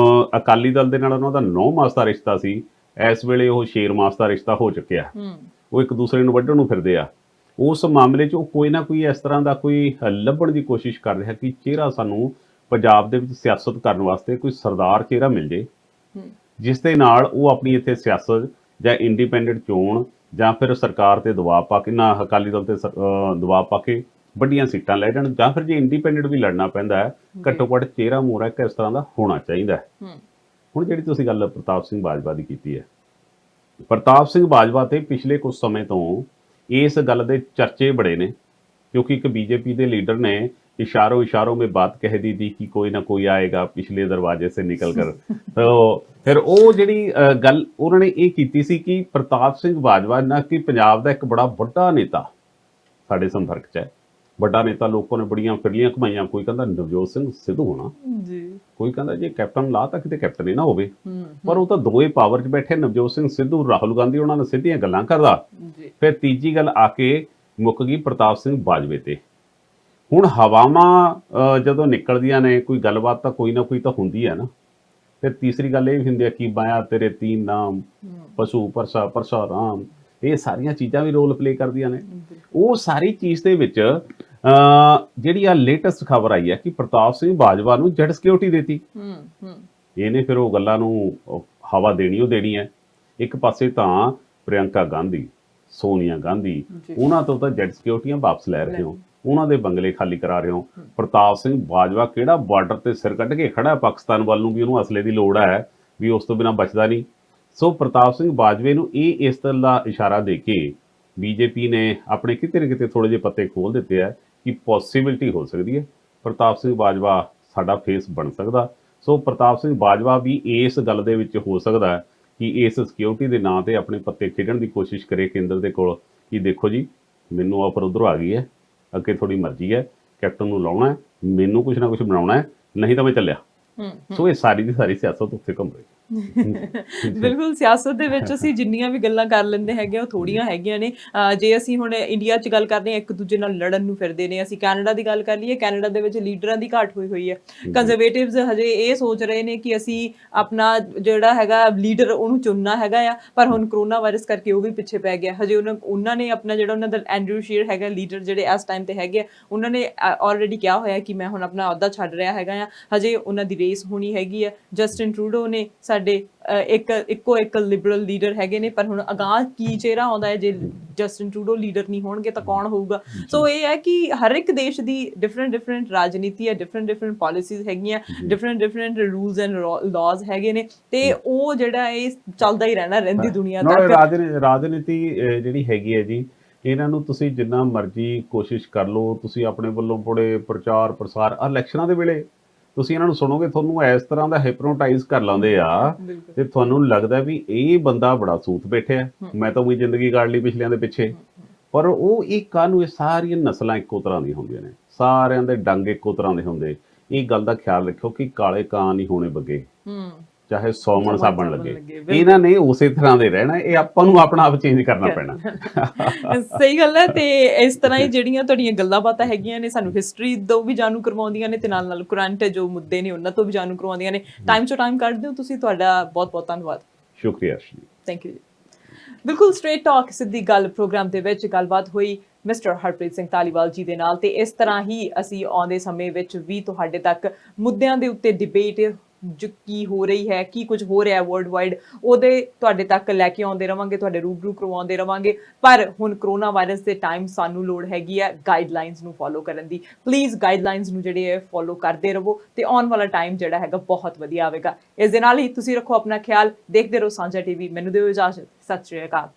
ਅਕਾਲੀ ਦਲ ਦੇ ਨਾਲ ਉਹਨਾਂ ਦਾ 9 ਮਾਸ ਦਾ ਰਿਸ਼ਤਾ ਸੀ, ਇਸ ਵੇਲੇ ਉਹ 6 ਮਾਸ ਦਾ ਰਿਸ਼ਤਾ ਹੋ ਚੁੱਕਿਆ। ਉਹ ਇੱਕ ਦੂਸਰੇ ਨੂੰ ਵੱਢਣ ਨੂੰ ਫਿਰਦੇ ਆ। ਉਸ ਮਾਮਲੇ 'ਚ ਉਹ ਕੋਈ ਨਾ ਕੋਈ ਇਸ ਤਰ੍ਹਾਂ ਦਾ ਕੋਈ ਲੱਭਣ ਦੀ ਕੋਸ਼ਿਸ਼ ਕਰ ਰਿਹਾ ਕਿ ਚਿਹਰਾ ਸਾਨੂੰ ਪੰਜਾਬ ਦੇ ਵਿੱਚ ਸਿਆਸਤ ਕਰਨ ਵਾਸਤੇ ਕੋਈ ਸਰਦਾਰ ਚਿਹਰਾ ਮਿਲ ਜੇ, ਜਿਸ ਦੇ ਨਾਲ ਉਹ ਆਪਣੀ ਇੱਥੇ ਸਿਆਸਤ ਜਾਂ ਇੰਡੀਪੈਂਡੈਂਟ ਚੋਣ ਜਾਂ ਫਿਰ ਸਰਕਾਰ ਤੇ ਦਬਾਅ ਪਾ ਕੇ, ਨਾ ਅਕਾਲੀ ਦਲ ਤੇ ਦਬਾਅ ਪਾ ਕੇ ਵੱਡੀਆਂ ਸੀਟਾਂ ਲੈ ਜਾਣ, ਜਾਂ ਫਿਰ ਜੇ ਇੰਡੀਪੈਂਡੈਂਟ ਵੀ ਲੜਨਾ ਪੈਂਦਾ ਹੈ, ਘੱਟੋ ਘੱਟ ਚਿਹਰਾ ਮੋਹਰਾ ਕਿਸ ਤਰ੍ਹਾਂ ਦਾ ਹੋਣਾ ਚਾਹੀਦਾ ਹੈ। ਹੁਣ ਜਿਹੜੀ ਤੁਸੀਂ ਗੱਲ ਪ੍ਰਤਾਪ ਸਿੰਘ ਬਾਜਵਾ ਦੀ ਕੀਤੀ ਹੈ, ਪ੍ਰਤਾਪ ਸਿੰਘ ਬਾਜਵਾ ਤੇ ਪਿਛਲੇ ਕੁਝ ਸਮੇਂ ਤੋਂ ਇਸ ਗੱਲ ਦੇ ਚਰਚੇ ਬੜੇ ਨੇ, ਕਿਉਂਕਿ ਇੱਕ ਬੀਜੇਪੀ ਦੇ ਲੀਡਰ ਨੇ इशारों इशारों में बात कह दी थी कि कोई ना कोई आएगा पिछले दरवाजे से निकल कर। तो फिर ਉਹ ਜਿਹੜੀ ਗੱਲ ਉਹਨਾਂ ਨੇ ਇਹ ਕੀਤੀ ਸੀ ਕਿ ਪ੍ਰਤਾਪ ਸਿੰਘ ਬਾਜਵਾ ਨਾ ਕਿ ਪੰਜਾਬ ਦਾ ਇੱਕ ਬੜਾ ਵੱਡਾ ਨੇਤਾ ਸਾਡੇ ਸੰਪਰਕ 'ਚ ਹੈ। ਵੱਡਾ ਨੇਤਾ ਲੋਕਾਂ ਨੇ ਬੜੀਆਂ ਫਿਰਲੀਆਂ ਘਮਾਈਆਂ, ਕੋਈ ਕਹਿੰਦਾ ਨਵਜੋਤ ਸਿੰਘ ਸਿੱਧੂ ਹੋਣਾ ਜੀ, ਕੋਈ ਕਹਿੰਦਾ ਜੇ ਕੈਪਟਨ ਲਾ ਤਾਂ ਕਿਤੇ ਕੈਪਟਨ ਹੀ ਨਾ ਹੋਵੇ। ਪਰ ਉਹ ਤਾਂ ਦੋਏ ਪਾਵਰ 'ਚ ਬੈਠੇ, ਨਵਜੋਤ ਸਿੰਘ ਸਿੱਧੂ, ਰਾਹੁਲ ਗਾਂਧੀ ਉਹਨਾਂ ਨਾਲ ਸਿੱਧੀਆਂ ਗੱਲਾਂ ਕਰਦਾ। ਫਿਰ ਤੀਜੀ ਗੱਲ ਆ ਕੇ ਮੁੱਕ ਗਈ ਪ੍ਰਤਾਪ ਸਿੰਘ ਬਾਜਵੇ ਤੇ। ਹੁਣ ਹਵਾਵਾਂ ਜਦੋਂ ਨਿਕਲਦੀਆਂ ਨੇ, ਕੋਈ ਗੱਲਬਾਤ ਤਾਂ ਕੋਈ ਨਾ ਕੋਈ ਤਾਂ ਹੁੰਦੀ ਹੈ ਨਾ। ਫਿਰ ਤੀਸਰੀ ਗੱਲ ਇਹ ਵੀ ਹੁੰਦੀ ਹੈ ਕਿ ਬਾਇਆ ਤੇਰੇ 3 ਨਾਮ, ਪਸ਼ੂ ਪਰਸਾ ਪਰਸਾ ਰਾਮ, ਇਹ ਸਾਰੀਆਂ ਚੀਜ਼ਾਂ ਵੀ ਰੋਲ ਪਲੇ ਕਰਦੀਆਂ ਨੇ। ਉਹ ਸਾਰੀ ਚੀਜ਼ ਦੇ ਵਿੱਚ ਜਿਹੜੀ ਆ ਲੇਟੈਸਟ ਖਬਰ ਆਈ ਹੈ ਕਿ ਪ੍ਰਤਾਪ ਸਿੰਘ ਬਾਜਵਾ ਨੂੰ ਜੈਡ ਸਿਕਿਉਰਿਟੀ ਦੇਤੀ। ਇਹਨੇ ਫਿਰ ਉਹ ਗੱਲਾਂ ਨੂੰ ਹਵਾ ਦੇਣੀ ਉਹ ਦੇਣੀ ਹੈ। ਇੱਕ ਪਾਸੇ ਤਾਂ ਪ੍ਰਿਯੰਕਾ ਗਾਂਧੀ, ਸੋਨੀਆ ਗਾਂਧੀ, ਉਹਨਾਂ ਤੋਂ ਤਾਂ ਜੈਡ ਸਿਕਿਉਰਿਟੀਆਂ ਵਾਪਸ ਲੈ ਰਹੇ ਹੋ, ਉਹਨਾਂ ਦੇ ਬੰਗਲੇ ਖਾਲੀ ਕਰਾ ਰਹੇ ਹੋ। ਪ੍ਰਤਾਪ ਸਿੰਘ ਬਾਜਵਾ ਕਿਹੜਾ ਬਾਰਡਰ ਤੇ ਸਿਰ ਕੱਢ ਕੇ ਖੜਾ ਪਾਕਿਸਤਾਨ ਵੱਲ ਨੂੰ, ਵੀ ਉਹਨੂੰ ਅਸਲੇ ਦੀ ਲੋੜ ਹੈ, ਵੀ ਉਸ ਤੋਂ ਬਿਨਾਂ ਬਚਦਾ ਨਹੀਂ। ਸੋ ਪ੍ਰਤਾਪ ਸਿੰਘ ਬਾਜਵੇ ਨੂੰ ਇਹ ਇਸ ਤਰ੍ਹਾਂ ਦਾ ਇਸ਼ਾਰਾ ਦੇ ਕੇ ਬੀਜੇਪੀ ਨੇ ਆਪਣੇ ਕਿਤੇ ਨਾ ਕਿਤੇ ਥੋੜੇ ਜਿਹੇ ਪੱਤੇ ਖੋਲ ਦਿੱਤੇ ਆ ਕਿ ਪੋਸੀਬਿਲਿਟੀ ਹੋ ਸਕਦੀ ਹੈ ਪ੍ਰਤਾਪ ਸਿੰਘ ਬਾਜਵਾ ਸਾਡਾ ਫੇਸ ਬਣ ਸਕਦਾ। ਸੋ ਪ੍ਰਤਾਪ ਸਿੰਘ ਬਾਜਵਾ ਵੀ ਇਸ ਗੱਲ ਦੇ ਵਿੱਚ ਹੋ ਸਕਦਾ ਹੈ ਕਿ ਇਸ ਸਿਕਿਉਰਿਟੀ ਦੇ ਨਾਂ ਤੇ ਆਪਣੇ ਪੱਤੇ ਖੇਡਣ ਦੀ ਕੋਸ਼ਿਸ਼ ਕਰੇ ਕੇਂਦਰ ਦੇ ਕੋਲ ਕਿ ਦੇਖੋ ਜੀ ਮੈਨੂੰ ਆਫਰ ਉੱਧਰੋਂ ਆ ਗਈ ਹੈ, ਅੱਗੇ ਥੋੜੀ ਮਰਜ਼ੀ ਹੈ, ਕੈਪਟਨ ਨੂੰ ਲਾਉਣਾ ਹੈ, ਮੈਨੂੰ ਕੁਛ ਨਾ ਕੁਛ ਬਣਾਉਣਾ ਹੈ, ਨਹੀਂ ਤਾਂ ਮੈਂ ਚੱਲਿਆ। ਸੋ ਇਹ ਸਾਰੀ ਦੀ ਸਾਰੀ ਸਿਆਸਤ ਉੱਥੇ ਘੁੰਮ ਰਹੀ ਹੈ। ਬਿਲਕੁਲ ਸਿਆਸਤ ਦੇ ਵਿੱਚ ਅਸੀਂ ਜਿੰਨੀਆਂ ਵੀ ਗੱਲਾਂ ਕਰ ਲੈਂਦੇ ਹੈਗੇ ਉਹ ਥੋੜੀਆਂ ਹੈਗੀਆਂ ਨੇ। ਜੇ ਅਸੀਂ ਹੁਣ ਇੰਡੀਆ 'ਚ ਗੱਲ ਕਰਦੇ ਹਾਂ, ਇੱਕ ਦੂਜੇ ਨਾਲ ਲੜਨ ਨੂੰ ਫਿਰਦੇ ਨੇ। ਅਸੀਂ ਕੈਨੇਡਾ ਦੀ ਗੱਲ ਕਰ ਲਈਏ, ਕੈਨੇਡਾ ਦੇ ਵਿੱਚ ਲੀਡਰਾਂ ਦੀ ਘਾਟ ਹੋਈ ਹੋਈ ਹੈ। ਕੰਜ਼ਰਵੇਟਿਵਸ ਹਜੇ ਇਹ ਸੋਚ ਰਹੇ ਨੇ ਕਿ ਅਸੀਂ ਆਪਣਾ ਜਿਹੜਾ ਹੈਗਾ ਲੀਡਰ ਉਹਨੂੰ ਚੁਣਨਾ ਹੈਗਾ ਆ, ਪਰ ਹੁਣ ਕਰੋਨਾ ਵਾਇਰਸ ਕਰਕੇ ਉਹ ਵੀ ਪਿੱਛੇ ਪੈ ਗਿਆ। ਹਜੇ ਉਹਨਾਂ ਨੇ ਆਪਣਾ ਜਿਹੜਾ ਉਹਨਾਂ ਦਾ ਐਂਡਰੂ ਸ਼ੀਰ ਹੈਗਾ ਲੀਡਰ ਜਿਹੜੇ ਇਸ ਟਾਈਮ ਤੇ ਹੈਗੇ ਆ, ਉਹਨਾਂ ਨੇ ਆਲਰੇਡੀ ਕਿਹਾ ਹੋਇਆ ਕਿ ਮੈਂ ਹੁਣ ਆਪਣਾ ਅਹੁਦਾ ਛੱਡ ਰਿਹਾ ਹੈਗਾ ਆ। ਹਜੇ ਉਹਨਾਂ ਦੀ ਰੇਸ ਹੋਣੀ ਹੈਗੀ ਆ। ਜਸਟਿਨ ਟਰੂਡੋ ਨੇ ਸਾਡੇ ਇੱਕੋ ਇੱਕ ਲਿਬਰਲ ਲੀਡਰ ਹੈਗੇ ਨੇ, ਪਰ ਹੁਣ ਅਗਾਂਹ ਕੀ ਚਿਹਰਾ ਆਉਂਦਾ ਹੈ। ਜੇ ਜਸਟਿਨ ਟਰੂਡੋ ਲੀਡਰ ਨਹੀਂ ਹੋਣਗੇ ਤਾਂ ਕੌਣ ਹੋਊਗਾ? ਸੋ ਇਹ ਹੈ ਕਿ ਹਰ ਇੱਕ ਦੇਸ਼ ਦੀ ਡਿਫਰੈਂਟ ਰਾਜਨੀਤੀ ਹੈ, ਡਿਫਰੈਂਟ ਪਾਲਿਸੀਜ਼ ਹੈਗੀਆਂ, ਡਿਫਰੈਂਟ ਰੂਲਸ ਐਂਡ ਲਾਜ਼ ਹੈਗੇ ਨੇ, ਤੇ ਉਹ ਜਿਹੜਾ ਇਹ ਚੱਲਦਾ ਹੀ ਰਹਿਣਾ ਰਹਿੰਦੀ ਦੁਨੀਆ ਤੱਕ। ਰਾਜਨੀਤੀ ਜਿਹੜੀ ਹੈਗੀ ਹੈ ਜੀ, ਇਹਨਾਂ ਨੂੰ ਤੁਸੀਂ ਜਿੰਨਾ ਮਰਜ਼ੀ ਕੋਸ਼ਿਸ਼ ਕਰ ਲਓ, ਤੁਸੀਂ ਆਪਣੇ ਵੱਲੋਂ ਬੜੇ ਪ੍ਰਚਾਰ ਪ੍ਰਸਾਰ ਇਲੈਕਸ਼ਨਾਂ ਦੇ ਵੇਲੇ ਤੁਸੀਂ ਇਹਨਾਂ ਨੂੰ ਸੁਣੋਗੇ, ਤੁਹਾਨੂੰ ਇਸ ਤਰ੍ਹਾਂ ਦਾ ਹਿਪਨੋਟਾਈਜ਼ ਕਰ ਲਾਉਂਦੇ ਆ ਤੇ ਤੁਹਾਨੂੰ ਲੱਗਦਾ ਵੀ ਇਹ ਬੰਦਾ ਬੜਾ ਸੂਤ ਬੈਠਿਆ, ਮੈਂ ਤਾਂ ਉਹੀ ਜ਼ਿੰਦਗੀ ਕਾਟ ਲਈ ਪਿਛਲਿਆਂ ਦੇ ਪਿੱਛੇ। ਪਰ ਉਹ ਇਹ ਕਾਹਨੂੰ, ਇਹ ਸਾਰੀਆਂ ਨਸਲਾਂ ਇੱਕੋ ਤਰ੍ਹਾਂ ਦੀਆਂ ਹੁੰਦੀਆਂ ਨੇ, ਸਾਰਿਆਂ ਦੇ ਡੰਗ ਇੱਕੋ ਤਰ੍ਹਾਂ ਦੇ ਹੁੰਦੇ। ਇਹ ਗੱਲ ਦਾ ਖਿਆਲ ਰੱਖਿਓ ਕਿ ਕਾਲੇ ਕਾਂ ਨਹੀਂ ਹੋਣੇ ਬੱਗੇ, ਚਾਹੇ 100 ਮਣ ਸਾਬਣ ਲੱਗੇ, ਇਹਨਾਂ ਨੇ ਉਸੇ ਤਰ੍ਹਾਂ ਦੇ ਰਹਿਣਾ। ਇਹ ਆਪਾਂ ਨੂੰ ਆਪਣਾ ਆਪ ਚੇਂਜ ਕਰਨਾ ਪੈਣਾ। ਸਹੀ ਗੱਲ ਹੈ। ਤੇ ਇਸ ਤਰ੍ਹਾਂ ਹੀ ਜਿਹੜੀਆਂ ਤੁਹਾਡੀਆਂ ਗੱਲਾਂ ਬਾਤਾਂ ਹੈਗੀਆਂ ਨੇ, ਸਾਨੂੰ ਹਿਸਟਰੀ ਤੋਂ ਵੀ ਜਾਣੂ ਕਰਵਾਉਂਦੀਆਂ ਨੇ ਤੇ ਨਾਲ ਕਰੰਟ ਜੋ ਮੁੱਦੇ ਨੇ ਉਹਨਾਂ ਤੋਂ ਵੀ ਜਾਣੂ ਕਰਵਾਉਂਦੀਆਂ ਨੇ। ਟਾਈਮ ਚੋਂ ਟਾਈਮ ਕੱਢਦੇ ਹੋ ਤੁਸੀਂ, ਤੁਹਾਡਾ ਬਹੁਤ ਬਹੁਤ ਧੰਨਵਾਦ। ਸ਼ੁਕਰੀਆ ਜੀ, ਥੈਂਕ ਯੂ ਜੀ। ਬਿਲਕੁਲ ਸਟ੍ਰੇਟ ਟਾਕ ਸਿੱਧੀ ਗੱਲ ਪ੍ਰੋਗਰਾਮ ਦੇ ਵਿੱਚ ਗੱਲਬਾਤ ਹੋਈ ਮਿਸਟਰ ਹਰਪ੍ਰੀਤ ਸਿੰਘ ਧਾਲੀਵਾਲ ਜੀ ਦੇ ਨਾਲ, ਤੇ ਇਸ ਤਰ੍ਹਾਂ ਹੀ ਅਸੀਂ ਆਉਂਦੇ ਸਮੇਂ ਵਿੱਚ ਵੀ ਤੁਹਾਡੇ ਤੱਕ ਮੁੱਦਿਆਂ ਦੇ ਉੱਤੇ ਡਿਬੇਟ ਜੋ ਕੀ ਹੋ ਰਹੀ ਹੈ, ਕੀ ਕੁਝ ਹੋ ਰਿਹਾ ਵਰਲਡ ਵਾਈਡ, ਉਹਦੇ ਤੁਹਾਡੇ ਤੱਕ ਲੈ ਕੇ ਆਉਂਦੇ ਰਵਾਂਗੇ, ਤੁਹਾਡੇ ਰੂਬਰੂ ਕਰਵਾਉਂਦੇ ਰਵਾਂਗੇ। ਪਰ ਹੁਣ ਕਰੋਨਾ ਵਾਇਰਸ ਦੇ ਟਾਈਮ ਸਾਨੂੰ ਲੋੜ ਹੈਗੀ ਹੈ ਗਾਈਡਲਾਈਨਸ ਨੂੰ ਫੋਲੋ ਕਰਨ ਦੀ। ਪਲੀਜ਼ ਗਾਈਡਲਾਈਨਸ ਨੂੰ ਜਿਹੜੇ ਹੈ ਫੋਲੋ ਕਰਦੇ ਰਹੋ ਤੇ ਆਉਣ ਵਾਲਾ ਟਾਈਮ ਜਿਹੜਾ ਹੈਗਾ ਬਹੁਤ ਵਧੀਆ ਆਵੇਗਾ। ਇਸ ਦੇ ਨਾਲ ਹੀ ਤੁਸੀਂ ਰੱਖੋ ਆਪਣਾ ਖਿਆਲ, ਦੇਖਦੇ ਰਹੋ ਸਾਂਝਾ ਟੀਵੀ। ਮੈਨੂੰ ਦਿਓ ਇਜਾਜ਼ਤ, ਸਤਿ ਸ਼੍ਰੀ ਅਕਾਲ।